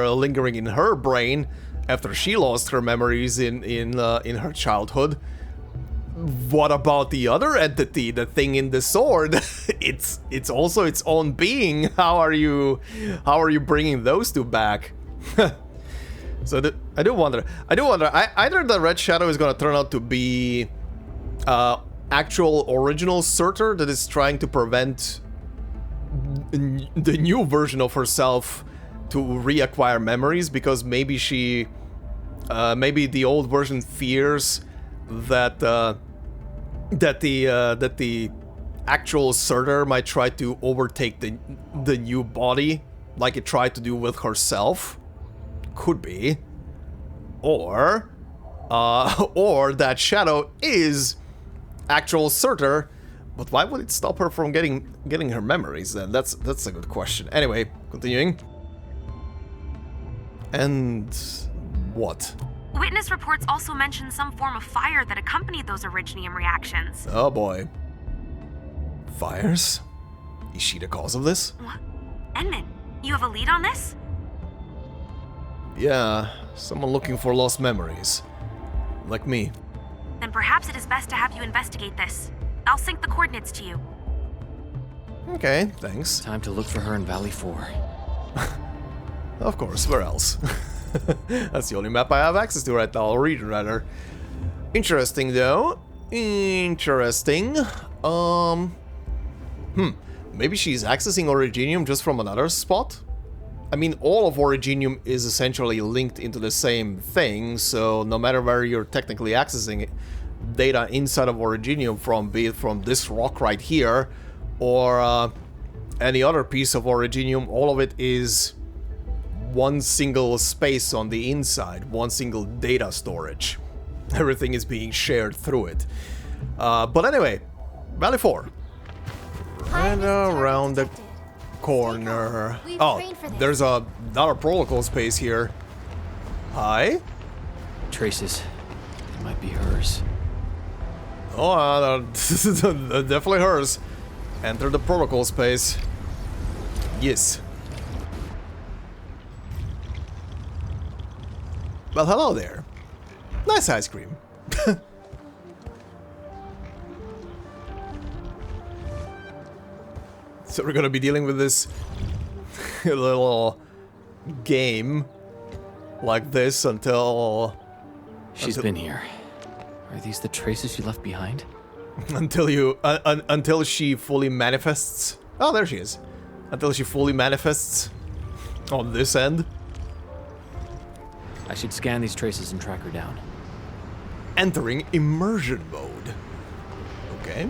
lingering in her brain after she lost her memories in her childhood. What about the other entity, the thing in the sword? it's also its own being. How are you bringing those two back? So I do wonder. Either the Red Shadow is gonna turn out to be actual original Surtr that is trying to prevent the new version of herself to reacquire memories, because maybe she, maybe the old version fears that that the actual Surtr might try to overtake the new body, like it tried to do with herself. Could be, or that Shadow is actual Surtr. But why would it stop her from getting her memories then? That's a good question. Anyway, continuing. And what?
Witness reports also mention some form of fire that accompanied those originium reactions.
Oh boy. Fires? Is she the cause of this?
What? Endman, you have a lead on this?
Yeah, someone looking for lost memories. Like me.
Then perhaps it is best to have you investigate this. I'll sync the coordinates to you.
Okay, thanks.
Time to look for her in Valley 4.
Of course, where else? That's the only map I have access to right now, or region rather. Interesting though. Interesting. Maybe she's accessing Originium just from another spot? I mean, all of Originium is essentially linked into the same thing, so no matter where you're technically accessing data inside of Originium from, be it from this rock right here, or any other piece of Originium, all of it is one single space on the inside, one single data storage. Everything is being shared through it. But anyway, Valley 4. And around the corner. Oh, there's another protocol space here. Hi?
Traces. It might be hers.
Oh, definitely hers. Enter the protocol space. Yes. Well, hello there. Nice ice cream. So we're gonna be dealing with this little game like this until...
She's been here. Are these the traces she left behind?
Until she fully manifests. Oh, there she is. Until she fully manifests on this end.
I should scan these traces and track her down.
Entering immersion mode. Okay.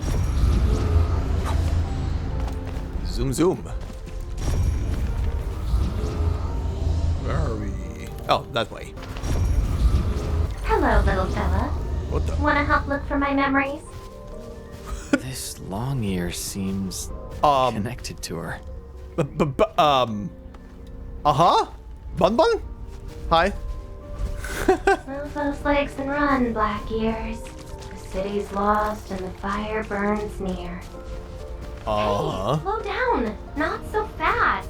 Zoom zoom. Where are we? Oh, that way.
Hello, little fella.
What the?
Wanna help look for my memories?
This long ear seems connected to her.
Uh-huh? Bun Bun? Hi.
Move those legs and run, Black Ears. The city's lost and the fire burns near.
Uh-huh.
Hey, slow down. Not so fast.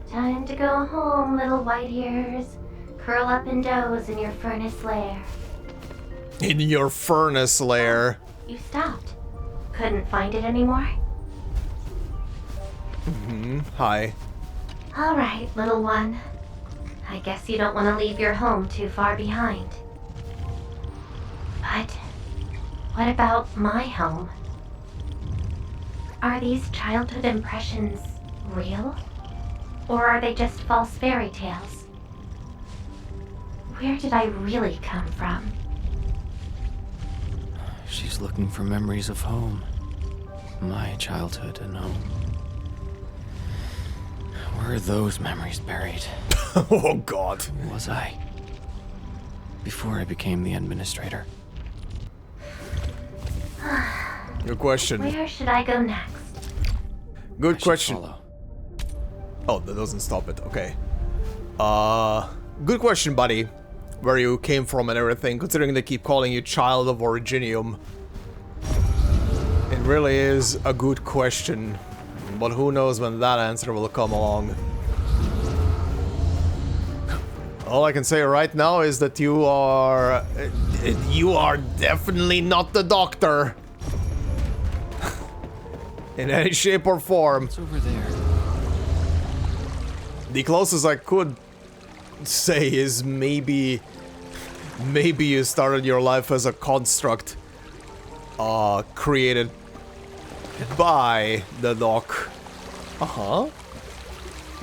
Time to go home, little white ears. Curl up and doze in your furnace lair.
In your furnace lair.
You stopped. Couldn't find it anymore?
Hi.
All right, little one. I guess you don't want to leave your home too far behind. But what about my home? Are these childhood impressions real? Or are they just false fairy tales? Where did I really come from?
She's looking for memories of home. My childhood and home. Where are those memories buried?
Oh god.
Who was I? Before I became the Endministrator.
Good question.
Where should I go next?
Good question. Oh, that doesn't stop it. Okay. Good question, buddy. Where you came from and everything, considering they keep calling you Child of Originium. It really is a good question. But who knows when that answer will come along. All I can say right now is that you are definitely not the doctor. In any shape or form.
It's over there.
The closest I could say is maybe you started your life as a construct created by the doc. Uh-huh.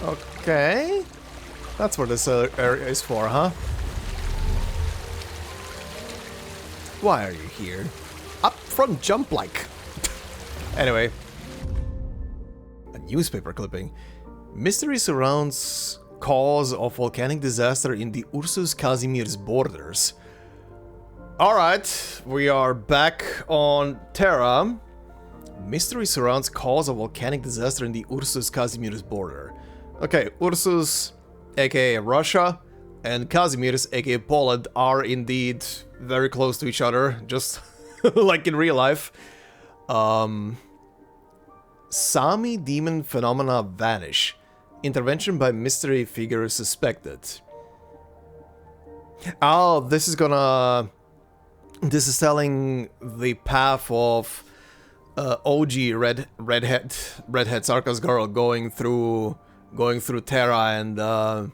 Okay. That's what this area is for, huh? Why are you here? Up front jump like. Anyway. A newspaper clipping. Mystery surrounds cause of volcanic disaster in the Ursus Casimir's borders. Alright, we are back on Terra. Mystery surrounds cause of volcanic disaster in the Ursus Casimir's border. Okay, Ursus, aka Russia, and Kazimierz, aka Poland, are indeed very close to each other, just like in real life. Sami demon phenomena vanish. Intervention by mystery figure suspected. Oh, this is telling the path of OG redhead Sarka's girl going through Terra and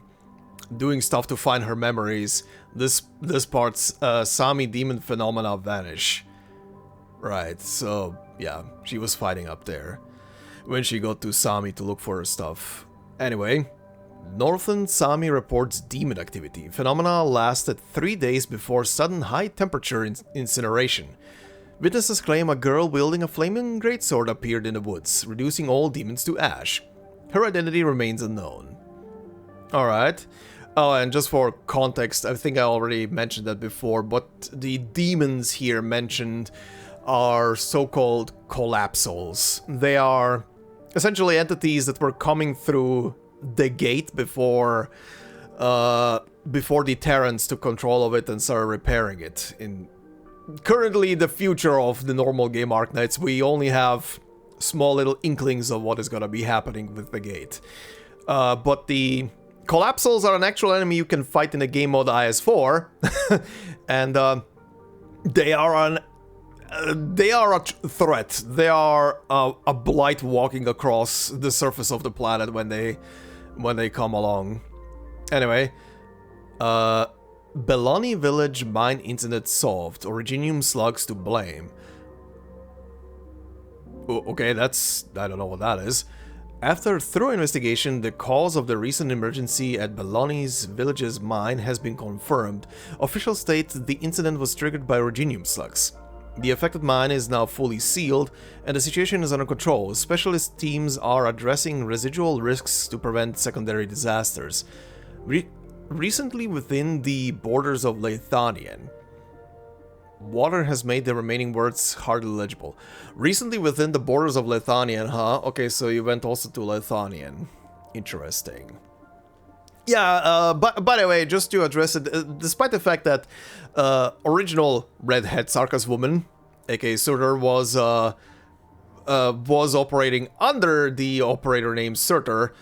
doing stuff to find her memories. This part's Sami demon phenomena vanish. Right, so yeah, she was fighting up there when she got to Sami to look for her stuff. Anyway, Northern Sami reports demon activity. Phenomena lasted 3 days before sudden high temperature incineration. Witnesses claim a girl wielding a flaming greatsword appeared in the woods, reducing all demons to ash. Her identity remains unknown. Alright. Oh, and just for context, I think I already mentioned that before, but the demons here mentioned are so-called collapsals. They are essentially entities that were coming through the gate before the Terrans took control of it and started repairing it. In currently the future of the normal game Arknights, we only have small little inklings of what is gonna be happening with the gate. But the collapsals are an actual enemy you can fight in the game mode IS4, and they are a threat. They are a blight walking across the surface of the planet when they come along. Anyway, Belani village mine incident solved. Originium slugs to blame. Okay, I don't know what that is. After thorough investigation, the cause of the recent emergency at Belani's village's mine has been confirmed. Officials state the incident was triggered by originium slugs. The affected mine is now fully sealed, and the situation is under control. Specialist teams are addressing residual risks to prevent secondary disasters. Recently within the borders of Laevatain. Water has made the remaining words hardly legible. Recently within the borders of Laevatain, huh? Okay, so you went also to Laevatain. Interesting. Yeah, but by the way, just to address it, despite the fact that original redhead Sarka's woman, aka Surtr, was operating under the operator named Surtr,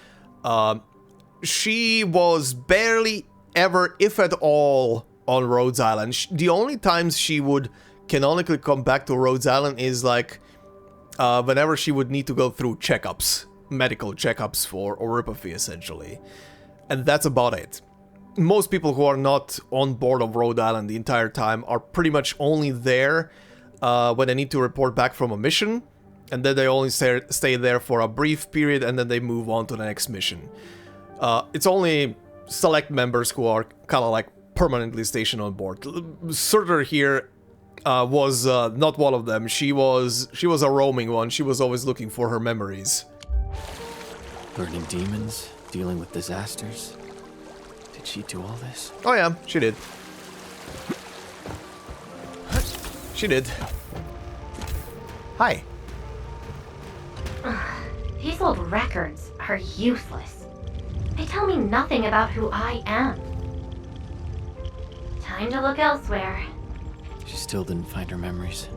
she was barely ever, if at all, on Rhodes Island. The only times she would canonically come back to Rhodes Island is like whenever she would need to go through checkups, medical checkups for oropathy essentially. And that's about it. Most people who are not on board of Rhode Island the entire time are pretty much only there when they need to report back from a mission, and then they only stay there for a brief period and then they move on to the next mission. It's only select members who are kind of like permanently stationed on board. Surtr here was not one of them. She was a roaming one. She was always looking for her memories.
Burning demons, dealing with disasters. Did she do all this?
Oh yeah, she did. She did. Hi.
These old records are useless. They tell me nothing about who I am. Time to look elsewhere.
She still didn't find her memories.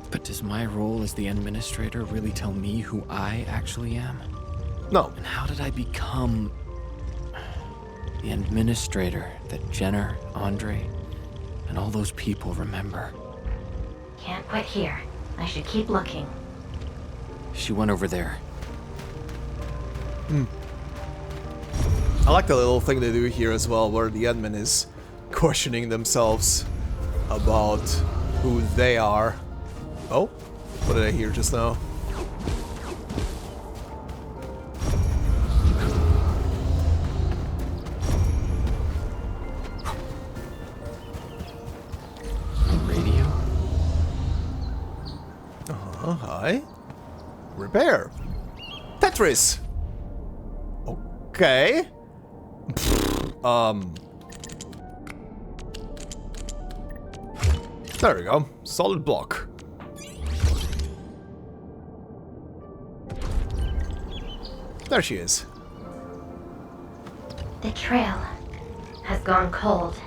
But does my role as the Endministrator really tell me who I actually am?
No.
And how did I become The Endministrator that Jenner, Andre, and all those people remember.
Can't quit here. I should keep looking.
She went over there.
I like the little thing they do here as well, where the admin is questioning themselves about who they are. Oh, what did I hear just now?
Radio?
Hi. Repair. Tetris. Okay. There we go. Solid block. There she is.
The trail has gone cold.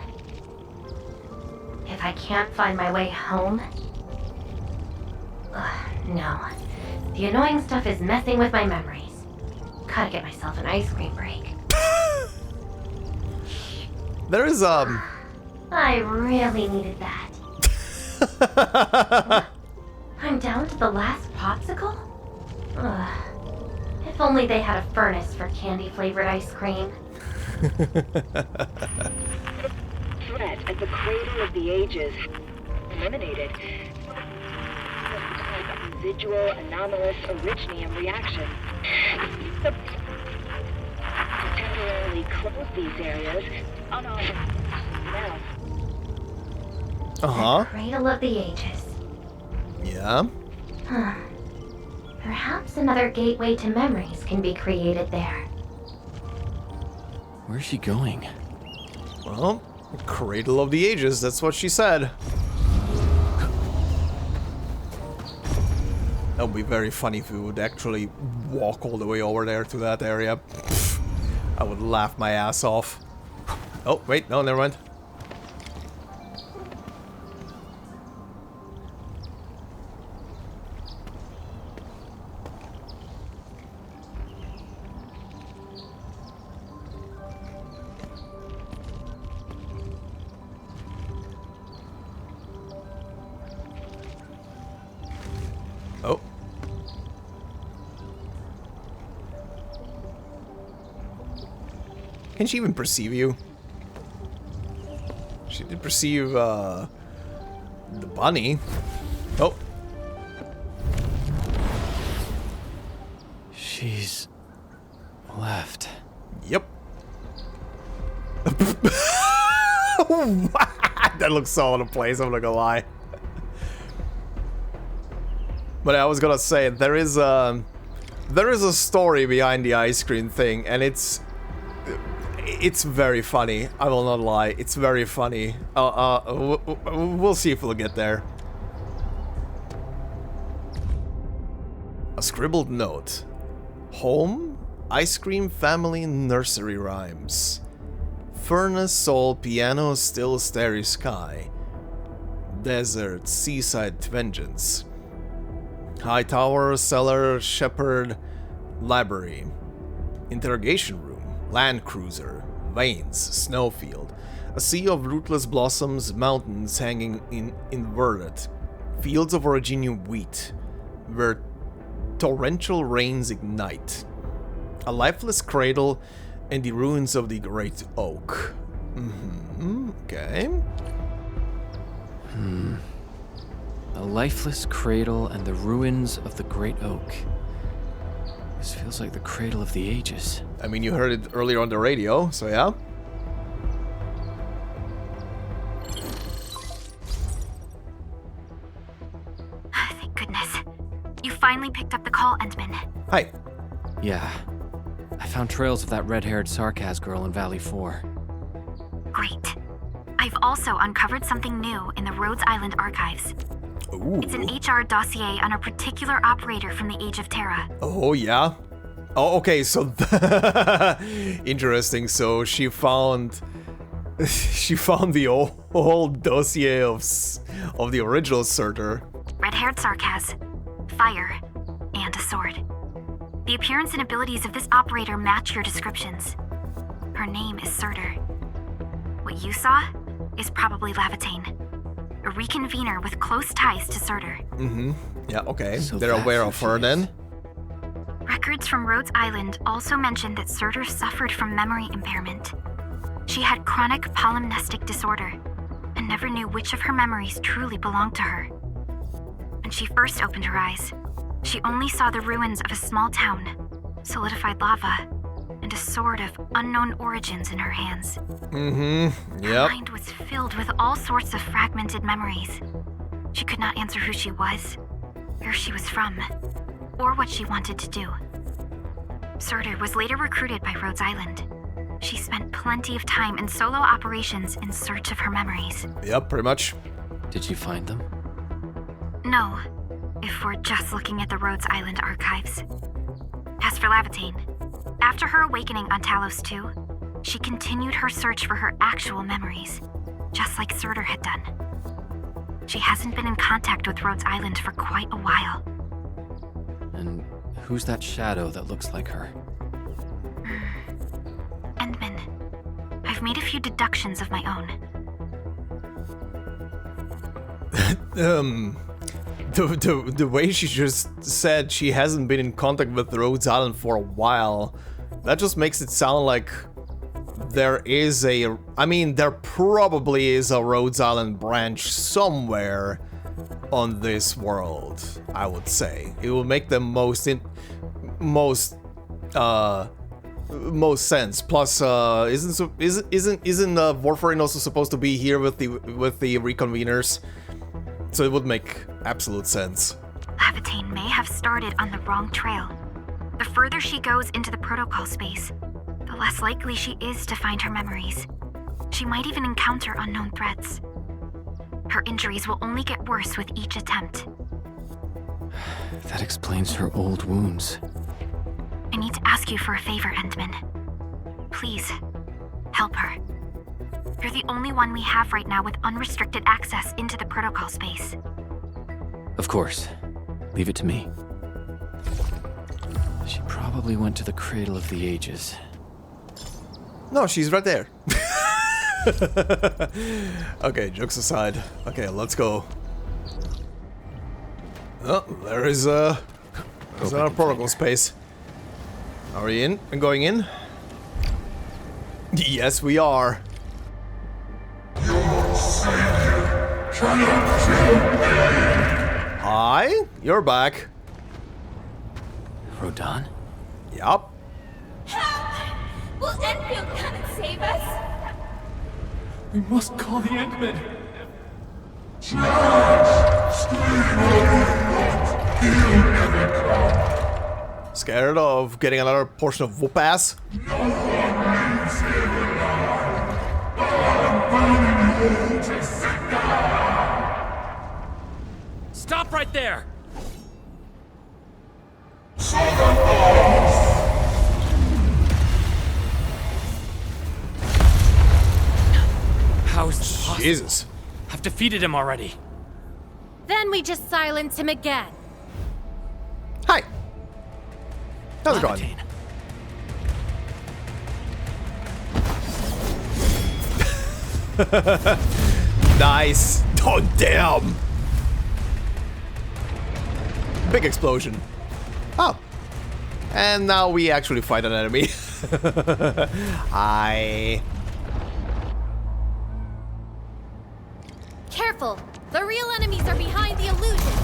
If I can't find my way home... no. The annoying stuff is messing with my memories. Gotta get myself an ice cream break.
There is,
I really needed that. I'm down to the last popsicle? Ugh. If only they had a furnace for candy-flavored ice cream.
Threat at the Cradle of the Ages. Eliminated. Residual anomalous originium reaction. To temporarily close these areas, unauthorized now.
Uh-huh.
Cradle of the Ages.
Yeah.
Huh. Perhaps another gateway to memories can be created there.
Where's she going?
Well, Cradle of the Ages, that's what she said. That would be very funny if we would actually walk all the way over there to that area. I would laugh my ass off. Oh, wait, no, never mind. Oh. Can she even perceive you? She did perceive, the bunny. Oh.
She's left.
Yep. That looks so out of place, I'm not gonna lie. But I was gonna say, there is a story behind the ice cream thing, and it's very funny. I will not lie, it's very funny. We'll see if we'll get there. A scribbled note. Home, ice cream family nursery rhymes. Furnace, soul, piano, still starry sky. Desert, seaside vengeance. High tower, cellar, shepherd, library. Interrogation room, land cruiser, veins, snowfield. A sea of rootless blossoms, mountains hanging inverted. Fields of originium wheat, where torrential rains ignite. A lifeless cradle and the ruins of the great oak. Okay.
A lifeless cradle and the ruins of the great oak. This feels like the Cradle of the Ages.
I mean, you heard it earlier on the radio, so yeah.
Thank goodness. You finally picked up the call, Endman.
Hi.
Yeah. I found trails of that red-haired Sarkaz girl in Valley 4.
Great. I've also uncovered something new in the Rhodes Island archives.
Ooh.
It's an HR dossier on a particular operator from the Age of Terra.
Oh, yeah? Oh, okay, so... Interesting, so she found... she found the old dossier of the original Surtr.
Red-haired Sarkaz, fire, and a sword. The appearance and abilities of this operator match your descriptions. Her name is Surtr. What you saw is probably Laevatain, a reconvener with close ties to Surtr.
Mm-hmm. Yeah, okay.
So
They're aware of her then.
Records from Rhodes Island also mention that Surtr suffered from memory impairment. She had chronic polymnestic disorder and never knew which of her memories truly belonged to her. When she first opened her eyes, she only saw the ruins of a small town, solidified lava, and a sword of unknown origins in her hands.
Mm-hmm.
Her
Yep.
mind was filled with all sorts of fragmented memories. She could not answer who she was, where she was from, or what she wanted to do. Surtr was later recruited by Rhodes Island. She spent plenty of time in solo operations in search of her memories.
Yep, pretty much.
Did you find them?
No, if we're just looking at the Rhodes Island archives. As for Laevatain, after her awakening on Talos-II, she continued her search for her actual memories, just like Surtr had done. She hasn't been in contact with Rhodes Island for quite a while.
And who's that shadow that looks like her?
Endman, I've made a few deductions of my own.
The way she just said she hasn't been in contact with Rhodes Island for a while, that just makes it sound like there is there probably is a Rhodes Island branch somewhere on this world, I would say. It will make the most sense. Plus, isn't Warfarin also supposed to be here with the reconveners? So it would make absolute sense.
Laevatain may have started on the wrong trail. The further she goes into the protocol space, the less likely she is to find her memories. She might even encounter unknown threats. Her injuries will only get worse with each attempt.
That explains her old wounds.
I need to ask you for a favor, Endman. Please, help her. You're the only one we have right now with unrestricted access into the protocol space.
Of course. Leave it to me. She probably went to the Cradle of the Ages.
No, she's right there. Okay, jokes aside. Okay, let's go. Oh, there's our protocol space. Are we in? Going in? Yes, we are. Hi, you're back.
Rodan?
Yup.
Will Enfield come and save us?
We must call the Endmen.
Scared of getting another portion of whoop ass?
Stop right there! How is this possible?
Jesus.
I've defeated him already.
Then we just silence him again.
Hi. How's it going? Nice. Oh, damn. Big explosion. Oh. And now we actually fight an enemy. Hi.
Careful! The real enemies are behind the illusion!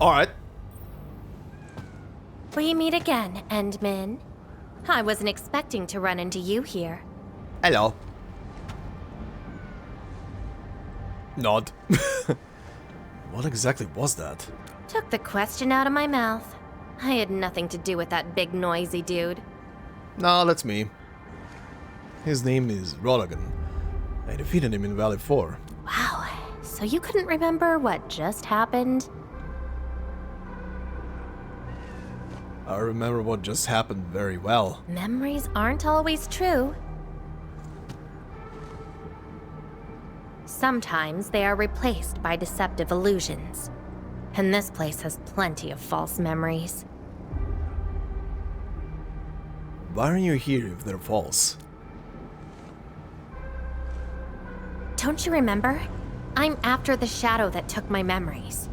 Alright.
We meet again, Endman. I wasn't expecting to run into you here.
Hello. Nod. What exactly was that?
Took the question out of my mouth. I had nothing to do with that big noisy dude.
No, that's me. His name is Rolagan. I defeated him in Valley 4.
Wow, so you couldn't remember what just happened?
I remember what just happened very well.
Memories aren't always true. Sometimes they are replaced by deceptive illusions. And this place has plenty of false memories.
Why are you here if they're false?
Don't you remember? I'm after the shadow that took my memories.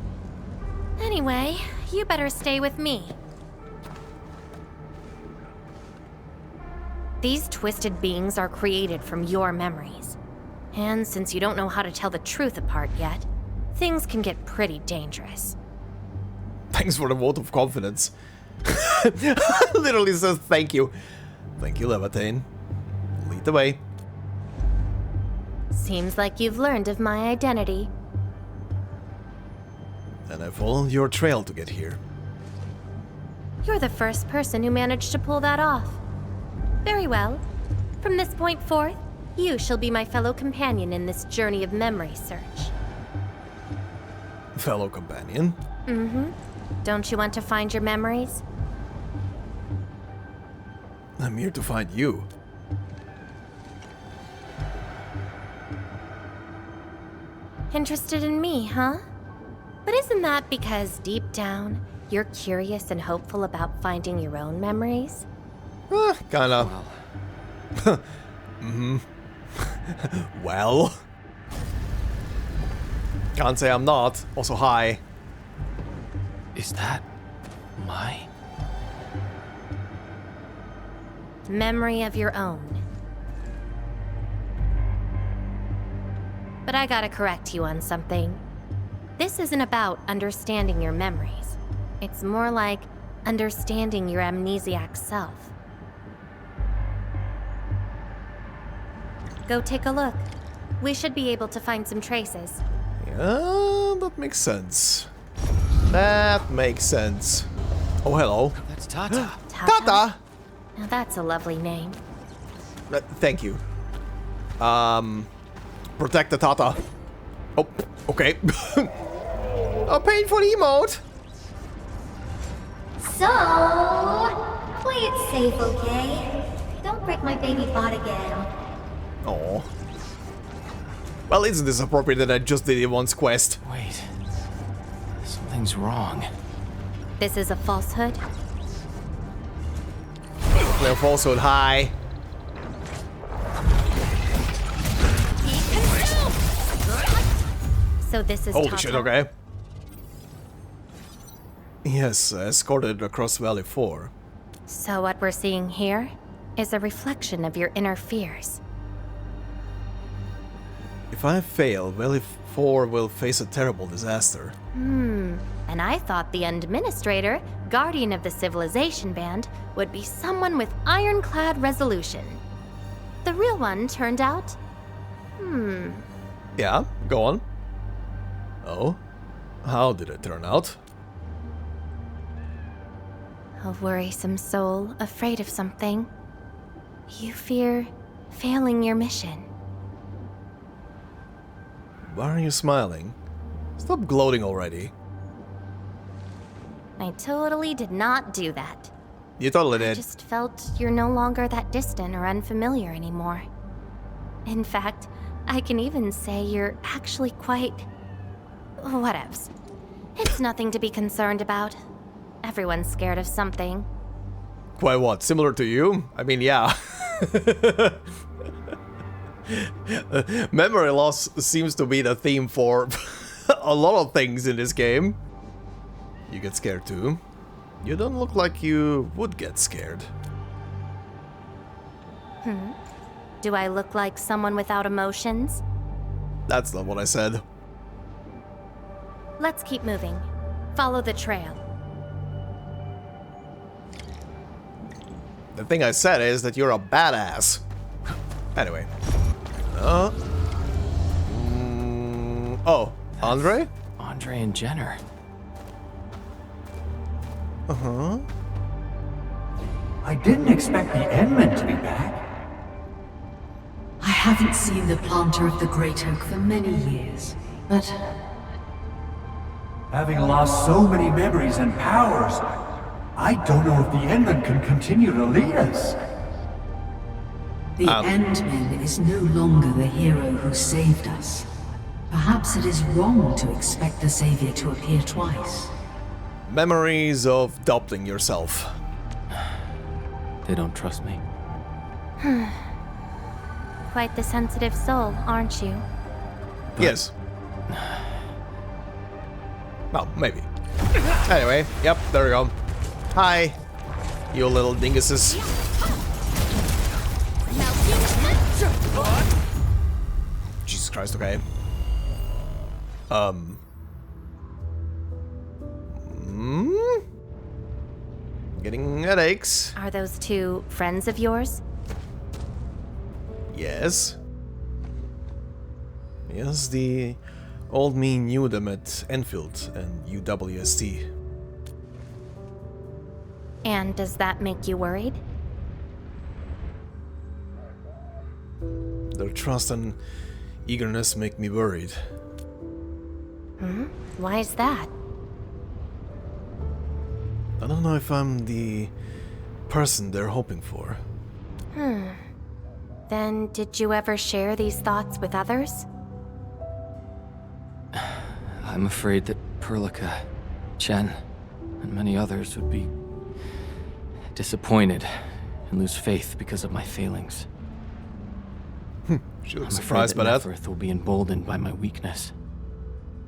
Anyway, you better stay with me. These twisted beings are created from your memories. And since you don't know how to tell the truth apart yet, things can get pretty dangerous.
Thanks for the vote of confidence. Literally says thank you. Thank you, Laevatain. Lead the way.
Seems like you've learned of my identity.
And I followed your trail to get here.
You're the first person who managed to pull that off. Very well. From this point forth, you shall be my fellow companion in this journey of memory search.
Fellow companion?
Mm-hmm. Don't you want to find your memories?
I'm here to find you.
Interested in me, huh? But isn't that because deep down, you're curious and hopeful about finding your own memories?
Kinda. Mm-hmm. Well. Can't say I'm not. Also, hi.
Is that my
memory of your own? But I gotta correct you on something. This isn't about understanding your memories. It's more like understanding your amnesiac self. Go take a look. We should be able to find some traces.
Yeah, that makes sense. That makes sense. Oh, hello.
That's Tata.
Tata!
Now that's a lovely name.
Thank you. Protect the Tata. Oh, okay. A painful emote.
So, play it safe, okay? Don't break my baby bot again.
Oh. Well, isn't this appropriate that I just did Yvonne's quest?
Wait. Something's wrong.
This is a falsehood?
Clear falsehood, hi.
So this is
Holy
Tata.
shit, okay. Yes, escorted across Valley 4.
So what we're seeing here is a reflection of your inner fears.
If I fail, Valley 4 will face a terrible disaster.
And I thought the Endministrator, guardian of the Civilization Band, would be someone with ironclad resolution. The real one turned out...
Yeah, go on. Oh? How did it turn out?
A worrisome soul, afraid of something. You fear failing your mission.
Why are you smiling? Stop gloating already.
I totally did not do that.
You totally
I
did.
just felt you're no longer that distant or unfamiliar anymore. In fact, I can even say you're actually quite... whatevs. It's nothing to be concerned about. Everyone's scared of something.
Quite what? Similar to you? I mean, yeah. Memory loss seems to be the theme for a lot of things in this game. You get scared too. You don't look like you would get scared.
Do I look like someone without emotions?
That's not what I said.
Let's keep moving. Follow the trail.
The thing I said is that you're a badass. Anyway. Oh, Andre?
Andre and Jenner.
Uh-huh.
I didn't expect the Endmen to be back.
I haven't seen the planter of the Great Oak for many years, but...
Having lost so many memories and powers, I don't know if the Endmen can continue to lead us.
The Endman is no longer the hero who saved us. Perhaps it is wrong to expect the Savior to appear twice.
Memories of doubting yourself.
They don't trust me.
Quite the sensitive soul, aren't you?
But...
Yes. Well, maybe. Anyway, yep, there we go. Hi, you little dinguses. Jesus Christ, okay. Getting headaches.
Are those two friends of yours?
Yes. Yes, the old me knew them at Enfield and UWST.
And does that make you worried?
Their trust and eagerness make me worried.
Why is that?
I don't know if I'm the person they're hoping for.
Then did you ever share these thoughts with others?
I'm afraid that Perlica, Chen, and many others would be disappointed and lose faith because of my failings.
She looks
I'm
surprised by
afraid
that.
that Neferth will be emboldened by my weakness.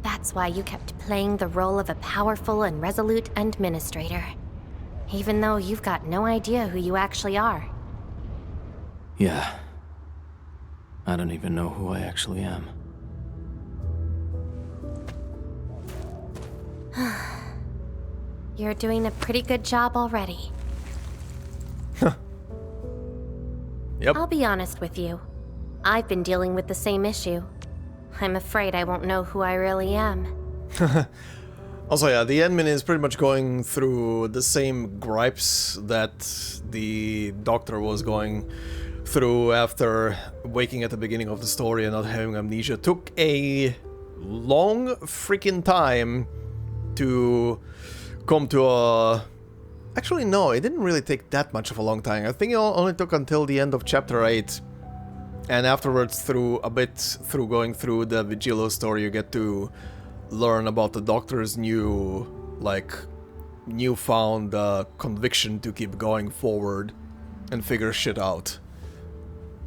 That's why you kept playing the role of a powerful and resolute Endministrator. Even though you've got no idea who you actually are.
Yeah. I don't even know who I actually am.
You're doing a pretty good job already.
Yep.
I'll be honest with you. I've been dealing with the same issue. I'm afraid I won't know who I really am.
Also, yeah, the admin is pretty much going through the same gripes that the doctor was going through after waking at the beginning of the story and not having amnesia. Took a long freaking time to come to a... Actually, no, it didn't really take that much of a long time. I think it only took until the end of chapter 8. And afterwards, through going through the Vigilo story, you get to learn about the doctor's newfound conviction to keep going forward and figure shit out.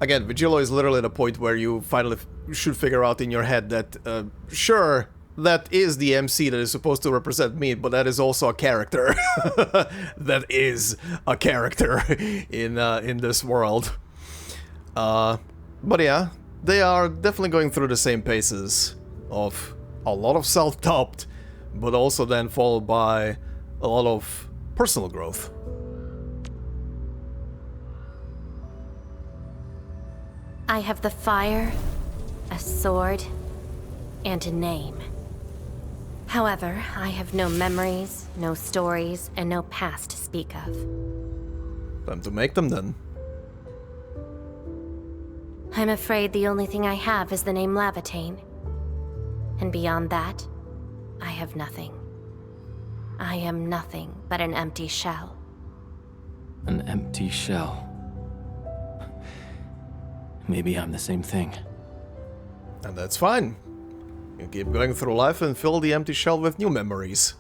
Again, Vigilo is literally the point where you finally should figure out in your head that, sure, that is the MC that is supposed to represent me, but that is also a character. That is a character in this world. But yeah, they are definitely going through the same paces of a lot of self-doubt, but also then followed by a lot of personal growth.
I have the fire, a sword, and a name. However, I have no memories, no stories, and no past to speak of.
Time to make them then.
I'm afraid the only thing I have is the name Laevatain. And beyond that, I have nothing. I am nothing but an empty shell.
An empty shell. Maybe I'm the same thing.
And that's fine. You keep going through life and fill the empty shell with new memories.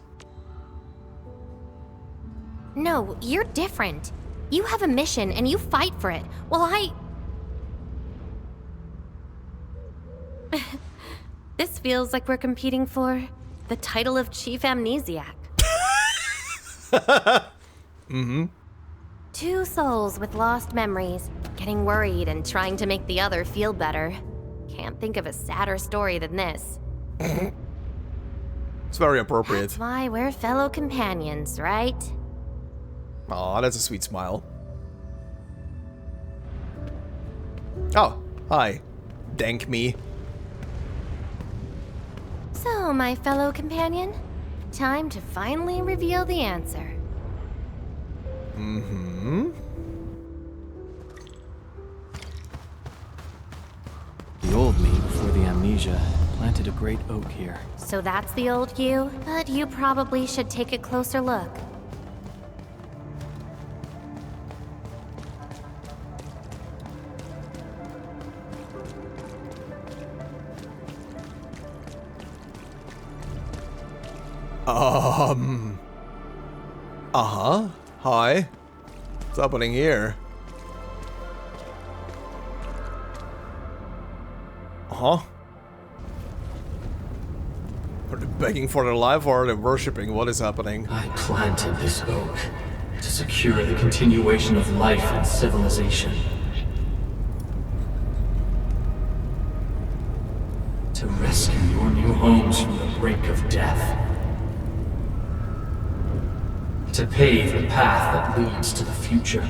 No, you're different. You have a mission and you fight for it, while This feels like we're competing for the title of Chief Amnesiac. Two souls with lost memories, getting worried and trying to make the other feel better. Can't think of a sadder story than this.
It's very appropriate.
That's why we're fellow companions, right?
Aw, that's a sweet smile. Oh, hi. Dank me.
So, my fellow companion, time to finally reveal the answer.
The old me before the amnesia planted a great oak here.
So that's the old you? But you probably should take a closer look.
Uh-huh. Hi. What's happening here? Huh? Are they begging for their life or are they worshipping? What is happening?
I planted this oak to secure the continuation of life and civilization. To rescue your new homes from the brink of death. To pave the path that leads to the future.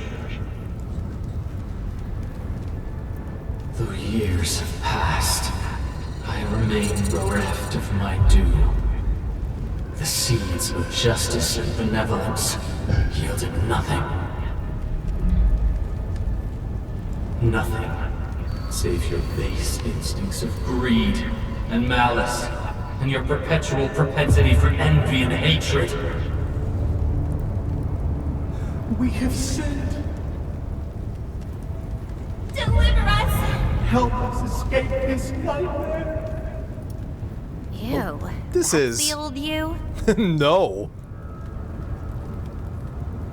Though years have passed, I remain bereft of my due. The seeds of justice and benevolence yielded nothing. Nothing save your base instincts of greed and malice, and your perpetual propensity for envy and hatred.
We have sinned.
Deliver us!
Help us escape this nightmare.
Ew.
This
That's
is...
the old you?
No.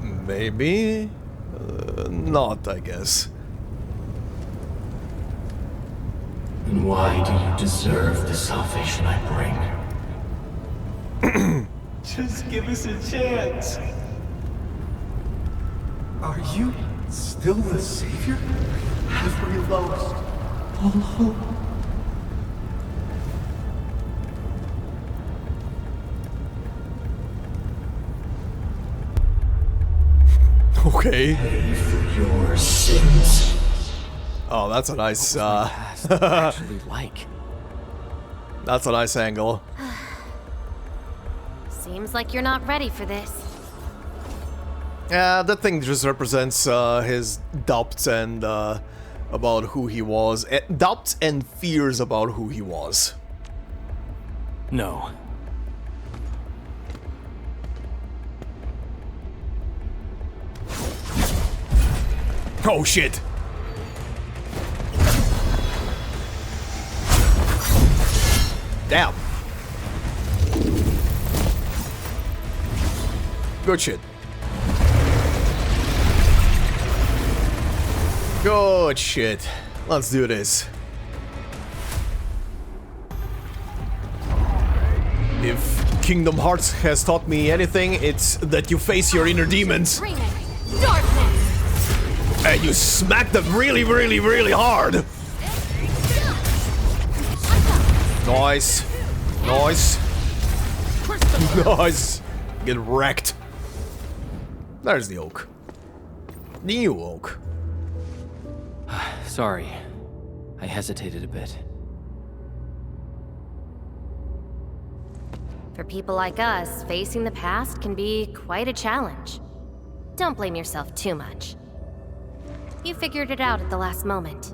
Maybe... not, I guess.
And why do you deserve the salvation I bring?
Just give us a chance. Are you still the savior? Have we lost all hope?
Okay.
Pay for your sins.
Oh, that's a nice,
Actually like.
That's a nice angle.
Seems like you're not ready for this.
Yeah, that thing just represents his doubts and about who he was. Doubts and fears about who he was.
No.
Oh shit! Damn. Good shit. Good shit. Let's do this. If Kingdom Hearts has taught me anything, it's that you face your inner demons. And you smack them really, really, really hard. Nice. Nice. Nice. Get wrecked. There's the oak. The new oak.
Sorry. I hesitated a bit.
For people like us, facing the past can be quite a challenge. Don't blame yourself too much. You figured it out at the last moment.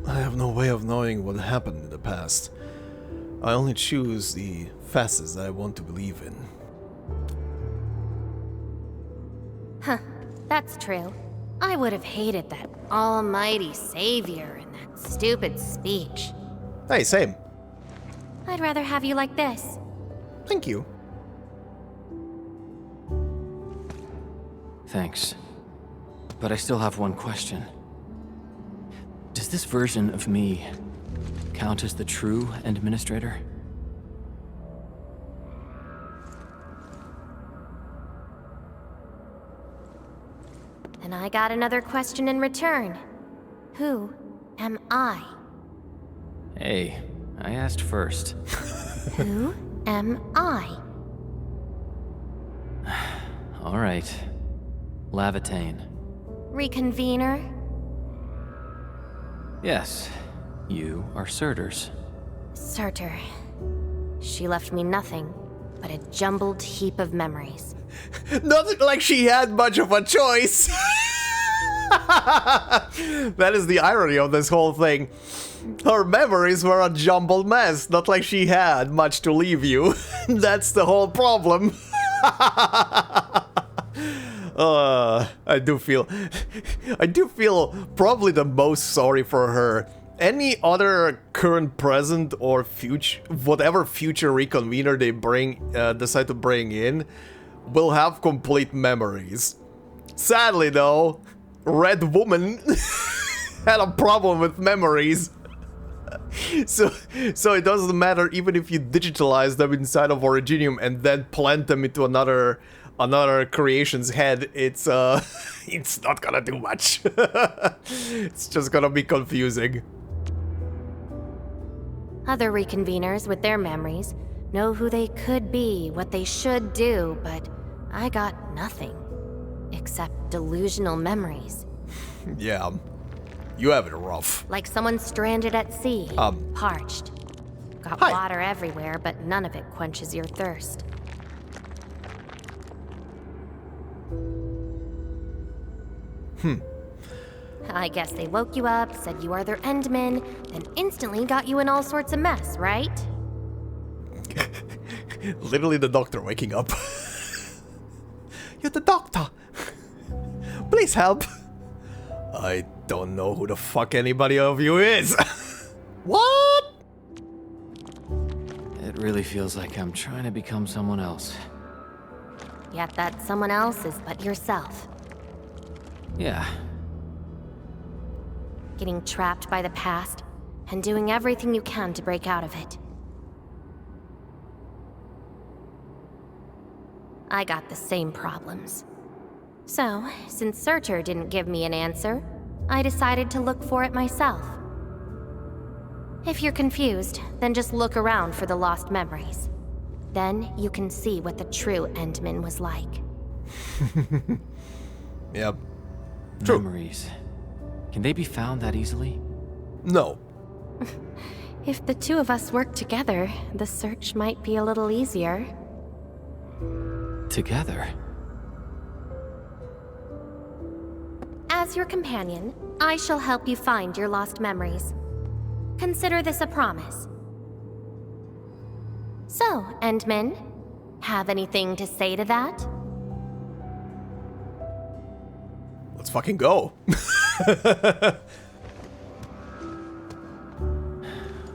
I have no way of knowing what happened in the past. I only choose the facets that I want to believe in.
Huh, that's true. I would have hated that almighty savior and that stupid speech.
Hey, same.
I'd rather have you like this.
Thank you.
Thanks. But I still have one question. Does this version of me count as the true Endministrator?
And I got another question in return. Who am I?
Hey, I asked first.
Who am I?
All right. Laevatain.
Reconvener?
Yes, you are Surtr's.
Surtr. She left me nothing but a jumbled heap of memories.
Not like she had much of a choice. That is the irony of this whole thing. Her memories were a jumbled mess, not like she had much to leave you. That's the whole problem. I do feel probably the most sorry for her. Any other current, present, or future, whatever future reconvener they decide to bring in, will have complete memories. Sadly, though, Red Woman had a problem with memories. So it doesn't matter even if you digitalize them inside of Originium and then plant them into another creation's head. It's not gonna do much. It's just gonna be confusing.
Other reconveners with their memories know who they could be, what they should do, but I got nothing. Except delusional memories.
Yeah, you have it rough.
Like someone stranded at sea, parched. Got water everywhere, but none of it quenches your thirst. I guess they woke you up, said you are their endman, then instantly got you in all sorts of mess, right?
Literally the doctor waking up. You're the doctor. Please help. I don't know who the fuck anybody of you is. What?
It really feels like I'm trying to become someone else.
Yet that someone else is but yourself.
Yeah.
Getting trapped by the past, and doing everything you can to break out of it. I got the same problems. So, since Surtr didn't give me an answer, I decided to look for it myself. If you're confused, then just look around for the lost memories. Then you can see what the true Endman was like.
Yep. True.
Memories. Can they be found that easily?
No.
If the two of us work together, the search might be a little easier.
Together?
As your companion, I shall help you find your lost memories. Consider this a promise. So, Endman, have anything to say to that?
Let's fucking go.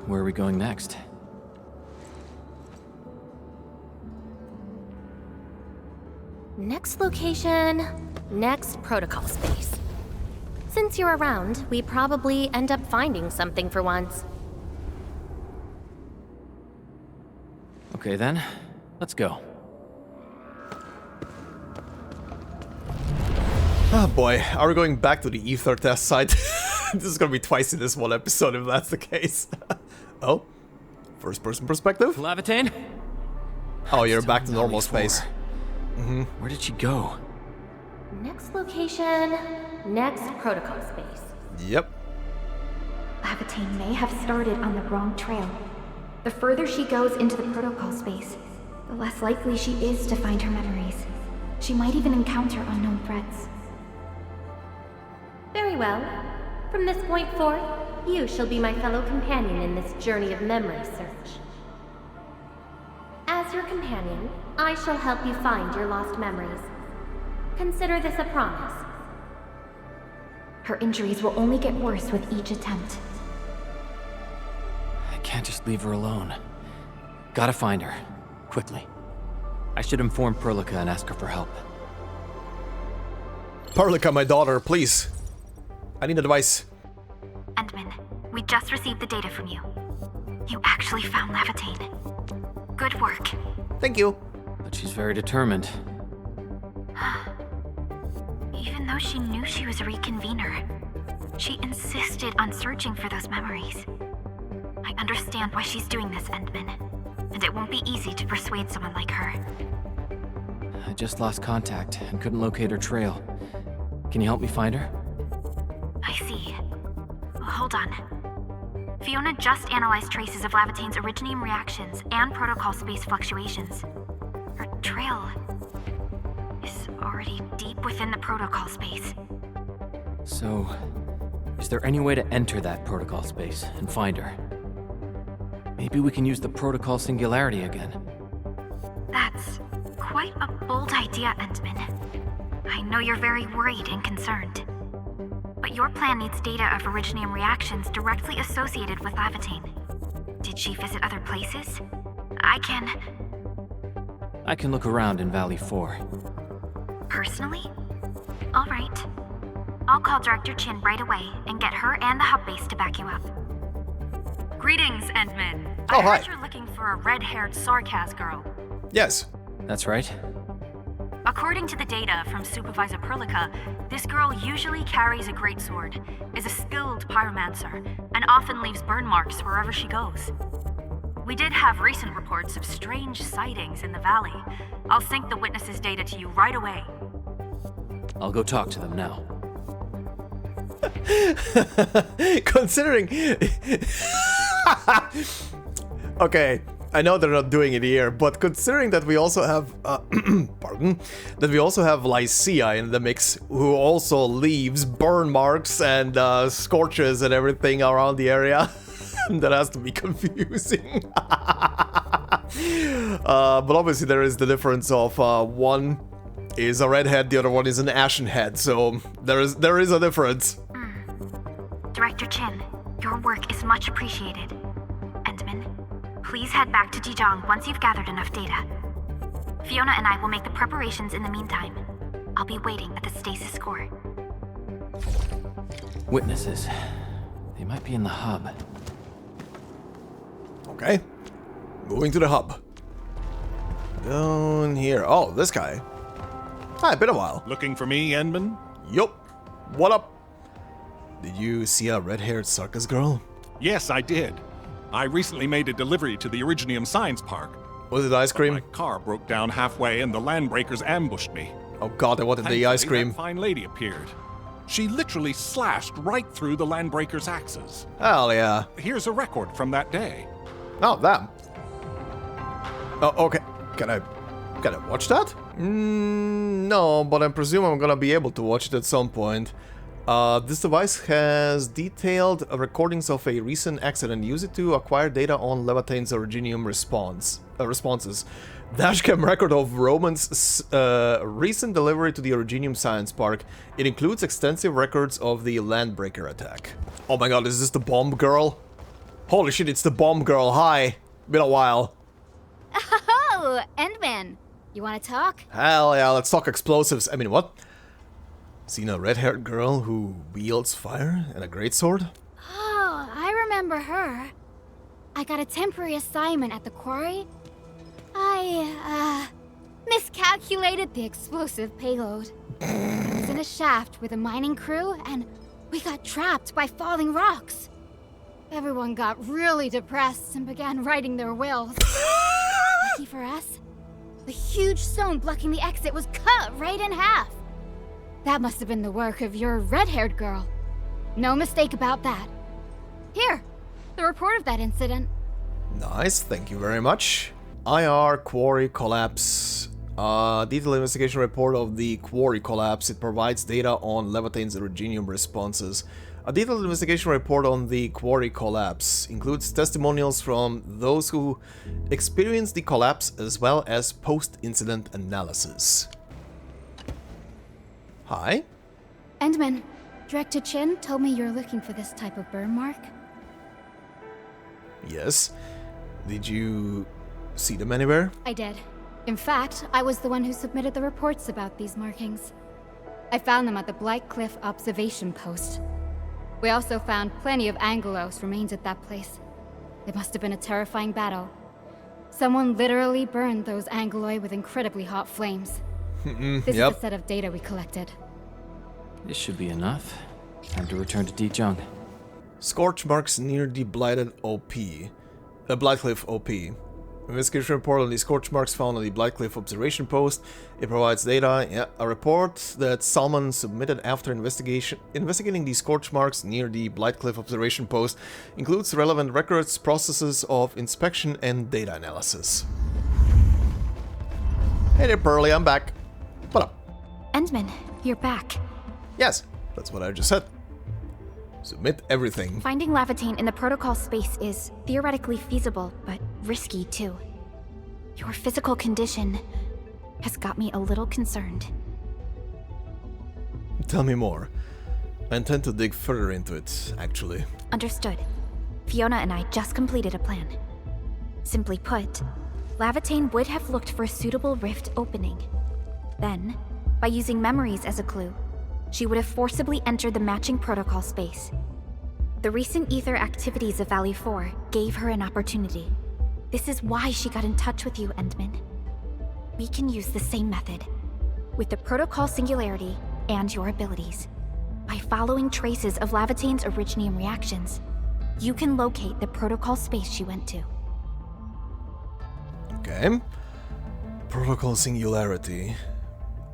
Where are we going next?
Next location, next protocol space. Since you're around, we probably end up finding something for once.
Okay then, let's go.
Oh boy, are we going back to the ether test site? This is gonna be twice in this one episode if that's the case. Oh, first person perspective?
Laevatain?
Oh, you're back to normal space.
Where did she go?
Next location, next protocol space.
Yep.
Laevatain may have started on the wrong trail. The further she goes into the protocol space, the less likely she is to find her memories. She might even encounter unknown threats.
Very well. From this point forth, you shall be my fellow companion in this journey of memory search. As your companion, I shall help you find your lost memories. Consider this a promise.
Her injuries will only get worse with each attempt.
I can't just leave her alone. Gotta find her. Quickly. I should inform Perlica and ask her for help.
Perlica, my daughter, please. I need advice.
Endman, we just received the data from you. You actually found Laevatain. Good work.
Thank you.
But she's very determined.
Even though she knew she was a reconvener, she insisted on searching for those memories. I understand why she's doing this, Endman, and it won't be easy to persuade someone like her.
I just lost contact and couldn't locate her trail. Can you help me find her?
I see. Hold on. Fiona just analyzed traces of Laevatain's originium reactions and protocol space fluctuations. Her trail is already deep within the protocol space.
So, is there any way to enter that protocol space and find her? Maybe we can use the protocol singularity again.
That's quite a bold idea, Endman. I know you're very worried and concerned. But your plan needs data of Originium reactions directly associated with Laevatain. Did she visit other places? I
can look around in Valley 4.
Personally? Alright. I'll call Director Chin right away and get her and the hub base to back you up.
Greetings, Endman.
Oh,
I
hi.
heard you're looking for a red-haired Sarkaz girl.
Yes.
That's right.
According to the data from Supervisor Perlica, this girl usually carries a greatsword, is a skilled pyromancer, and often leaves burn marks wherever she goes. We did have recent reports of strange sightings in the valley. I'll sync the witnesses' data to you right away.
I'll go talk to them now.
Considering... Okay, I know they're not doing it here, but considering that we also have... pardon? That we also have Lycia in the mix, who also leaves burn marks and scorches and everything around the area. That has to be confusing. But obviously there is the difference of one is a red head, the other one is an ashen head, so there is a difference.
Director Chin, your work is much appreciated. Endman, please head back to Dijong once you've gathered enough data. Fiona and I will make the preparations in the meantime. I'll be waiting at the stasis core.
Witnesses. They might be in the hub.
Okay. Moving to the hub. Down here. Oh, this guy. Hi, been a while.
Looking for me, Endman?
Yup. What up? Did you see a red-haired Sarkaz girl?
Yes, I did. I recently made a delivery to the Originium Science Park.
Was it ice cream?
My car broke down halfway and the landbreakers ambushed me.
Oh god, I wanted the ice cream.
That fine lady appeared. She literally slashed right through the landbreakers' axes.
Hell yeah.
Here's a record from that day.
Oh, damn. Oh, okay. Can I watch that? No, but I presume I'm gonna be able to watch it at some point. This device has detailed recordings of a recent accident. Use it to acquire data on Laevatain's Originium responses. Dashcam record of Roman's recent delivery to the Originium Science Park. It includes extensive records of the Landbreaker attack. Oh my god, is this the bomb girl? Holy shit, it's the bomb girl. Hi. Been a while.
Oh, Endman. You want to talk?
Hell yeah, let's talk explosives. I mean, what? Seen a red-haired girl who wields fire and a greatsword?
Oh, I remember her. I got a temporary assignment at the quarry. I, miscalculated the explosive payload. I was in a shaft with a mining crew, and we got trapped by falling rocks. Everyone got really depressed and began writing their wills. Lucky for us, the huge stone blocking the exit was cut right in half. That must have been the work of your red-haired girl. No mistake about that. Here, the report of that incident.
Nice, thank you very much. IR Quarry Collapse. Detailed investigation report of the Quarry Collapse. It provides data on Laevatain's Originium responses. A detailed investigation report on the Quarry Collapse includes testimonials from those who experienced the collapse as well as post-incident analysis. Hi.
Endman, Director Chin told me you're looking for this type of burn mark.
Yes. Did you see them anywhere?
I did. In fact, I was the one who submitted the reports about these markings. I found them at the Blight Cliff observation post. We also found plenty of Angelos remains at that place. It must have been a terrifying battle. Someone literally burned those Angeloi with incredibly hot flames. This is the set of data we collected.
This should be enough. Time to return to Dijong.
Scorch marks near the Blighted OP. The Blightcliff OP. Investigation report on the scorch marks found on the Blightcliff observation post. It provides data. A report that Salmon submitted after investigating the scorch marks near the Blightcliff observation post includes relevant records, processes of inspection, and data analysis. Hey there, Pearly, I'm back. What up?
Endman, you're back.
Yes, that's what I just said. Submit everything.
Finding Laevatain in the protocol space is theoretically feasible, but risky too. Your physical condition has got me a little concerned.
Tell me more. I intend to dig further into it, actually.
Understood. Fiona and I just completed a plan. Simply put, Laevatain would have looked for a suitable rift opening. Then, by using memories as a clue, she would have forcibly entered the matching protocol space. The recent ether activities of Valley 4 gave her an opportunity. This is why she got in touch with you, Endman. We can use the same method, with the protocol singularity and your abilities. By following traces of Laevatain's originium reactions, you can locate the protocol space she went to.
Okay. Protocol singularity.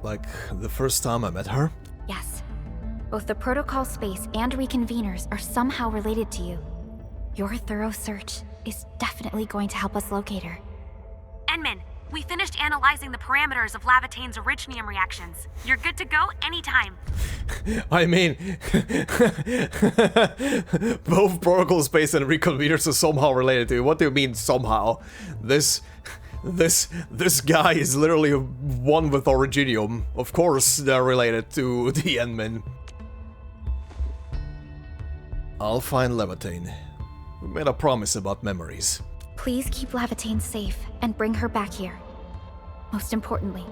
Like the first time I met her?
Yes. Both the protocol space and reconveners are somehow related to you. Your thorough search is definitely going to help us locate her.
Endman, we finished analyzing the parameters of Laevatain's originium reactions. You're good to go anytime.
I mean, both protocol space and reconveners are somehow related to you. What do you mean somehow? This guy is literally one with Originium. Of course they're related to the Endman. I'll find Laevatain. We made a promise about memories.
Please keep Laevatain safe and bring her back here. Most importantly,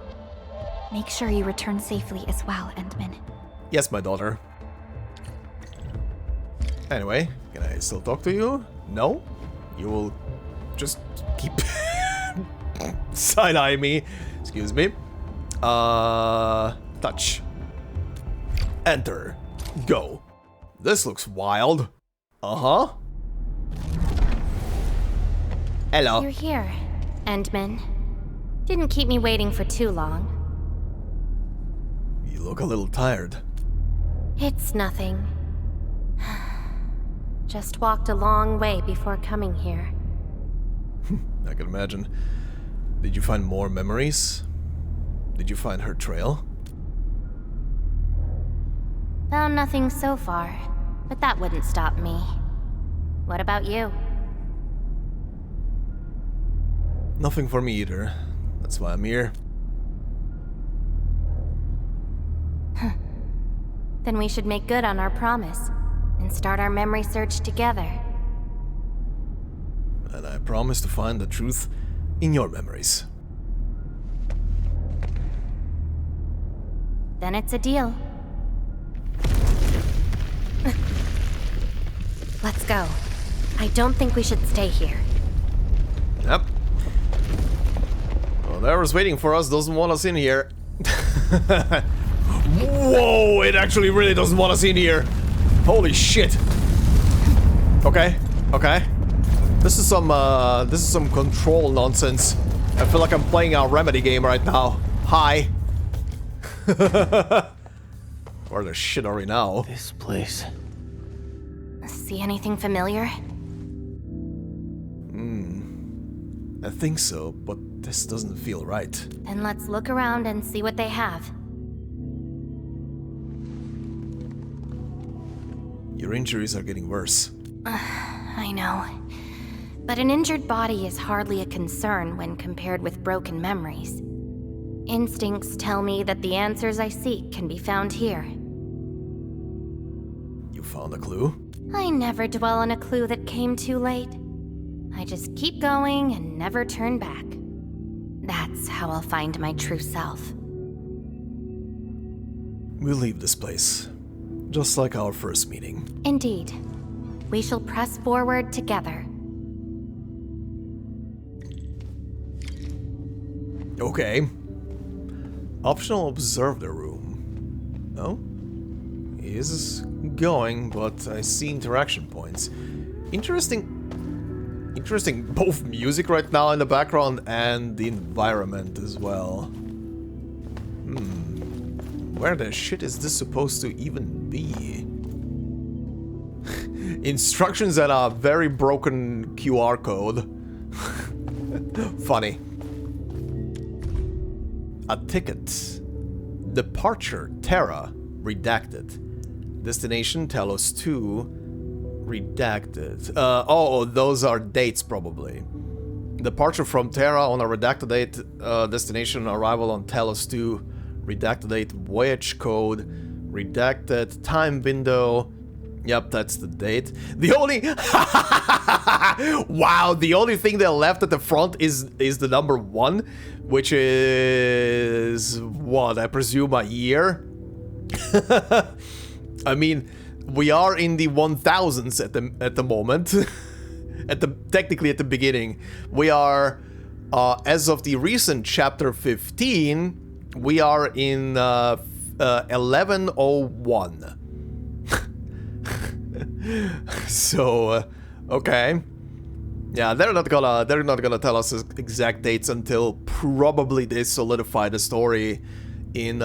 make sure you return safely as well, Endman.
Yes, my daughter. Anyway, can I still talk to you? No? You will just keep side-eye me. Excuse me. Touch. Enter. Go. This looks wild. Uh-huh. Hello.
You're here, Endman. Didn't keep me waiting for too long.
You look a little tired.
It's nothing. Just walked a long way before coming here.
I can imagine. Did you find more memories? Did you find her trail?
Found nothing so far, but that wouldn't stop me. What about you?
Nothing for me either. That's why I'm here.
Then we should make good on our promise and start our memory search together.
And I promise to find the truth in your memories.
Then it's a deal. Let's go. I don't think we should stay here.
Yep. Well, whoever's waiting for us doesn't want us in here. Whoa, it actually really doesn't want us in here. Holy shit. Okay, okay. This is some control nonsense. I feel like I'm playing a Remedy game right now. Hi. Where the shit are we now?
This place.
See anything familiar?
I think so, but this doesn't feel right.
Then let's look around and see what they have.
Your injuries are getting worse.
I know. But an injured body is hardly a concern when compared with broken memories. Instincts tell me that the answers I seek can be found here.
You found a clue?
I never dwell on a clue that came too late. I just keep going and never turn back. That's how I'll find my true self.
We'll leave this place. Just like our first meeting.
Indeed. We shall press forward together.
Okay. Optional observe the room. Oh? He is going, but I see interaction points. Interesting both music right now in the background and the environment as well. Where the shit is this supposed to even be? Instructions and a very broken QR code. Funny. A ticket. Departure, Terra, redacted. Destination, Talos-II, redacted. Oh, those are dates probably. Departure from Terra on a redacted date. Destination, arrival on Talos-II, redacted date. Voyage code, Redacted time window. Yep, that's the date. The only wow, the only thing they left at the front is the number 1, which is what I presume a year. I mean, we are in the 1000s at the moment. Technically at the beginning. We are as of the recent chapter 15, we are in 1101. So okay, yeah, they're not gonna tell us exact dates until probably they solidify the story in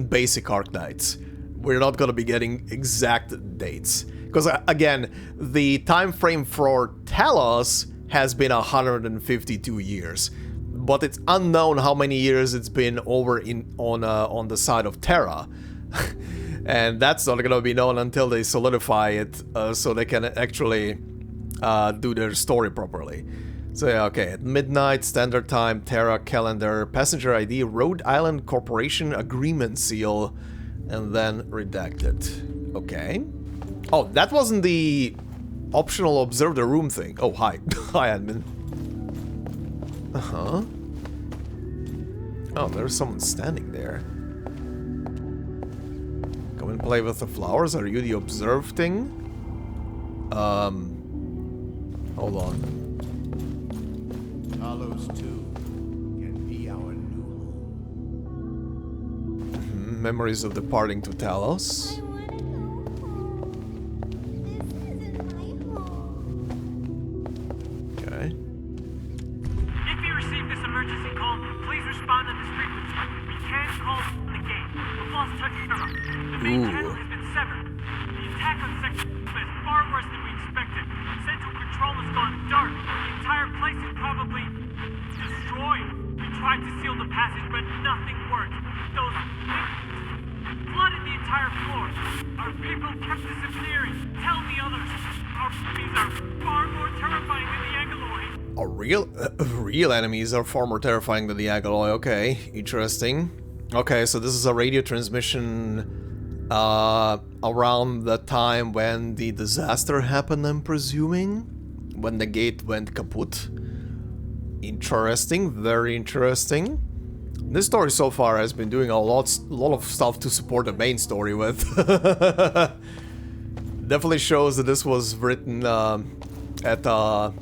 basic Arknights. We're not gonna be getting exact dates because again, the time frame for Talos has been 152 years, but it's unknown how many years it's been over on the side of Terra. And that's not gonna be known until they solidify it, so they can actually do their story properly. So yeah, okay, at midnight, standard time, Terra calendar, passenger ID, Rhode Island Corporation agreement seal, and then redacted. Okay. Oh, that wasn't the optional observe the room thing. Oh, hi. Hi, admin. Uh-huh. Oh, there's someone standing there. Come and play with the flowers. Are you the observe thing? Hold on.
Talos-II can be our new home.
Memories of departing to Talos. Okay.
If you receive this emergency call, please respond to this frequency. We can't call from the gate. We've lost touch with them. The main channel has been severed. The attack on Section is far worse than we expected. Central control has gone dark. The entire place is probably destroyed. We tried to seal the passage, but nothing worked. Those flooded the entire floor. Our people kept disappearing. Tell the others. Our enemies are far more terrifying than the Agaloy.
Real enemies are far more terrifying than the Agaloy. Okay, interesting. Okay, so this is a radio transmission around the time when the disaster happened, I'm presuming? When the gate went kaput. Interesting, very interesting. This story so far has been doing a lot of stuff to support the main story with. Definitely shows that this was written at a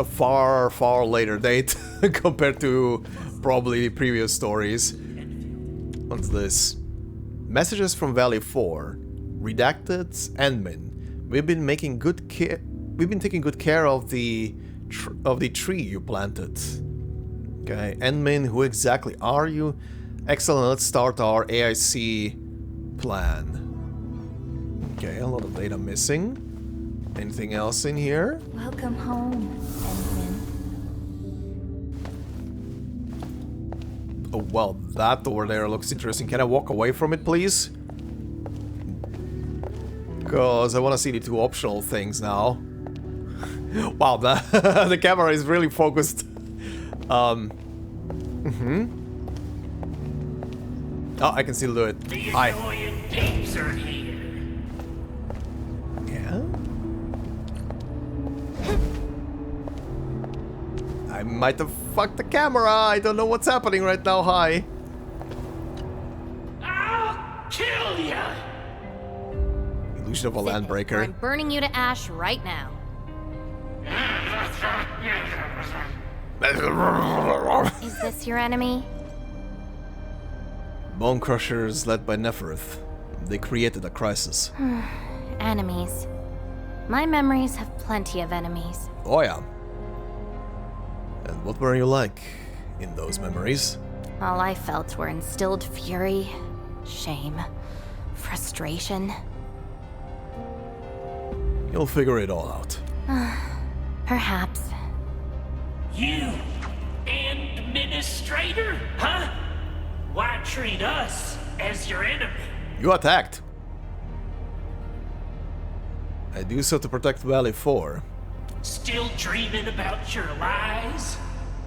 far later date compared to probably the previous stories. What's this? Messages from Valley 4. Redacted Endmin. We've been taking good care of the tree you planted. Okay, Endmin, who exactly are you? Excellent, let's start our AIC plan. Okay, a lot of data missing. Anything else in here?
Welcome home, Endmin.
Oh, well, that over there looks interesting. Can I walk away from it, please? Because I want to see the 2 optional things now. Wow, the camera is really focused. Oh, I can still do it. Hi.
Tapes are here.
Yeah? I might have fucked the camera. I don't know what's happening right now. Hi.
I'll kill ya.
Illusion of a landbreaker.
I'm burning you to ash right now. Is this your enemy?
Bone Crushers led by Neferith. They created a crisis.
Enemies. My memories have plenty of enemies.
Oh yeah. And what were you like in those memories?
All I felt were instilled fury, shame, frustration.
You'll figure it all out.
Perhaps.
You, Endministrator, huh? Why treat us as your enemy?
You attacked. I do so to protect Valley 4.
Still dreaming about your lies?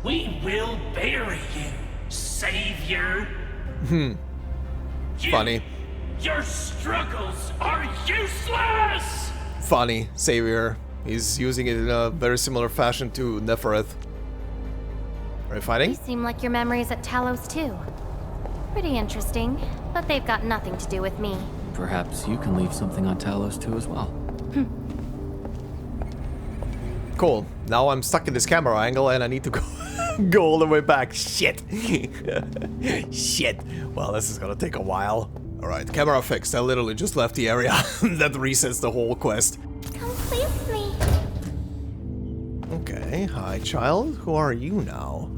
We will bury you, savior.
Funny.
Your struggles are useless!
Funny, Savior. He's using it in a very similar fashion to Nefereth. Are you fighting?
You seem like your memories at Talos-II. Pretty interesting, but they've got nothing to do with me.
Perhaps you can leave something on Talos-II as well.
Cool. Now I'm stuck in this camera angle and I need to go all the way back. Shit. Shit. Well, this is gonna take a while. Alright, camera fixed. I literally just left the area. That resets the whole quest.
Come play with me.
Okay, hi child. Who are you now?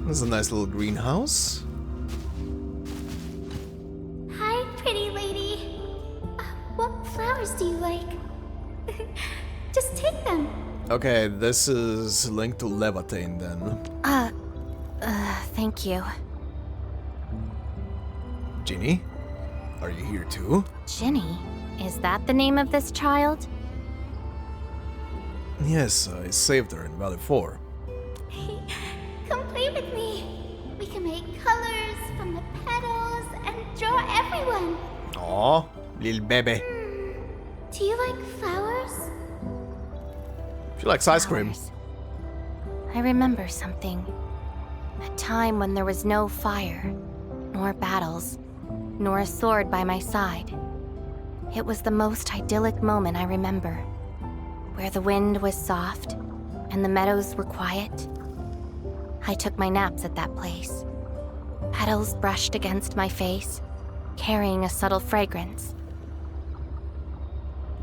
This is a nice little greenhouse.
Hi, pretty lady. What flowers do you like? Just take them.
Okay, this is linked to Laevatain then.
Thank you.
Ginny? Are you here too?
Ginny? Is that the name of this child?
Yes, I saved her in Valley 4.
Come play with me. We can make colors from the petals and draw everyone.
Aw, little baby.
Do you like flowers?
She likes ice cream.
I remember something. A time when there was no fire, nor battles, nor a sword by my side. It was the most idyllic moment I remember, where the wind was soft and the meadows were quiet. I took my naps at that place. Petals brushed against my face, carrying a subtle fragrance.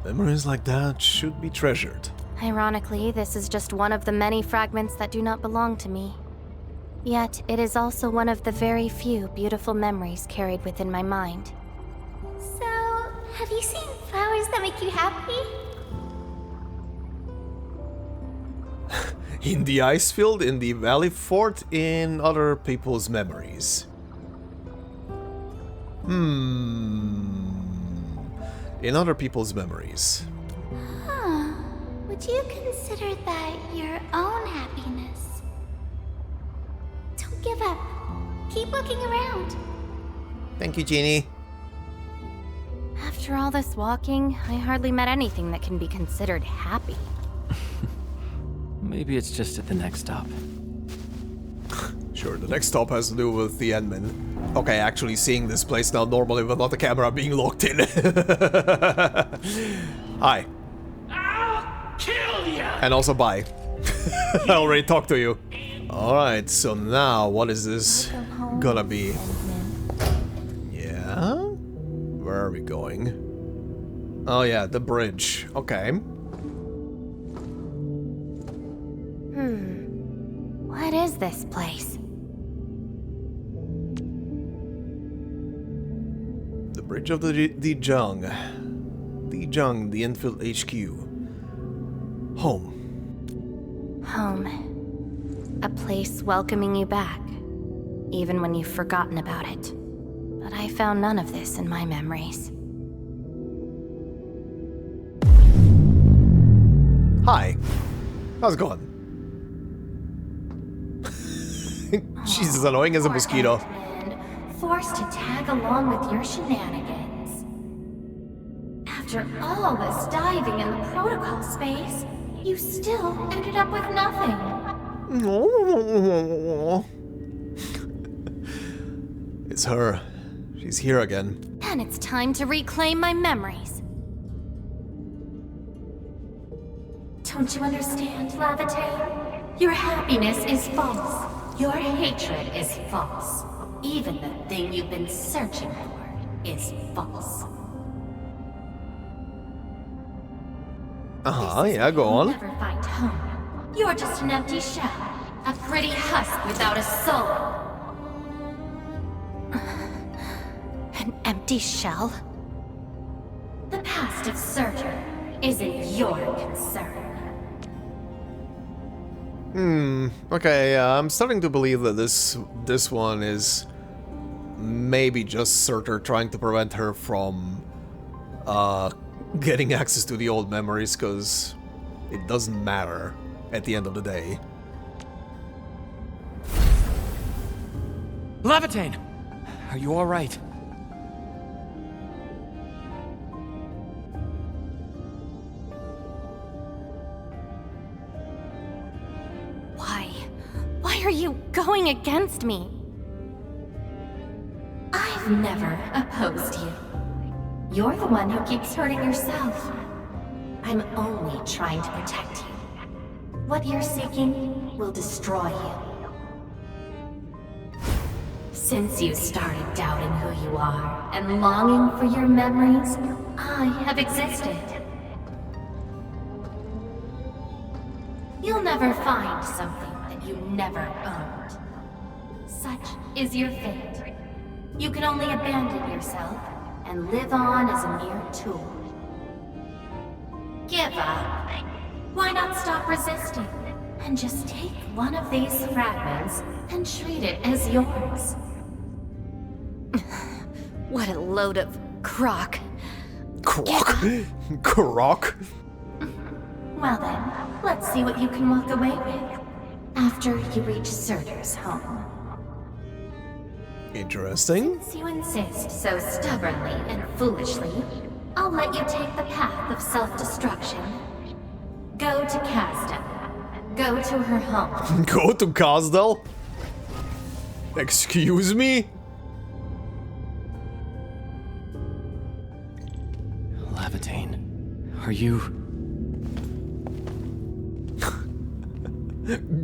Memories like that should be treasured.
Ironically, this is just one of the many fragments that do not belong to me. Yet, it is also one of the very few beautiful memories carried within my mind.
So, have you seen flowers that make you happy?
In the ice field, in the Valley Fort, in other people's memories. In other people's memories.
Huh. Would you consider that your own happiness? Don't give up. Keep looking around.
Thank you, Jeannie.
After all this walking, I hardly met anything that can be considered happy.
Maybe it's just at the next stop.
Sure, the next stop has to do with the admin. Okay, actually seeing this place now normally without the camera being locked in. Hi.
I'll kill ya!
And also bye. I already talked to you. Alright, so now what is this gonna be? Yeah? Where are we going? Oh yeah, the bridge. Okay.
What is this place?
The bridge of the Dijung. Dijung, the Endfield HQ. Home.
Home. A place welcoming you back, even when you've forgotten about it. But I found none of this in my memories.
Hi. How's it going? She's as annoying as a mosquito.
Forced to tag along with your shenanigans. After all this diving in the protocol space, you still ended up with nothing.
It's her. She's here again.
And it's time to reclaim my memories.
Don't you understand, Laevatain? Your happiness is false. Your hatred is false. Even the thing you've been searching for is false.
Yeah, go on.
You'll never find home. You're just an empty shell. A pretty husk without a soul.
An empty shell?
The past of Surtr isn't your concern.
Okay, I'm starting to believe that this one is maybe just Surtr trying to prevent her from getting access to the old memories, because it doesn't matter at the end of the day.
Laevatain! Are you alright?
are you going against me?
I've never opposed you. You're the one who keeps hurting yourself. I'm only trying to protect you. What you're seeking will destroy you. Since you started doubting who you are and longing for your memories, I have existed. You'll never find something that you never owned. Such is your fate. You can only abandon yourself and live on as a mere tool. Give up. Why not stop resisting and just take one of these fragments and treat it as yours?
What a load of crock.
Crock? Crock?
Well then, let's see what you can walk away with after you reach Surtr's home.
Interesting.
Since you insist so stubbornly and foolishly, I'll let you take the path of self-destruction. Go to Casdell. Go to her home.
Go to Casdell? Excuse me?
Laevatain, are you...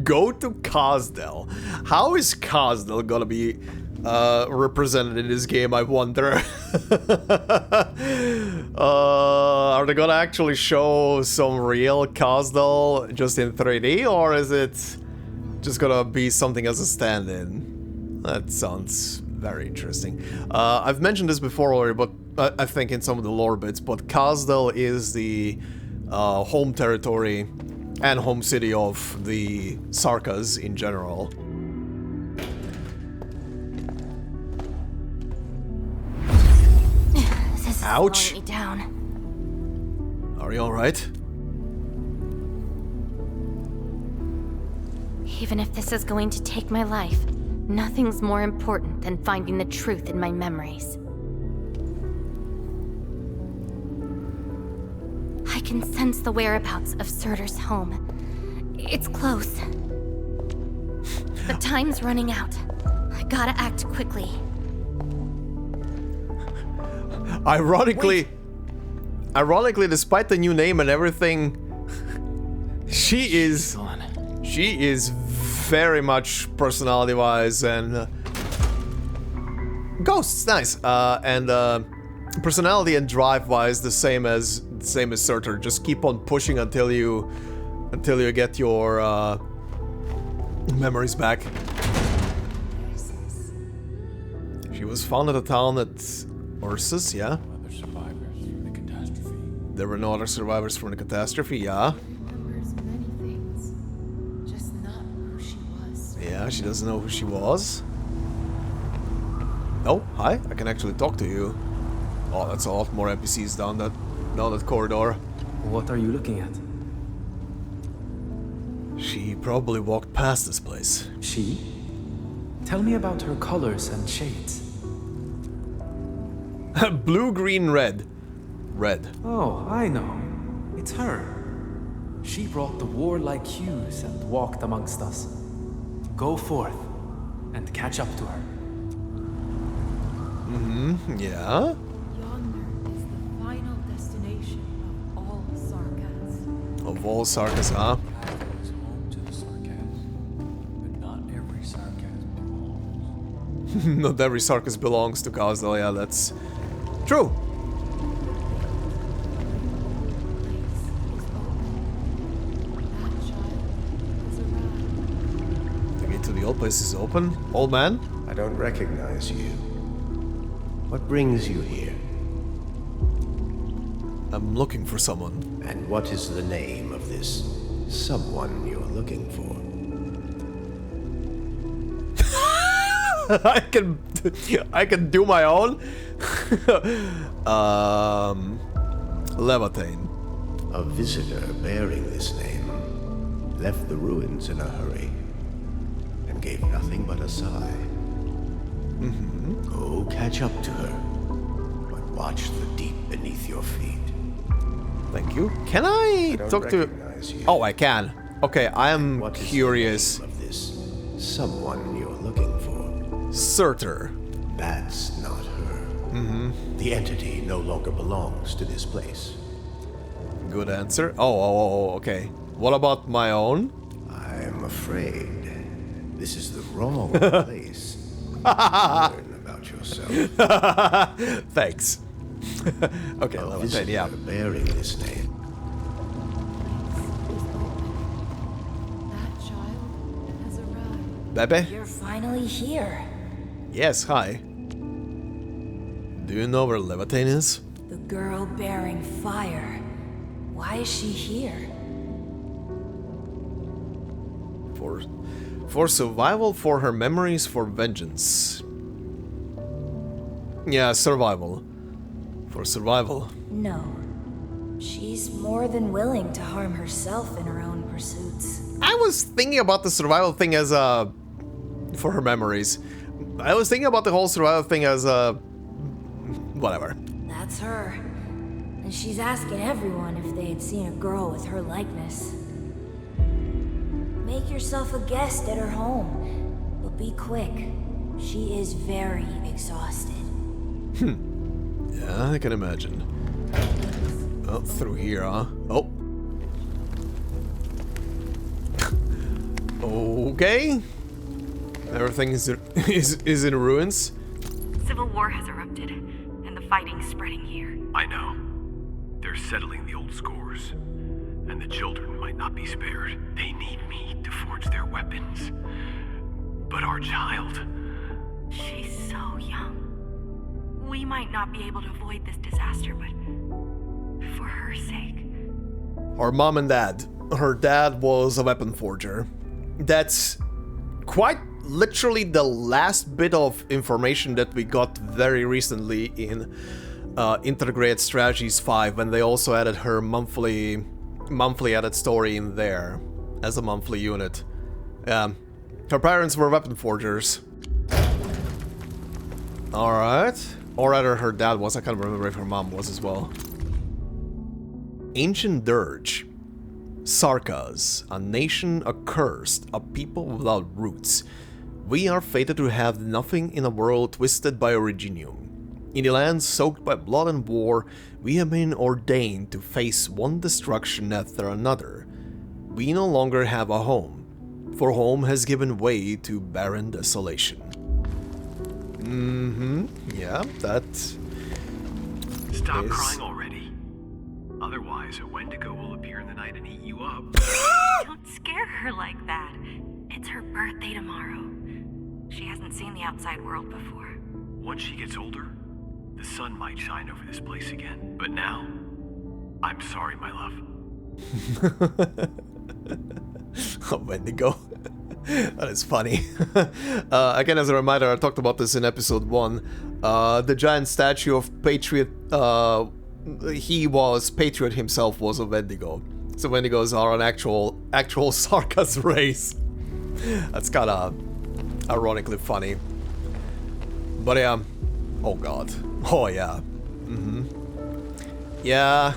Go to Casdell. How is Casdell gonna be represented in this game, I wonder? Are they gonna actually show some real Casdell just in 3D, or is it just gonna be something as a stand-in? That sounds very interesting. I've mentioned this before already, but I think in some of the lore bits, but Casdell is the home territory and home city of the Sarkas in general.
This is
Ouch.
slowing me down.
Are you alright?
Even if this is going to take my life, nothing's more important than finding the truth in my memories. I can sense the whereabouts of Surtr's home. It's close. But time's running out. I gotta act quickly.
Ironically, despite the new name and everything, she is very much personality-wise and ghosts, nice, and personality and drive-wise the same as Surtr. Just keep on pushing until you get your memories back. She was found at a town at Ursus, yeah.
Other survivors from the catastrophe.
There were no other survivors from the catastrophe, yeah.
Remembers many things, just not who she was.
Yeah, she doesn't know who she was. Oh, hi, I can actually talk to you. Oh, that's a lot more NPCs down that corridor.
What are you looking at?
She probably walked past this place.
She? Tell me about her colors and shades.
Blue, green, red. Red.
Oh, I know. It's her. She brought the warlike hues and walked amongst us. Go forth and catch up to her.
Mm-hmm, yeah?
Yonder is the final destination of all Sarkas.
Of all Sarkas, huh?
It's home to the Sarkas, but not every Sarkas belongs.
Not every Sarkas belongs to Casdell, yeah, that's true. The gate to the old place is open. Old man?
I don't recognize you. What brings you here?
I'm looking for someone.
And what is the name of this someone you're looking for?
I can do my own. Laevatain.
A visitor bearing this name left the ruins in a hurry and gave nothing but a sigh.
Mm-hmm.
Go catch up to her, but watch the deep beneath your feet.
Thank you. Can I
don't
talk to?
recognize you.
Oh, I can. Okay, I am
What is
curious.
the name of this someone you're looking for.
Surtr.
That's not her. The entity no longer belongs to this place.
Good answer. Oh, okay. What about my own?
I'm afraid this is the wrong place to learn about yourself.
Thanks. Okay, Laevatain, yeah.
Bearing this name.
That child has arrived.
Bebe?
You're finally here.
Yes, hi. Do you know where Laevatain is?
The girl bearing fire. Why is she here?
For survival, for her memories, for vengeance. Yeah, survival. For survival.
No. She's more than willing to harm herself in her own pursuits.
I was thinking about the survival thing as for her memories. I was thinking about the whole survival thing as whatever.
That's her. And she's asking everyone if they had seen a girl with her likeness. Make yourself a guest at her home, but be quick. She is very exhausted.
Yeah, I can imagine. Oh, through here, huh? Oh. Okay. Everything is in ruins.
Civil war has erupted, and the fighting's spreading here.
I know. They're settling the old scores, and the children might not be spared. They need me to forge their weapons. But our child...
She's so young. We might not be able to avoid this disaster, but for her sake...
Her mom and dad. Her dad was a weapon forger. That's quite literally the last bit of information that we got very recently in Integrated Strategies 5, when they also added her monthly added story in there as a monthly unit. Her parents were weapon forgers. Alright. Or rather, her dad was. I can't remember if her mom was as well. Ancient Dirge. Sarkas, a nation accursed, a people without roots. We are fated to have nothing in a world twisted by Originium. In the lands soaked by blood and war, we have been ordained to face one destruction after another. We no longer have a home, for home has given way to barren desolation. Yeah, that...
Stop crying already. Otherwise, a Wendigo will appear in the night and eat you up.
Don't scare her like that. It's her birthday tomorrow. She hasn't seen the outside world before.
Once she gets older, the sun might shine over this place again. But now, I'm sorry, my love.
A Wendigo. That is funny. Again, as a reminder, I talked about this in episode 1. The giant statue of Patriot, Patriot himself was a Wendigo. So Wendigos are an actual Sarkas race. That's kinda ironically funny. But yeah. Oh god. Oh yeah. Yeah.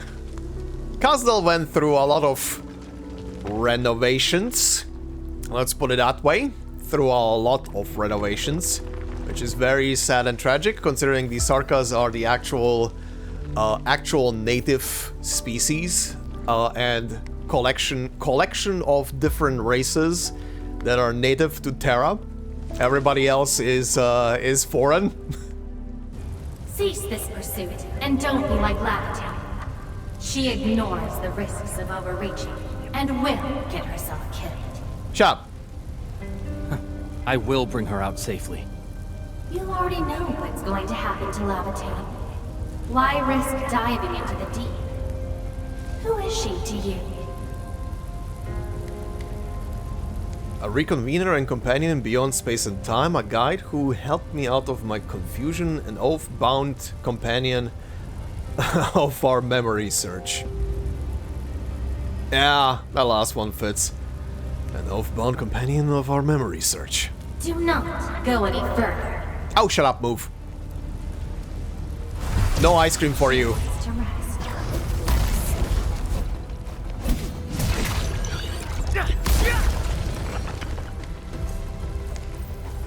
Castle went through a lot of renovations. Let's put it that way. Through a lot of renovations. Which is very sad and tragic, considering the Sarkas are the actual native species. And collection of different races that are native to Terra. Everybody else is foreign.
Cease this pursuit, and don't be like Laevatain. She ignores the risks of overreaching, and will get herself killed.
Shut up.
I will bring her out safely.
You already know what's going to happen to Laevatain. Why risk diving into the deep? Who is she to you?
A reconvener and companion beyond space and time, a guide who helped me out of my confusion, an oath-bound companion of our memory search. Yeah, that last one fits. An oath-bound companion of our memory search.
Do not go any further.
Oh, shut up, move. No ice cream for you.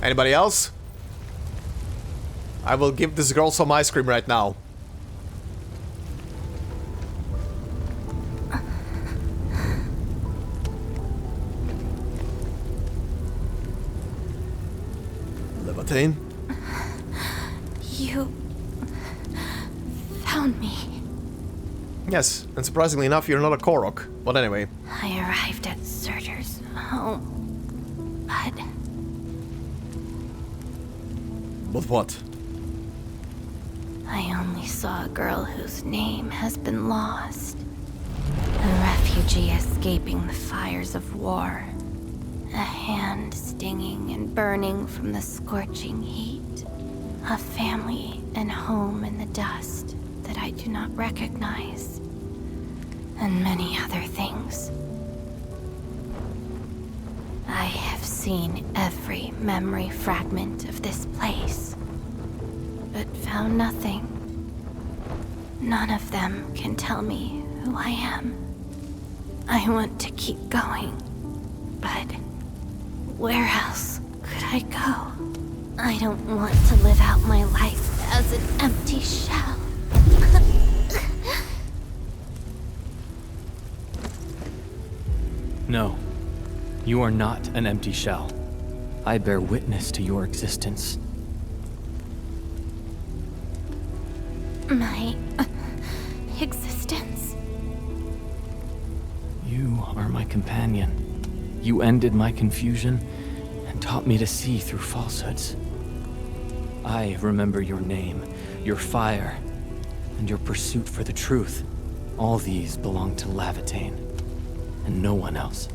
Anybody else? I will give this girl some ice cream right now. Laevatain?
You found me.
Yes, and surprisingly enough, you're not a Korok. But anyway.
I arrived at Surtr's home, but...
But what?
I only saw a girl whose name has been lost. A refugee escaping the fires of war. A hand stinging and burning from the scorching heat. A family and home in the dust that I do not recognize. And many other things. I have seen every memory fragment of this place, but found nothing. None of them can tell me who I am. I want to keep going, but where else could I go? I don't want to live out my life as an empty shell.
No, you are not an empty shell. I bear witness to your existence.
My existence?
You are my companion. You ended my confusion and taught me to see through falsehoods. I remember your name, your fire, and your pursuit for the truth. All these belong to Laevatain, and no one else.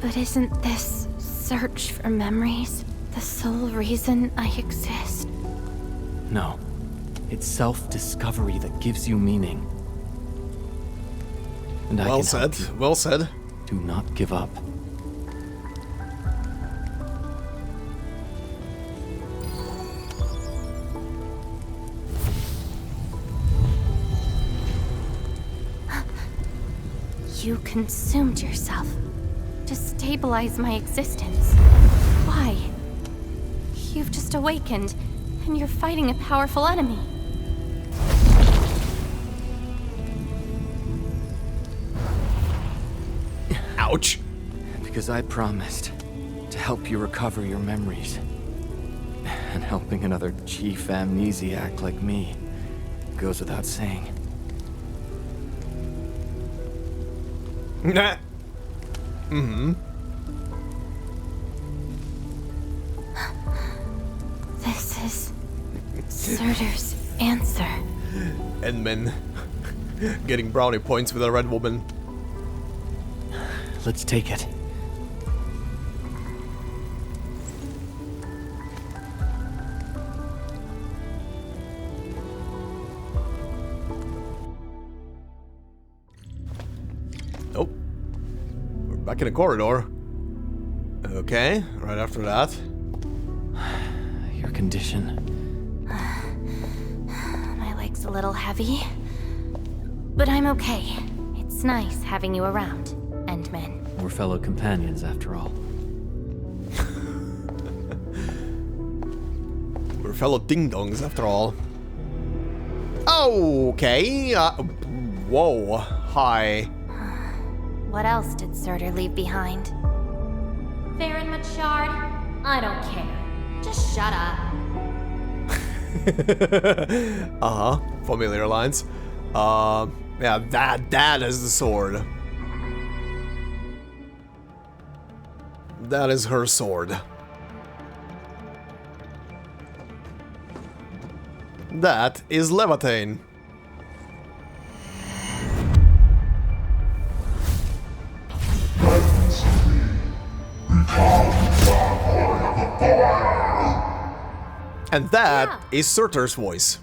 But isn't this search for memories the sole reason I exist?
No. It's self-discovery that gives you meaning. And I
well
can
said,
help you.
Well said.
Do not give up.
You consumed yourself to stabilize my existence. Why? You've just awakened, and you're fighting a powerful enemy.
Ouch.
Because I promised to help you recover your memories. And helping another chief amnesiac like me goes without saying.
Nah. Mm-hmm.
This is Surtr's answer.
Endman getting brownie points with a red woman.
Let's take it.
Nope. We're back in the corridor. Okay, right after that.
Your condition.
My leg's a little heavy, but I'm okay. It's nice having you around, Endman.
We're fellow companions, after all.
We're fellow ding-dongs, after all. Okay. Whoa. Hi.
What else did Surtr leave behind?
Farron Machard, I don't care. Just shut up.
Uh-huh. Familiar lines. Yeah, that is the sword. That is her sword. That is Laevatain. And that is Surtr's voice.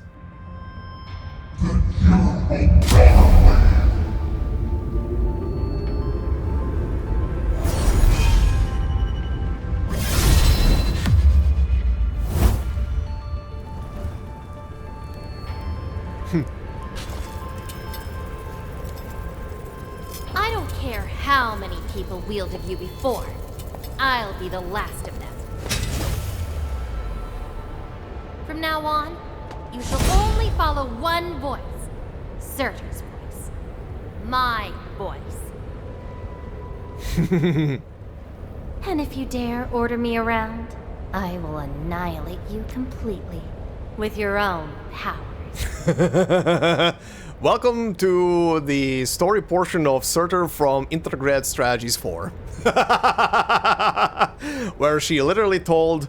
I don't
care how many people wielded you before. I'll be the last of them. From now on, you shall only follow one voice. Surtr's voice. My voice. And if you dare order me around, I will annihilate you completely. With your own powers.
Welcome to the story portion of Surtr from Integrated Strategies 4. Where she literally told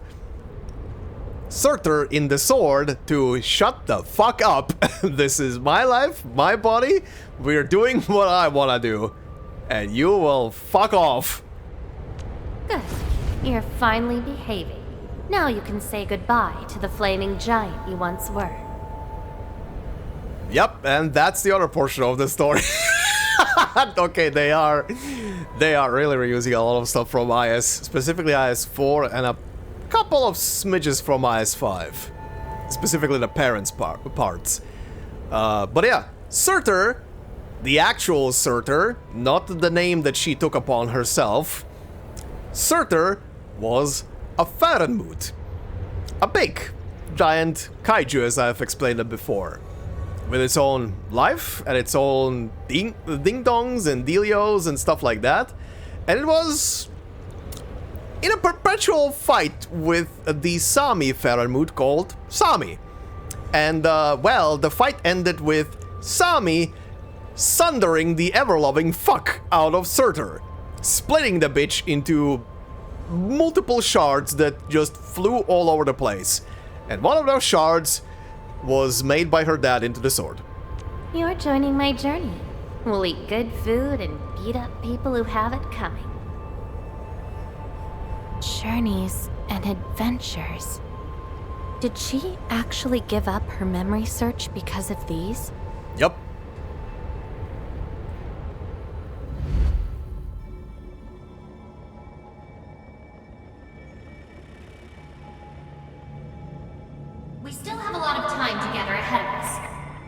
Surtr in the sword to shut the fuck up. This is my life, my body. We're doing what I wanna do. And you will fuck off.
Good. You're finally behaving. Now you can say goodbye to the flaming giant you once were.
Yep, and that's the other portion of the story. Okay, they are really reusing a lot of stuff from IS, specifically IS-4 and a couple of smidges from IS-5. Specifically the parents' parts. But yeah, Surtr, the actual Surtr, not the name that she took upon herself. Surtr was a Farenmut. A big, giant kaiju, as I've explained it before. With its own life and its own ding-dongs and dealios and stuff like that. And it was in a perpetual fight with the Sami Farenmut called Sami. And, well, the fight ended with Sami sundering the ever-loving fuck out of Surtr, splitting the bitch into multiple shards that just flew all over the place. And one of those shards was made by her dad into the sword.
You're joining my journey. We'll eat good food and beat up people who have it coming. Journeys and adventures. Did she actually give up her memory search because of these?
Yep.
We still have a lot of time together ahead of us.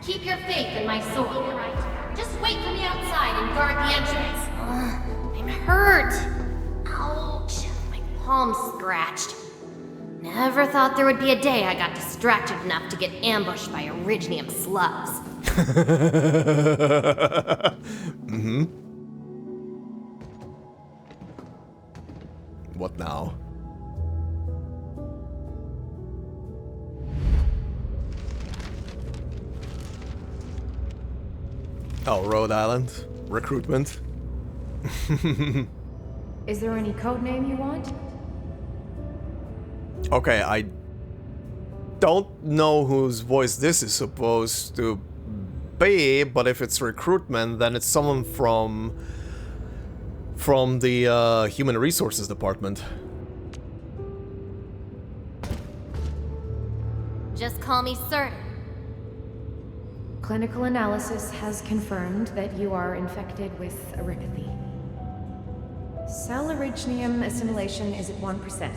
Keep your faith in my sword, alright? Just wait for me outside and guard the entrance.
I'm hurt. Ouch. My palm's scratched. Never thought there would be a day I got distracted enough to get ambushed by Orignium slugs.
Mm-hmm. What now? Oh, Rhode Island. Recruitment.
Is there any code name you want?
Okay, I don't know whose voice this is supposed to be, but if it's recruitment, then it's someone from the Human Resources Department.
Just call me Surtr.
Clinical analysis has confirmed that you are infected with erypathy. Cell originium assimilation is at 1%.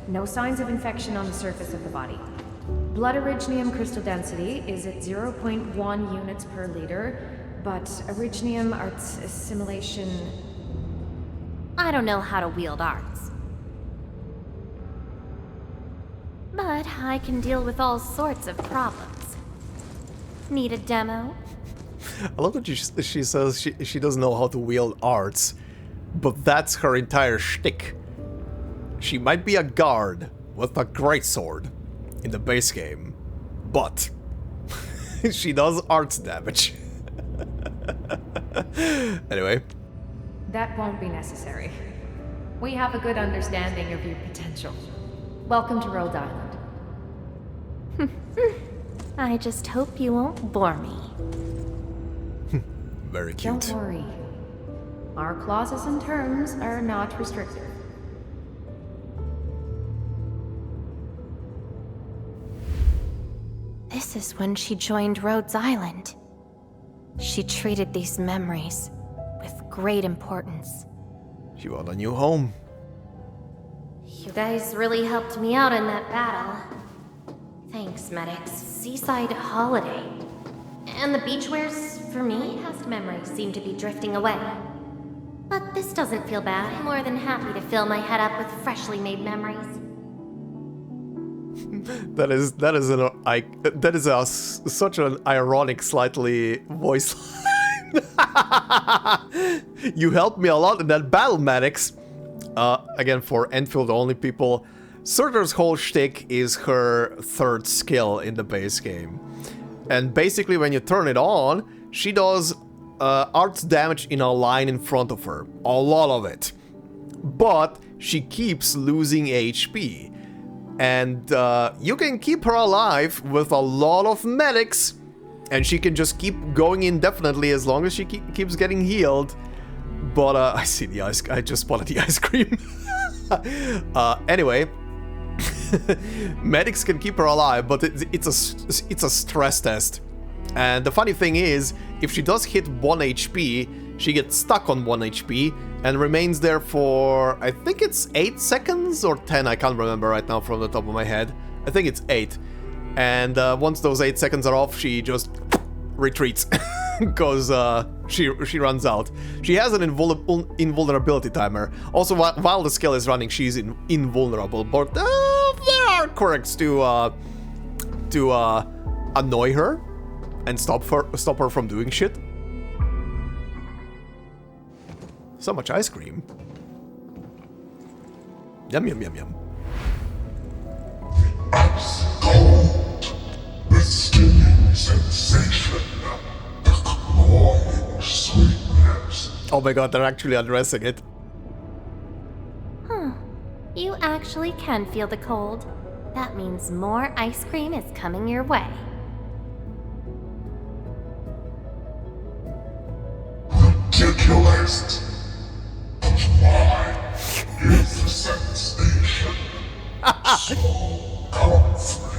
No signs of infection on the surface of the body. Blood originium crystal density is at 0.1 units per liter, but originium arts assimilation...
I don't know how to wield arts. But I can deal with all sorts of problems. Need a demo?
I love that she says she doesn't know how to wield arts, but that's her entire shtick. She might be a guard with a greatsword in the base game, but she does arts damage. Anyway.
That won't be necessary. We have a good understanding of your potential. Welcome to Rhode Island.
I just hope you won't bore me.
Very cute.
Don't worry. Our clauses and terms are not restricted.
This is when she joined Rhodes Island. She treated these memories with great importance.
She want a new home.
You guys really helped me out in that battle. Thanks, medics. Seaside holiday. And the beachwares, for me, past memories seem to be drifting away. But this doesn't feel bad. I'm more than happy to fill my head up with freshly made memories.
That is such an ironic, slightly voice line. You helped me a lot in that battle, Maddox. Again, for Enfield only people, Surtr's whole shtick is her third skill in the base game. And basically when you turn it on, she does arts damage in a line in front of her. A lot of it. But she keeps losing HP. And you can keep her alive with a lot of medics. And she can just keep going indefinitely as long as she keeps getting healed. But I see the ice. I just spotted the ice cream. Anyway, medics can keep her alive, but it's a stress test. And the funny thing is, if she does hit 1 HP, she gets stuck on 1 HP and remains there for, I think it's 8 seconds or 10. I can't remember right now from the top of my head. I think it's 8. And once those 8 seconds are off, she just retreats. Because she runs out. She has an invulnerability timer. Also, while the skill is running, she's invulnerable. But there are quirks to annoy her and stop her from doing shit. So much ice cream. Yum yum yum yum.
Ice cold, the stinging sensation.
Oh my god, they're actually addressing it.
Huh. You actually can feel the cold. That means more ice cream is coming your way.
Ridiculous. But why is the sensation so comforting?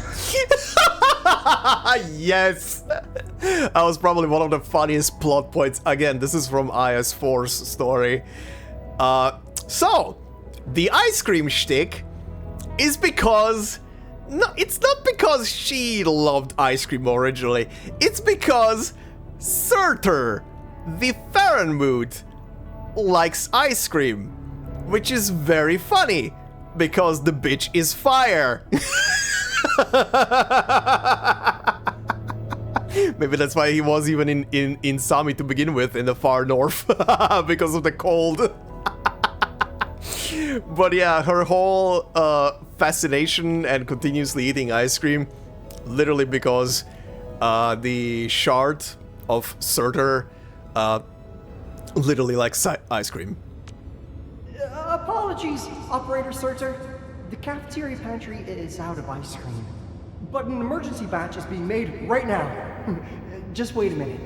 Yes! That was probably one of the funniest plot points. Again, this is from IS4's story. So, the ice cream shtick is because... No, it's not because she loved ice cream originally. It's because Surtr, the Farenmoot, likes ice cream. Which is very funny, because the bitch is fire. Maybe that's why he was even in Sami to begin with, in the far north, because of the cold. But yeah, her whole fascination and continuously eating ice cream, literally because the shard of Surtr literally likes ice cream.
Apologies, Operator Surtr. The cafeteria pantry is out of ice cream. But an emergency batch is being made right now. Just wait a minute.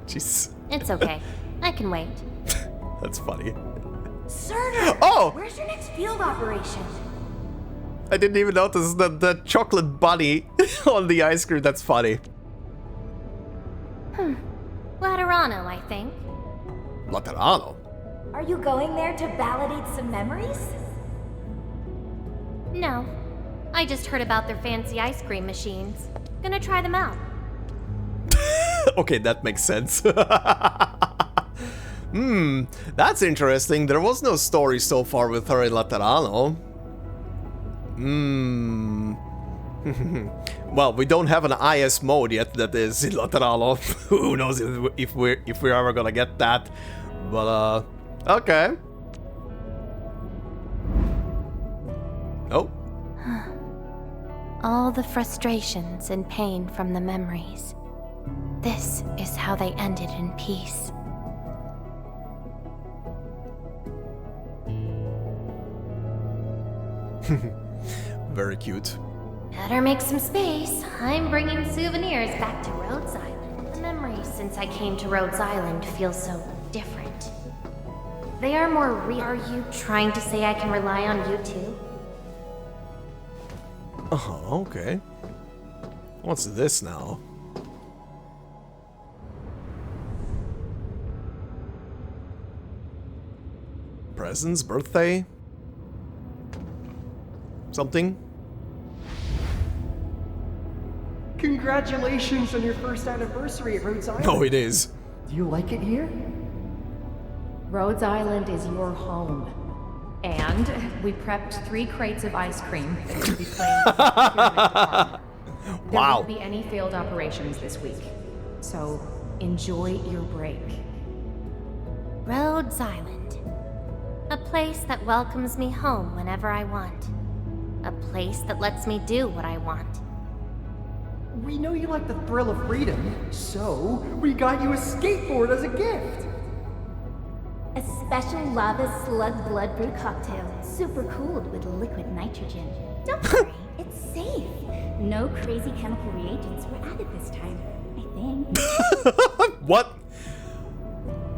Jeez.
It's okay. I can wait.
That's funny.
Surtr!
Oh!
Where's your next field operation?
I didn't even notice the chocolate bunny on the ice cream. That's funny.
Laterano, I think.
Laterano?
Are you going there to validate some memories?
No. I just heard about their fancy ice cream machines. Gonna try them out.
Okay, that makes sense. That's interesting. There was no story so far with her in Laterano. Well, we don't have an IS mode yet that is in Laterano. Who knows if we're ever gonna get that. But okay. Oh.
All the frustrations and pain from the memories. This is how they ended in peace.
Very cute.
Better make some space. I'm bringing souvenirs back to Rhodes Island. The memories since I came to Rhodes Island feel so different. They are more real. Are you trying to say I can rely on you too?
Oh, okay. What's this now? Presents? Birthday? Something?
Congratulations on your first anniversary at Rhodes Island.
Oh, it is.
Do you like it here?
Rhodes Island is your home. And we prepped 3 crates of ice cream that will be playing in the pyramid department. There won't be any failed operations this week. So, enjoy your break.
Rhodes Island. A place that welcomes me home whenever I want. A place that lets me do what I want.
We know you like the thrill of freedom, so we got you a skateboard as a gift.
A special lava slug blood brew cocktail, super cooled with liquid nitrogen. Don't worry, it's safe. No crazy chemical reagents were added this time, I think.
What?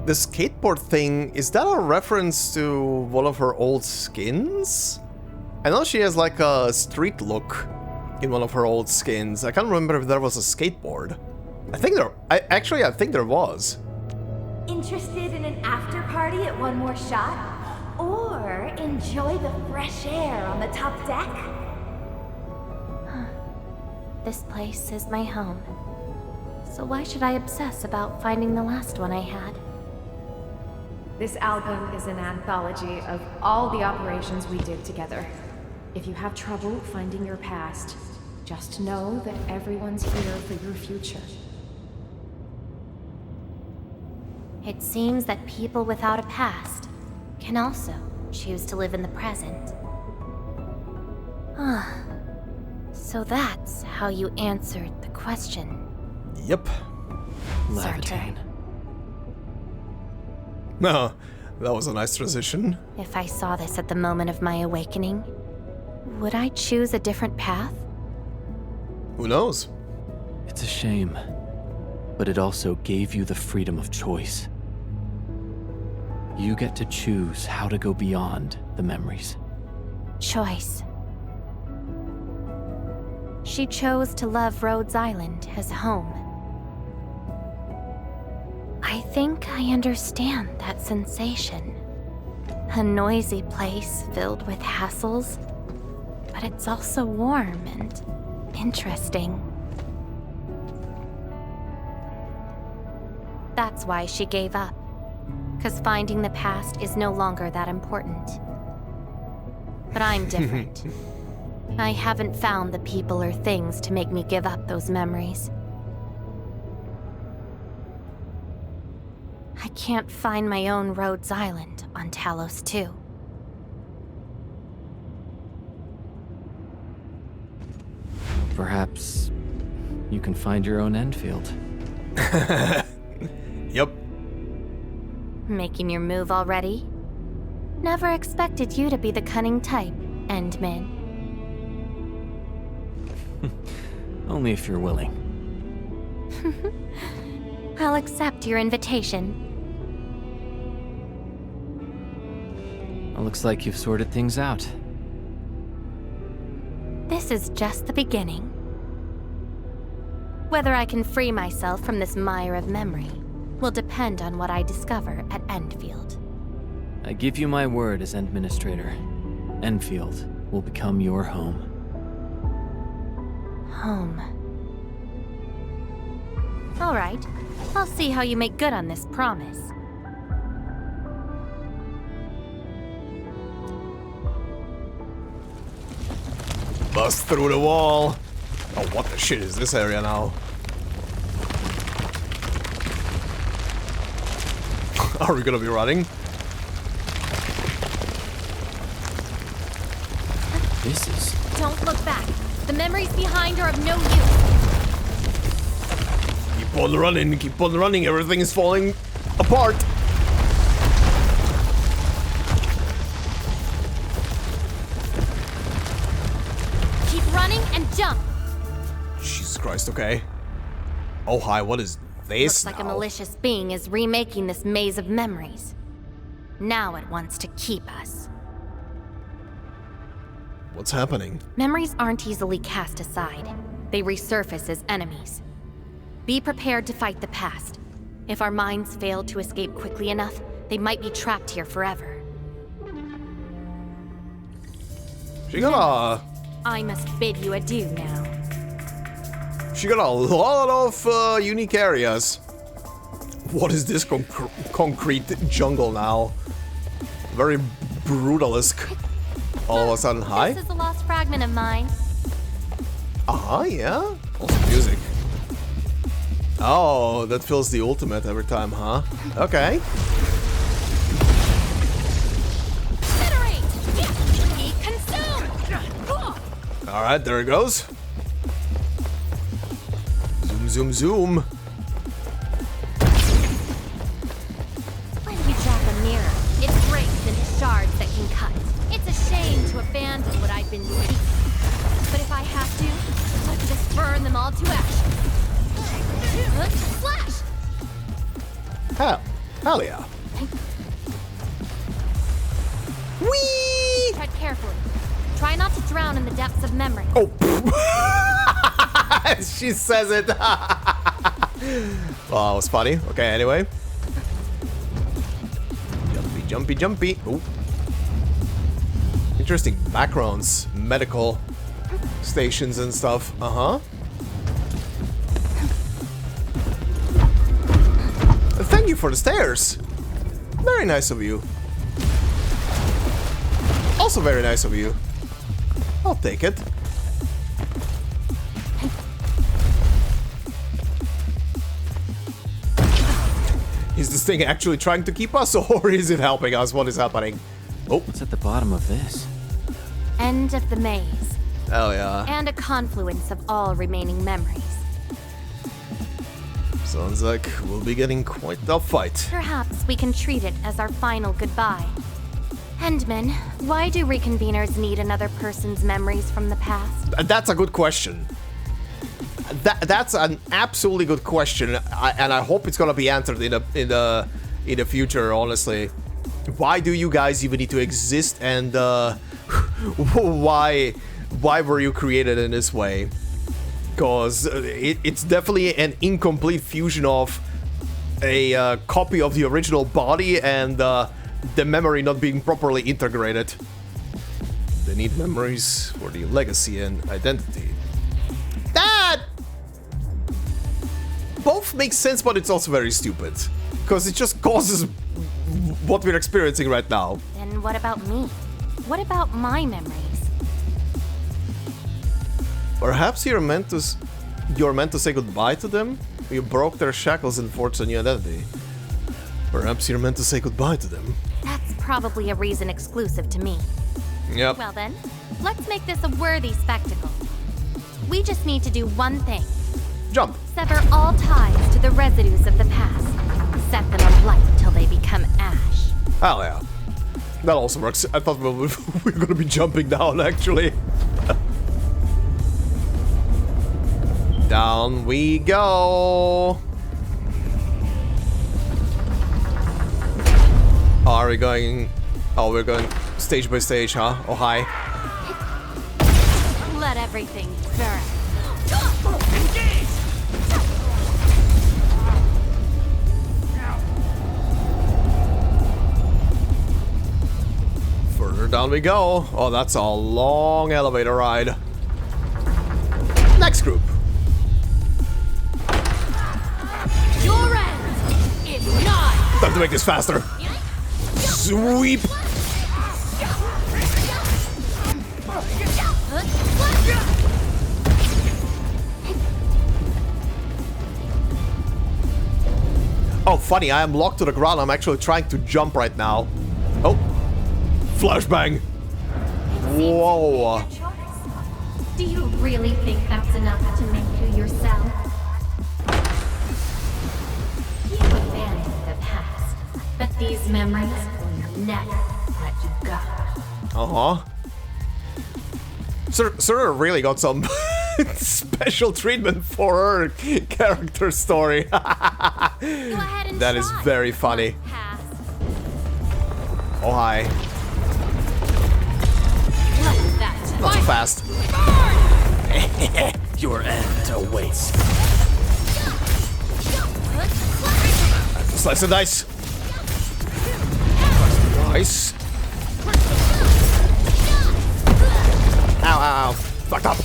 The skateboard thing, is that a reference to one of her old skins? I know she has like a street look in one of her old skins. I can't remember if there was a skateboard. I think there was.
Interested in an after party at One More Shot? Or enjoy the fresh air on the top deck?
This place is my home. So why should I obsess about finding the last one I had?
This album is an anthology of all the operations we did together. If you have trouble finding your past, just know that everyone's here for your future.
It seems that people without a past can also choose to live in the present. So that's how you answered the question.
Yep.
Laevatain.
No, that was a nice transition.
If I saw this at the moment of my awakening, would I choose a different path?
Who knows?
It's a shame, but it also gave you the freedom of choice. You get to choose how to go beyond the memories.
Choice. She chose to love Rhodes Island as home. I think I understand that sensation. A noisy place filled with hassles, but it's also warm and interesting. That's why she gave up. 'Cause finding the past is no longer that important. But I'm different. I haven't found the people or things to make me give up those memories. I can't find my own Rhodes Island on Talos-II.
Perhaps you can find your own Endfield.
Yep.
Making your move already? Never expected you to be the cunning type, Endmin.
Only if you're willing.
I'll accept your invitation.
Well, looks like you've sorted things out.
This is just the beginning. Whether I can free myself from this mire of memory will depend on what I discover at Endfield.
I give you my word as Endministrator. Endfield will become your home.
Home. All right. I'll see how you make good on this promise.
Bust through the wall. Oh, what the shit is this area now? Are we gonna be running?
This is...
Don't look back. The memories behind are of no use.
Keep on running, keep on running. Everything is falling apart.
Keep running and jump.
Jesus Christ, okay. Oh, hi, what is this
Looks like a malicious being is remaking this maze of memories. Now it wants to keep us.
What's happening?
Memories aren't easily cast aside. They resurface as enemies. Be prepared to fight the past. If our minds fail to escape quickly enough, they might be trapped here forever.
She got
I must bid you adieu now.
a lot of unique areas. What is this concrete jungle now? Very brutalesque. All of a sudden, hi?
This is a lost fragment of mine.
Yeah? Also music. Oh, that fills the ultimate every time, huh? Okay. Alright, there it goes. Zoom, zoom, zoom.
When you drop a mirror, it breaks into shards that can cut. It's a shame to abandon what I've been seeking. But if I have to, let's just burn them all to ash. Slash!
Hell yeah. Whee!
Tread carefully. Try not to drown in the depths of memory.
Oh! She says it. Oh, it was funny. Okay, anyway. Jumpy, jumpy, jumpy. Oh. Interesting backgrounds. Medical stations and stuff. Thank you for the stairs. Very nice of you. Also very nice of you. I'll take it. Is this thing actually trying to keep us, or is it helping us? What is happening? Oh.
What's at the bottom of this?
End of the maze.
Hell yeah.
And a confluence of all remaining memories.
Sounds like we'll be getting quite the fight.
Perhaps we can treat it as our final goodbye. Endman, why do reconveners need another person's memories from the past?
That's a good question. That's an absolutely good question, and I hope it's gonna be answered in the future. Honestly, why do you guys even need to exist, and why were you created in this way? Because it's definitely an incomplete fusion of a copy of the original body and the memory not being properly integrated. They need memories for the legacy and identity. That both makes sense, but it's also very stupid. Because it just causes what we're experiencing right now.
Then what about me? What about my memories?
Perhaps you're meant to say goodbye to them? You broke their shackles and forged a new identity. Perhaps you're meant to say goodbye to them.
That's probably a reason exclusive to me.
Yep.
Well then, let's make this a worthy spectacle. We just need to do one thing.
Jump.
Sever all ties to the residues of the past. Set them alight till they become ash.
Hell yeah. That also works. I thought we were gonna be jumping down, actually. Down we go. Are we going... Oh, we're going stage by stage, huh? Oh, hi.
Let everything burn.
Further down we go. Oh, that's a long elevator ride. Next group.
Your end is nigh.
Time to make this faster. Sweep. Oh, funny, I am locked to the ground. I'm actually trying to jump right now. Oh. Flashbang. Whoa.
Do you really think that's enough to make you yourself? You abandoned the past, but these memories will never let you go.
Uh-huh. Surtr really got some special treatment for her character story. That is very funny. Oh, hi. Not too fast.
Your end awaits.
Slice and dice. Nice. Ow, ow, ow. Fucked up.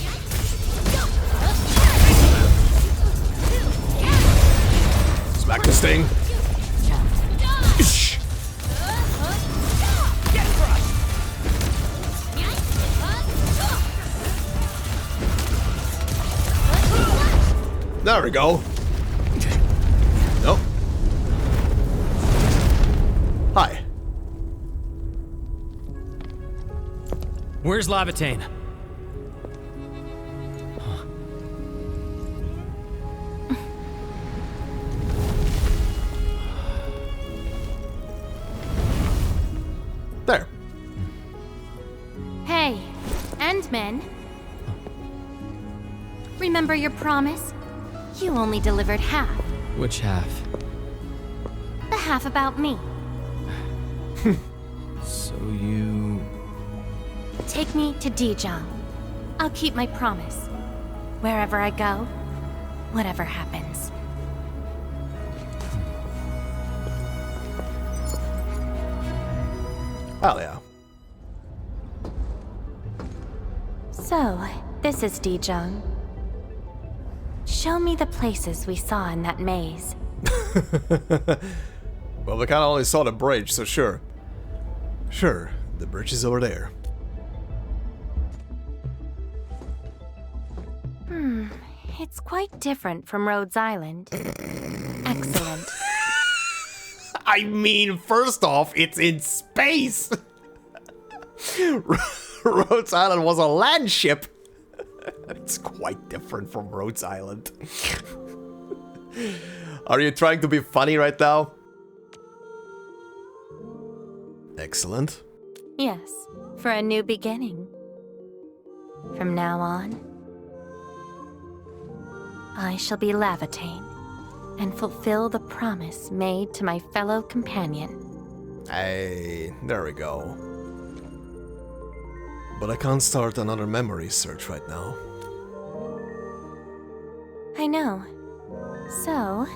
Smack this thing. There we go. Nope. Hi.
Where's Laevatain?
There.
Hey, Endmen. Remember your promise? You only delivered half.
Which half?
The half about me.
So you...
Take me to Dijon. I'll keep my promise. Wherever I go, whatever happens.
Hell yeah.
So, this is Dijon. Show me the places we saw in that maze.
Well, we kinda only saw the bridge, so sure. Sure, the bridge is over there.
It's quite different from Rhodes Island. Excellent.
I mean, first off, it's in space! Rhodes Island was a land ship! It's quite different from Rhodes Island. Are you trying to be funny right now? Excellent.
Yes, for a new beginning. From now on, I shall be Laevatain and fulfill the promise made to my fellow companion.
Hey, there we go. But I can't start another memory search right now.
I know. So,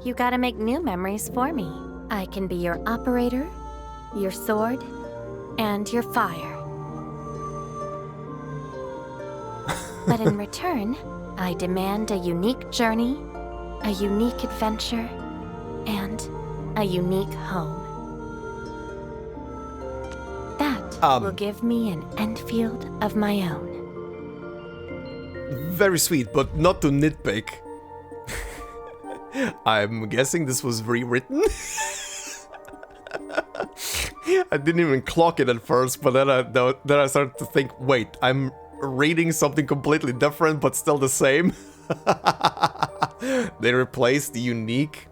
you gotta make new memories for me. I can be your operator, your sword, and your fire. But in return, I demand a unique journey, a unique adventure, and a unique home. That will give me an Endfield of my own.
Very sweet, but not to nitpick. I'm guessing this was rewritten? I didn't even clock it at first, but then I started to think, wait, I'm reading something completely different, but still the same. They replaced the unique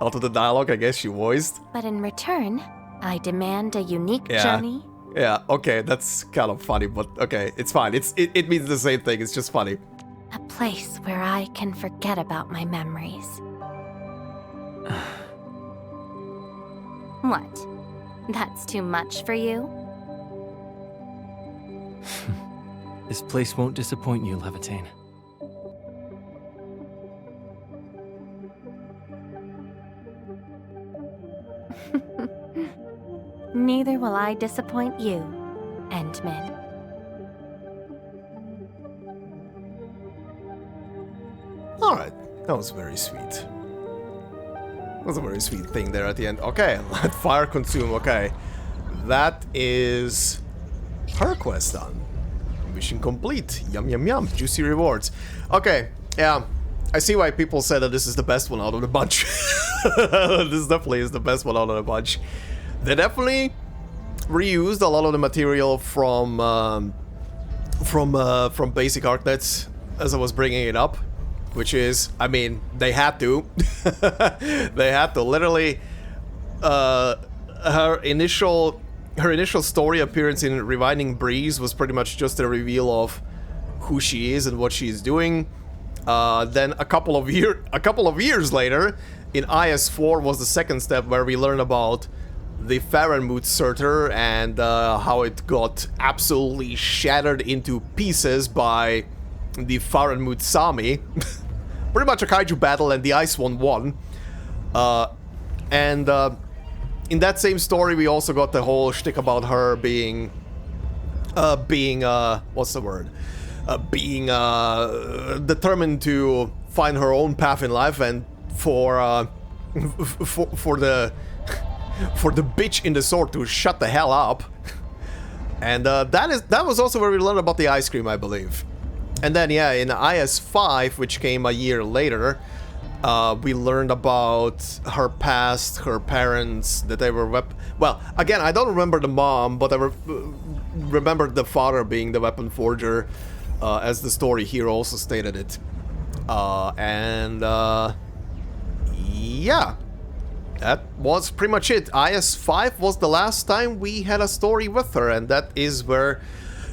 out of the dialogue, I guess she voiced.
But in return, I demand a unique journey.
Yeah, okay, that's kind of funny, but okay, it's fine. It means the same thing, it's just funny.
A place where I can forget about my memories. What? That's too much for you?
This place won't disappoint you, Laevatain.
Neither will I disappoint you, Endman.
Alright, that was very sweet. That was a very sweet thing there at the end. Okay, let fire consume, okay. That is her quest done. Mission complete. Yum yum yum. Juicy rewards. Okay, yeah. I see why people say that this is the best one out of the bunch. This definitely is the best one out of the bunch. They definitely reused a lot of the material from basic Arknights as I was bringing it up, which is, I mean, they had to. They had to. Literally, her initial story appearance in Rewinding Breeze was pretty much just a reveal of who she is and what she is doing. Then a couple of years later, in IS4 was the second step where we learn about the Farenmoot Surtr and how it got absolutely shattered into pieces by the Farenmoot Sami. Pretty much a kaiju battle, and the Ice One won. In that same story, we also got the whole shtick about her being what's the word? Being determined to find her own path in life, and for the bitch in the sword to shut the hell up. And that was also where we learned about the ice cream, I believe. And then, yeah, in IS-5, which came a year later, we learned about her past, her parents, that they were well, again, I don't remember the mom, but I remember the father being the weapon forger, as the story here also stated it. Yeah, that was pretty much it. IS-5 was the last time we had a story with her, and that is where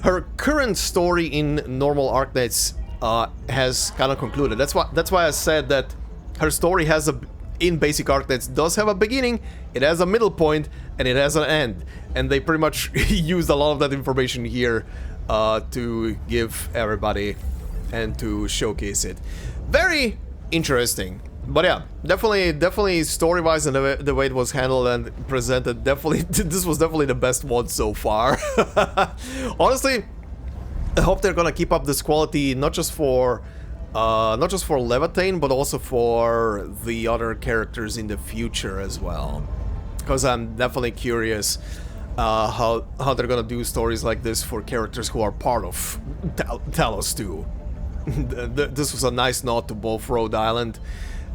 her current story in normal Arknights has kind of concluded. That's why I said that her story has in basic Arknights does have a beginning, it has a middle point, and it has an end. And they pretty much used a lot of that information here to give everybody and to showcase it. Very interesting. But yeah, definitely story-wise and the way it was handled and presented, this was definitely the best one so far. Honestly, I hope they're gonna keep up this quality not just for Laevatain, but also for the other characters in the future as well. Because I'm definitely curious how they're gonna do stories like this for characters who are part of Talos-II. This was a nice nod to both Rhode Island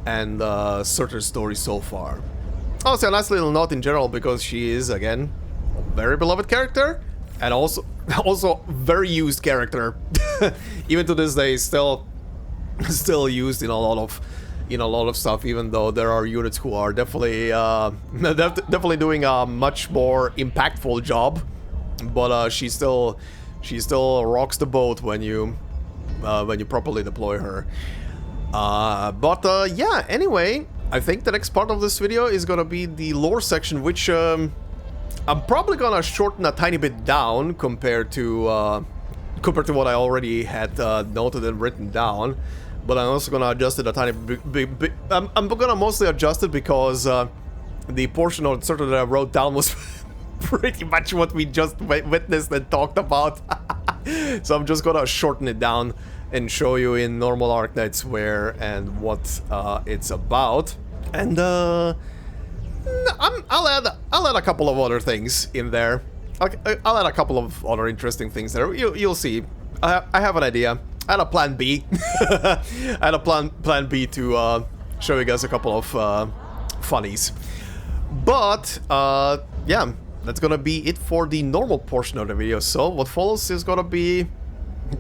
and Surtr's story so far. Also a nice little note in general, because she is, again, a very beloved character, and also very used character. Even to this day, still used in a lot of stuff, even though there are units who are definitely doing a much more impactful job. But she still rocks the boat when you properly deploy her. Yeah, anyway, I think the next part of this video is gonna be the lore section, which I'm probably gonna shorten a tiny bit down compared to what I already had noted and written down. But I'm also gonna adjust it a tiny bit. I'm gonna mostly adjust it because the portion of Surtr that I wrote down was pretty much what we just witnessed and talked about. So I'm just gonna shorten it down and show you in normal Arknights where and what it's about. And I'll add a couple of other things in there. I'll add a couple of other interesting things there. You'll see. I have an idea. I had a plan B. I had a plan B to show you guys a couple of funnies. But yeah, that's gonna be it for the normal portion of the video. So what follows is gonna be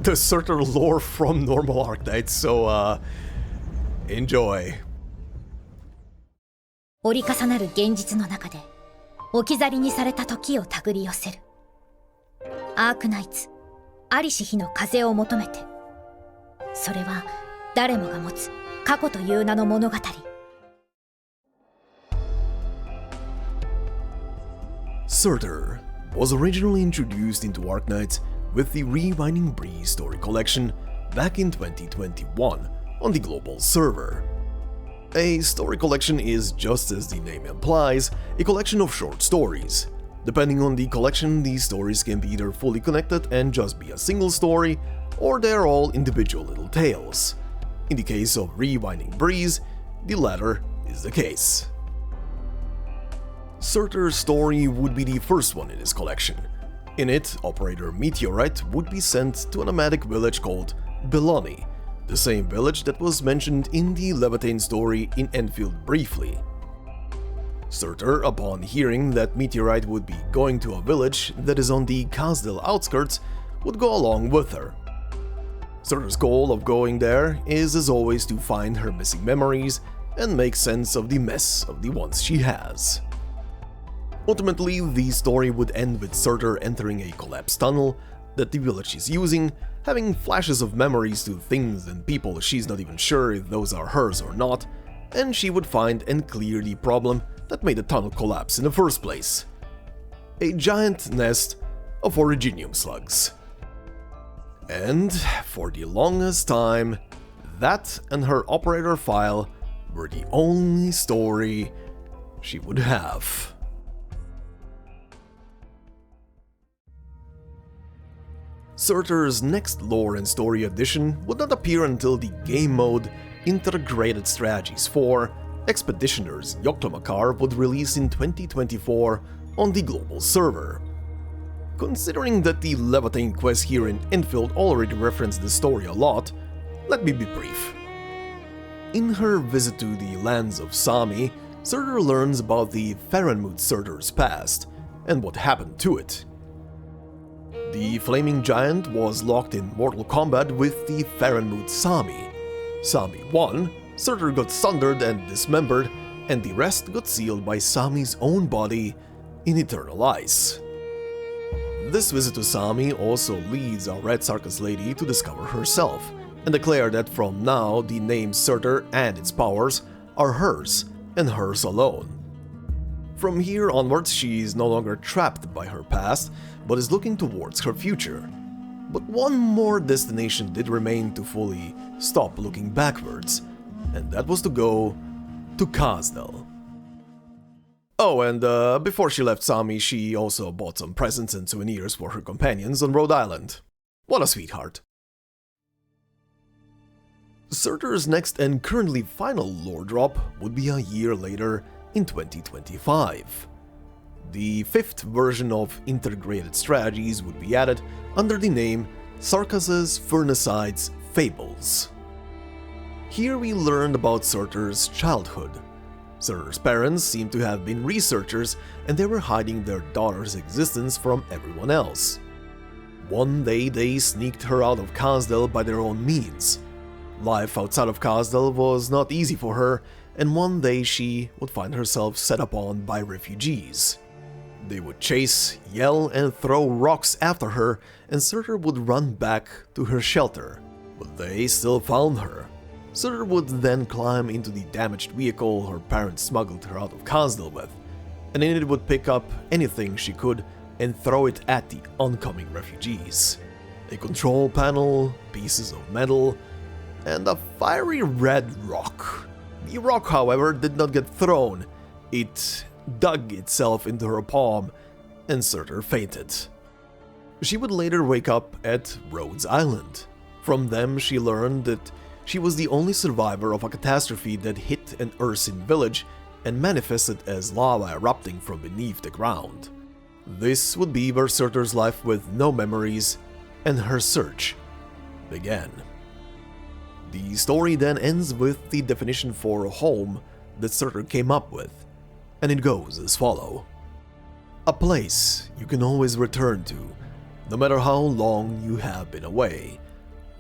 the Surtr lore from normal Arknights, so enjoy.
折り重なる現実の中で置き去りにされた時を手繰り寄せるアークナイツ在りし日の風を求めて、それは誰もが持つ過去という名の物語。
Surtr was originally introduced into Arknights with the Rewinding Breeze story collection back in 2021 on the global server. A story collection is, just as the name implies, a collection of short stories. Depending on the collection, these stories can be either fully connected and just be a single story, or they're all individual little tales. In the case of Rewinding Breeze, the latter is the case. Surtr's story would be the first one in this collection. In it, Operator Meteorite would be sent to a nomadic village called Belani, the same village that was mentioned in the Laevatain story in Enfield briefly. Surtr, upon hearing that Meteorite would be going to a village that is on the Kasdil outskirts, would go along with her. Surtr's goal of going there is, as always, to find her missing memories and make sense of the mess of the ones she has. Ultimately, the story would end with Surtr entering a collapsed tunnel that the village is using, having flashes of memories to things and people she's not even sure if those are hers or not, and she would find and clear the problem that made the tunnel collapse in the first place. A giant nest of originium slugs. And for the longest time, that and her operator file were the only story she would have. Surtr's next lore and story addition would not appear until the game mode Integrated Strategies 4 Expeditioners Yoktamakar would release in 2024 on the global server. considering that the Laevatain quest here in Endfield already referenced the story a lot, let me be brief. In her visit to the lands of Sami, Surtr learns about the Farenmut Surtr's past, and what happened to it. The Flaming Giant was locked in mortal combat with the Farenmut Sami. Sami won, Surtr got sundered and dismembered, and the rest got sealed by Sami's own body in eternal ice. This visit to Sami also leads our Red Sarkis lady to discover herself, and declare that from now the name Surtr and its powers are hers, and hers alone. From here onwards, she is no longer trapped by her past, but is looking towards her future. But one more destination did remain to fully stop looking backwards, and that was to go to Kazdel. Oh, and before she left Sami, she also bought some presents and souvenirs for her companions on Rhode Island. What a sweetheart. Surtr's next and currently final lore drop would be a year later in 2025. The 5th version of Integrated Strategies would be added under the name Sarkis' Furnicide's Fables. Here we learned about Surtr's childhood. Surtr's parents seem to have been researchers, and they were hiding their daughter's existence from everyone else. One day they sneaked her out of Kazdel by their own means. Life outside of Kazdel was not easy for her, and one day she would find herself set upon by refugees. They would chase, yell, and throw rocks after her, and Surtr would run back to her shelter, but they still found her. Surtr would then climb into the damaged vehicle her parents smuggled her out of Kazdel with, and in it would pick up anything she could and throw it at the oncoming refugees. A control panel, pieces of metal, and a fiery red rock. The rock, however, did not get thrown. It dug itself into her palm, and Surtr fainted. She would later wake up at Rhodes Island. From them, she learned that she was the only survivor of a catastrophe that hit an Ursin village and manifested as lava erupting from beneath the ground. This would be where Surtr's life with no memories and her search began. The story then ends with the definition for home that Surtr came up with, and it goes as follows. A place you can always return to, no matter how long you have been away.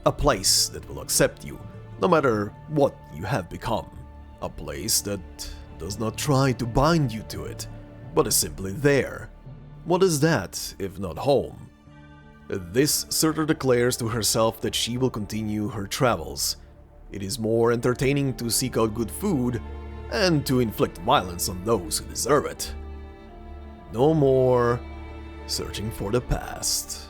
A place that will accept you, no matter what you have become. A place that does not try to bind you to it, but is simply there. What is that, if not home? This Surtr declares to herself that she will continue her travels. It is more entertaining to seek out good food and to inflict violence on those who deserve it. No more searching for the past.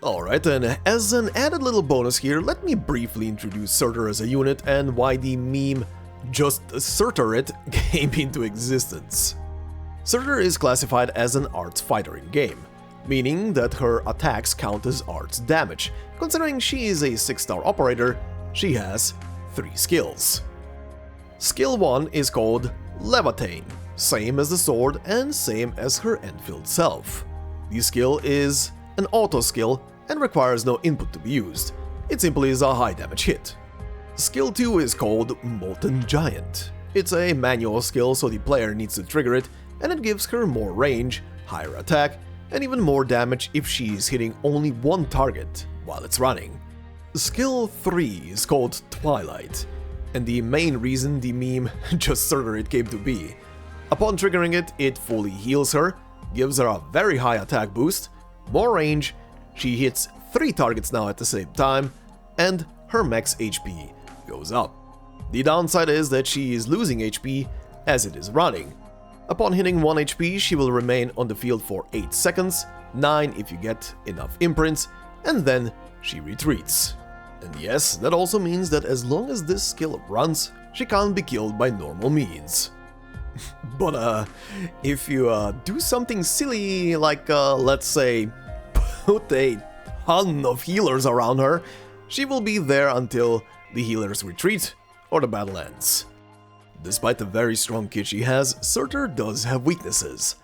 Alright, and as an added little bonus here, let me briefly introduce Surtr as a unit and why the meme "Just Surtr it" came into existence. Surtr is classified as an arts fighter in-game, meaning that her attacks count as arts damage. Considering she is a 6-star operator, she has 3 skills. Skill 1 is called Laevatain, same as the sword and same as her Endfield self. The skill is an auto skill and requires no input to be used. It simply is a high damage hit. Skill 2 is called Molten Giant. It's a manual skill, so the player needs to trigger it, and it gives her more range, higher attack, and even more damage if she is hitting only one target while it's running. Skill 3 is called Twilight, and the main reason the meme "Just Surtr it" came to be. Upon triggering it, it fully heals her, gives her a very high attack boost, more range, she hits 3 targets now at the same time, and her max HP goes up. The downside is that she is losing HP as it is running. Upon hitting 1 HP, she will remain on the field for 8 seconds, 9 if you get enough imprints, and then she retreats. And yes, that also means that as long as this skill runs, she can't be killed by normal means. But if you do something silly like, let's say, put a ton of healers around her, she will be there until the healers retreat or the battle ends. Despite the very strong kit she has, Surtr does have weaknesses.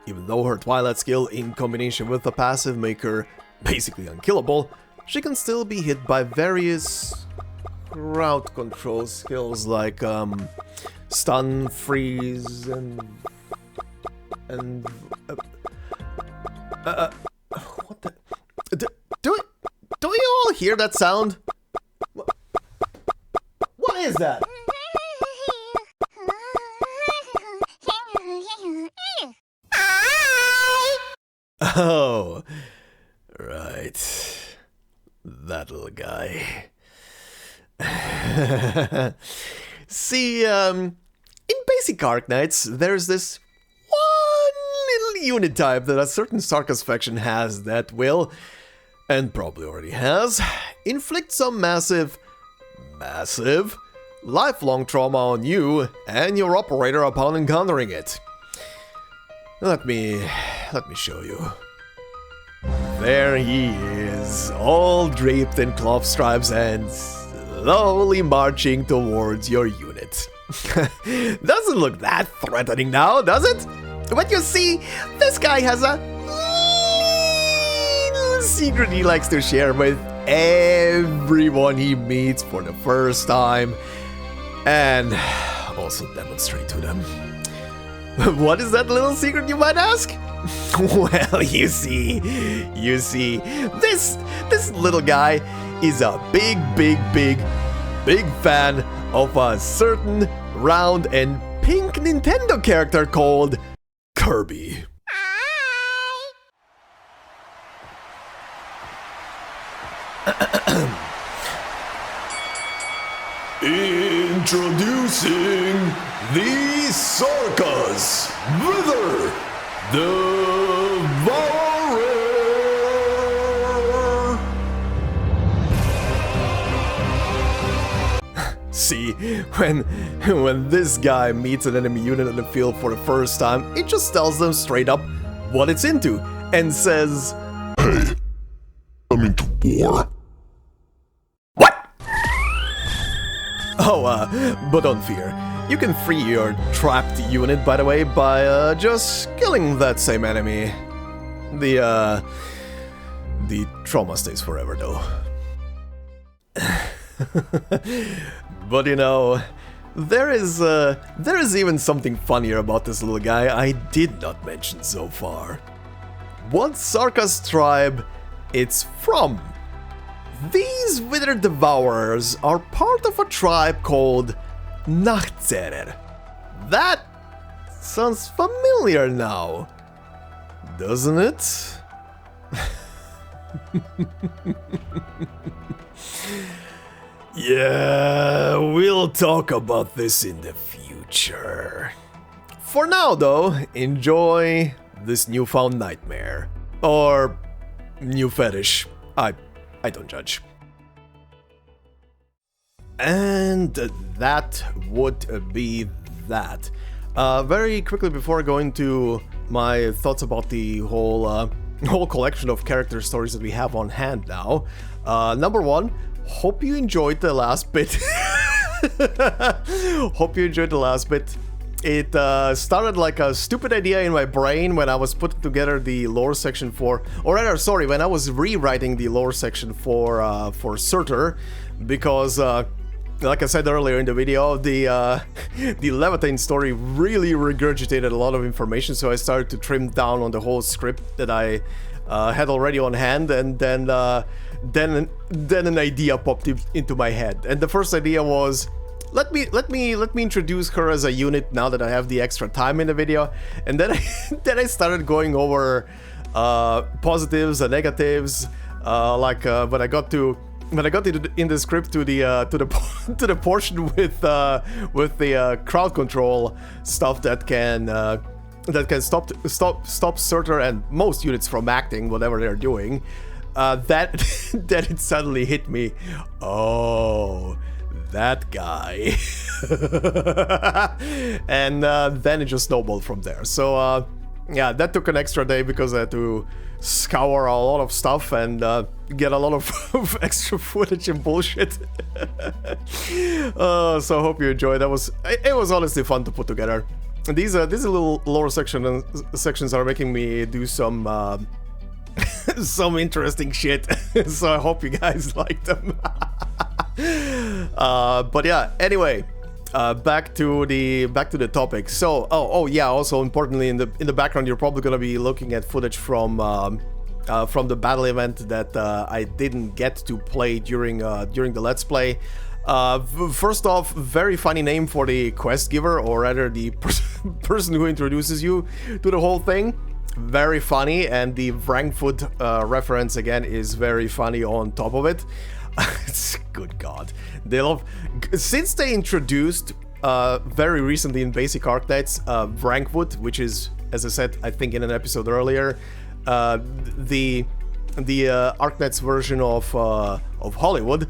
Even though her Twilight skill in combination with the passive make her basically unkillable, she can still be hit by various crowd control skills like stun, freeze, and what the? Do you all hear that sound? What is that? Oh, right. That little guy. See, in basic Arknights, there's this one little unit type that a certain Sarkis faction has that will, and probably already has, inflict some massive, lifelong trauma on you and your operator upon encountering it. Let me show you. There he is, all draped in cloth stripes and slowly marching towards your unit. Doesn't look that threatening now, does it? But you see, this guy has a little secret he likes to share with everyone he meets for the first time, and also demonstrate to them. What is that little secret, you might ask? Well, you see, this little guy is a big fan of a certain round and pink Nintendo character called Kirby. Introducing the Sarkis, Wither, Devourer. See, when this guy meets an enemy unit in the field for the first time, it just tells them straight up what it's into and says,
"Hey, I'm into war."
Oh, but don't fear. You can free your trapped unit, by the way, by just killing that same enemy. The trauma stays forever, though. But you know, there is even something funnier about this little guy I did not mention so far. What Sarkis tribe it's from? These Wither Devourers are part of a tribe called Nachtzerer. That sounds familiar now, doesn't it? Yeah, we'll talk about this in the future. For now, though, enjoy this newfound nightmare. Or new fetish. I don't judge. And that would be that. Very quickly before going to my thoughts about the whole collection of character stories that we have on hand now. Number one, hope you enjoyed the last bit. Hope you enjoyed the last bit. It started like a stupid idea in my brain when I was putting together the lore section for, or rather, sorry, when I was rewriting the lore section for Surtr, because like I said earlier in the video, the Laevatain story really regurgitated a lot of information, so I started to trim down on the whole script that I had already on hand, and then an idea popped into my head, and the first idea was, let me introduce her as a unit now that I have the extra time in the video, and then I started going over positives and negatives, like when I got in the script to the portion with the crowd control stuff that can stop Surtr and most units from acting whatever they're doing. That it suddenly hit me. Oh, that guy. And then it just snowballed from there. So yeah, that took an extra day because I had to scour a lot of stuff and get a lot of extra footage and bullshit. So I hope you enjoyed. It was honestly fun to put together. these little lower sections are making me do some some interesting shit. So I hope you guys like them. But yeah, anyway, back to the topic. So oh yeah, also importantly, in the background you're probably gonna be looking at footage from the battle event that I didn't get to play during the Let's Play. First off, very funny name for the quest giver, or rather the person who introduces you to the whole thing. Very funny, and the Frankfurt reference again is very funny on top of it. It's, good God, they love, since they introduced very recently in basic Arknights Frankfurt, which is, as I said, I think in an episode earlier, the Arknights version of Hollywood.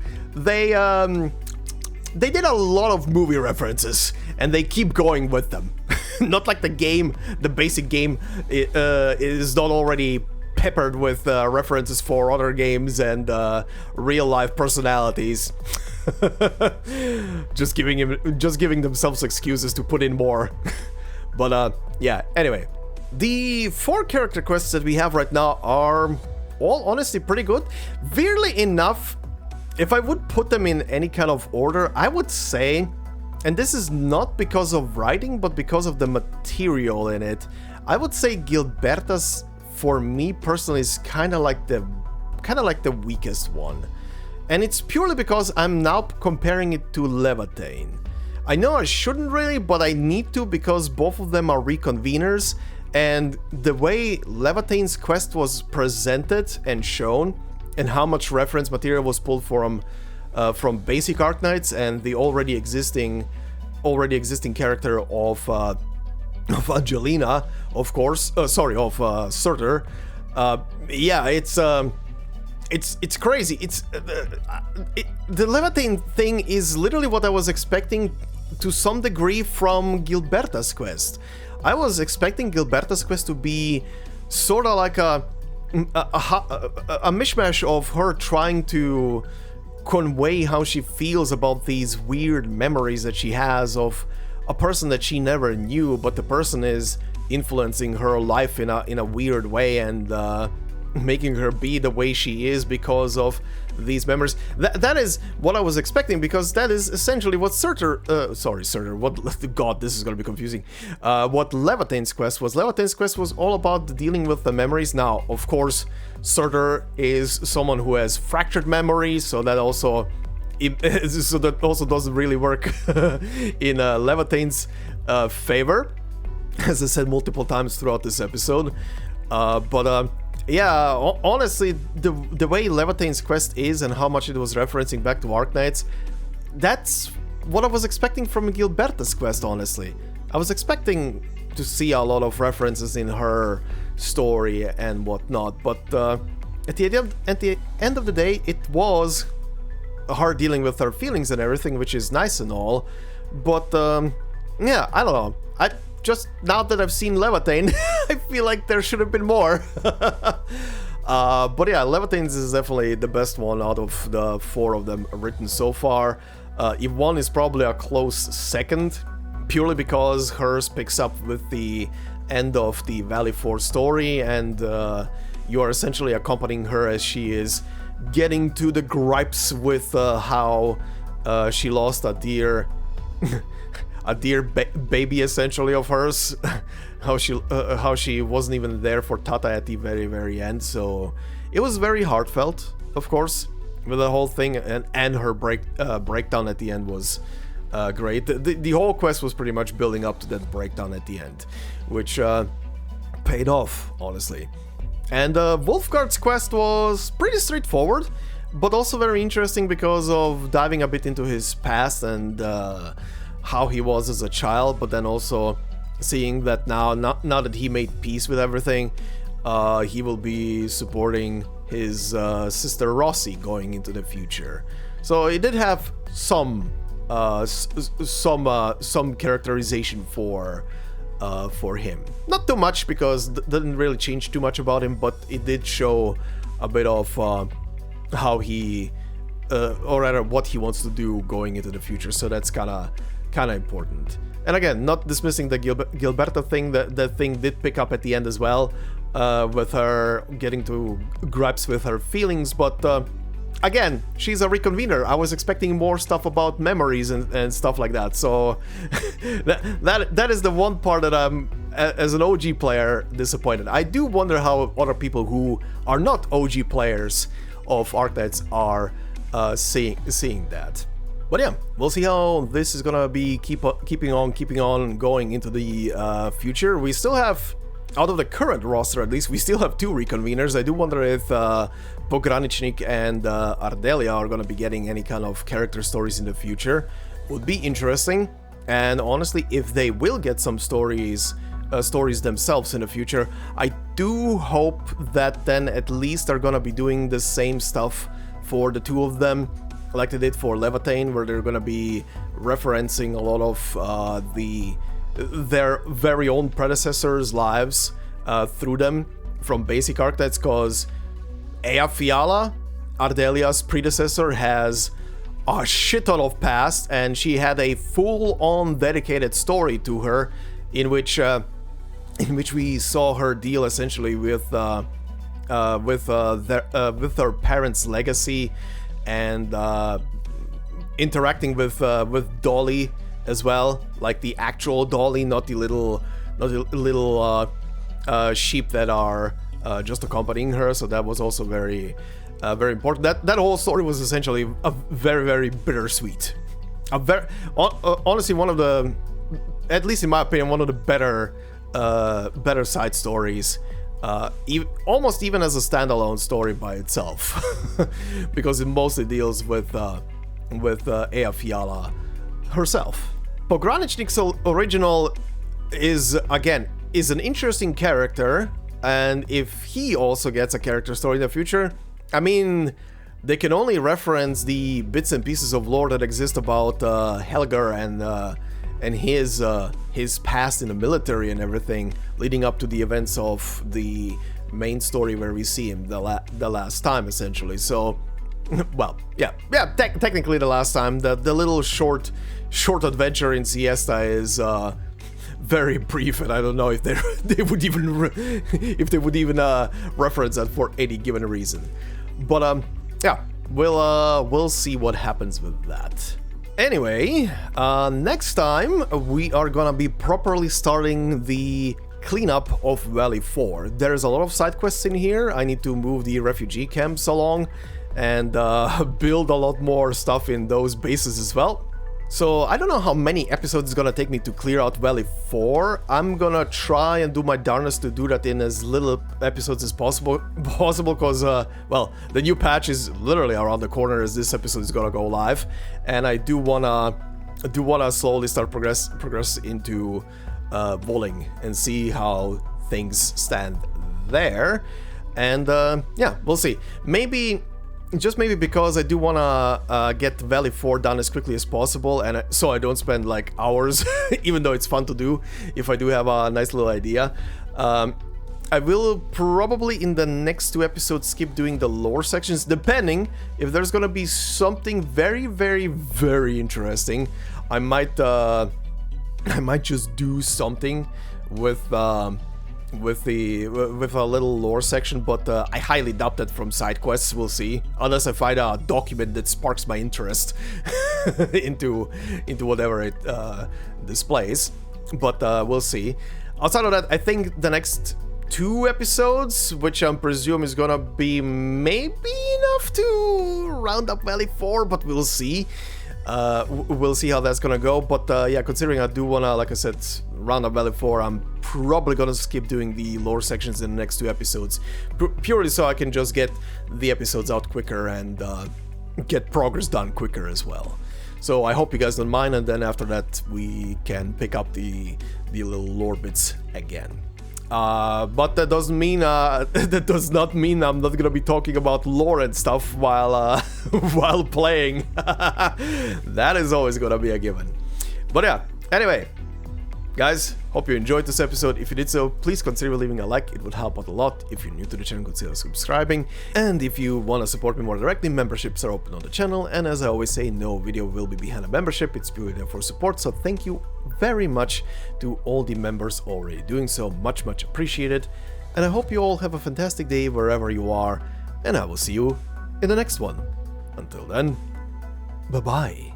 They did a lot of movie references, and they keep going with them. Not like the basic game is not already peppered with references for other games and real-life personalities. just giving themselves excuses to put in more. But yeah, anyway. The 4 character quests that we have right now are all honestly pretty good. Weirdly enough, if I would put them in any kind of order, I would say, and this is not because of writing, but because of the material in it, I would say Gilberta's, for me personally, is kind of like the weakest one. And it's purely because I'm now comparing it to Laevatain. I know I shouldn't really, but I need to, because both of them are reconveners, and the way Laevatain's quest was presented and shown, and how much reference material was pulled from basic Arknights and the already existing character of Angelina, of course. Sorry, of Surtr. Yeah, it's crazy. The Laevatain thing is literally what I was expecting to some degree from Gilberta's quest. I was expecting Gilberta's quest to be sort of like a mishmash of her trying to convey how she feels about these weird memories that she has of a person that she never knew, but the person is influencing her life in a weird way and making her be the way she is because of these memories. That is what I was expecting, because that is essentially what Surtr, God, this is gonna be confusing. What Laevatain's quest was. Laevatain's quest was all about dealing with the memories. Now, of course, Surtr is someone who has fractured memories, so that also doesn't really work in Laevatain's favor, as I said multiple times throughout this episode. Yeah, honestly, the way Laevatain's quest is and how much it was referencing back to Arknights, that's what I was expecting from Gilberta's quest, honestly. I was expecting to see a lot of references in her story and whatnot, but at the end of the day, it was her dealing with her feelings and everything, which is nice and all, but yeah, I don't know. Just now that I've seen Laevatain, I feel like there should have been more. But yeah, Laevatain's is definitely the best one out of the 4 of them written so far. Yvonne is probably a close second, purely because hers picks up with the end of the Valley 4 story, and you are essentially accompanying her as she is getting to the gripes with how she lost a dear baby essentially of hers. how she wasn't even there for Tata at the very end. So it was very heartfelt, of course, with the whole thing, and her breakdown at the end was great. The whole quest was pretty much building up to that breakdown at the end, which paid off, honestly. And Wolfgard's quest was pretty straightforward, but also very interesting because of diving a bit into his past and how he was as a child, but then also seeing that now that he made peace with everything, he will be supporting his sister Rossi going into the future. So it did have some characterization for him. Not too much, because didn't really change too much about him, but it did show a bit of how he, or rather what he wants to do going into the future. So that's kind of important. And again, not dismissing the Gilberta thing, that thing did pick up at the end as well, with her getting to gripes with her feelings, but again, she's a reconvener. I was expecting more stuff about memories and stuff like that, so that is the one part that I'm, as an OG player, disappointed. I do wonder how other people who are not OG players of Arknights are seeing that. But yeah, we'll see how this is gonna be keeping on going into the future. We still have, out of the current roster at least, we still have 2 reconveners. I do wonder if Pograničnik and Ardelia are gonna be getting any kind of character stories in the future. Would be interesting. And honestly, if they will get some stories themselves in the future, I do hope that then at least they're gonna be doing the same stuff for the 2 of them, like they did for Laevatain, where they're gonna be referencing a lot of their very own predecessors' lives through them from basic Arknights, because Ea Fiala, Ardelia's predecessor, has a shit ton of past, and she had a full-on dedicated story to her, in which we saw her deal essentially with her parents' legacy, and interacting with Dolly as well, like the actual Dolly, not the little sheep that are just accompanying her. So that was also very important. That whole story was essentially a very bittersweet. Honestly, one of the, at least in my opinion, one of the better side stories. Almost even as a standalone story by itself, because it mostly deals with Ea Fiala herself. Pograničnik's original is an interesting character, and if he also gets a character story in the future, I mean, they can only reference the bits and pieces of lore that exist about Helgar and his past in the military and everything, leading up to the events of the main story where we see him the last time, essentially. So, well, yeah, technically the last time. The little short adventure in Siesta is very brief, and I don't know if they would even reference that for any given reason. But yeah, we'll see what happens with that. Anyway, next time we are gonna be properly starting the cleanup of Valley 4. There's a lot of side quests in here. I need to move the refugee camps along and build a lot more stuff in those bases as well. So I don't know how many episodes it's gonna take me to clear out Valley 4. I'm gonna try and do my darnest to do that in as little episodes as possible because, well, the new patch is literally around the corner as this episode is gonna go live, and I do wanna slowly start progress into Voling and see how things stand there. And yeah, we'll see. Maybe because I do want to get Valley 4 done as quickly as possible, and so I don't spend like hours, even though it's fun to do, if I do have a nice little idea. I will probably in the next 2 episodes skip doing the lore sections, depending if there's gonna be something very interesting. I might just do something with a little lore section, but I highly doubt that from side quests. We'll see, unless I find a document that sparks my interest into whatever it displays. But we'll see. Outside of that, I think the next 2 episodes, which I'm presume is gonna be maybe enough to round up Valley 4, but we'll see. We'll see how that's gonna go, but yeah, considering I do wanna, like I said, round up Valley 4, I'm probably gonna skip doing the lore sections in the next 2 episodes, purely so I can just get the episodes out quicker and get progress done quicker as well. So I hope you guys don't mind, and then after that we can pick up the little lore bits again. But that doesn't mean that does not mean I'm not gonna be talking about lore and stuff while while playing. That is always gonna be a given. But yeah, anyway, guys, hope you enjoyed this episode. If you did so, please consider leaving a like. It would help out a lot. If you're new to the channel, consider subscribing. And if you want to support me more directly, memberships are open on the channel. And as I always say, no video will be behind a membership. It's purely there for support. So thank you very much to all the members already doing so. Much appreciated. And I hope you all have a fantastic day wherever you are, and I will see you in the next one. Until then, bye-bye.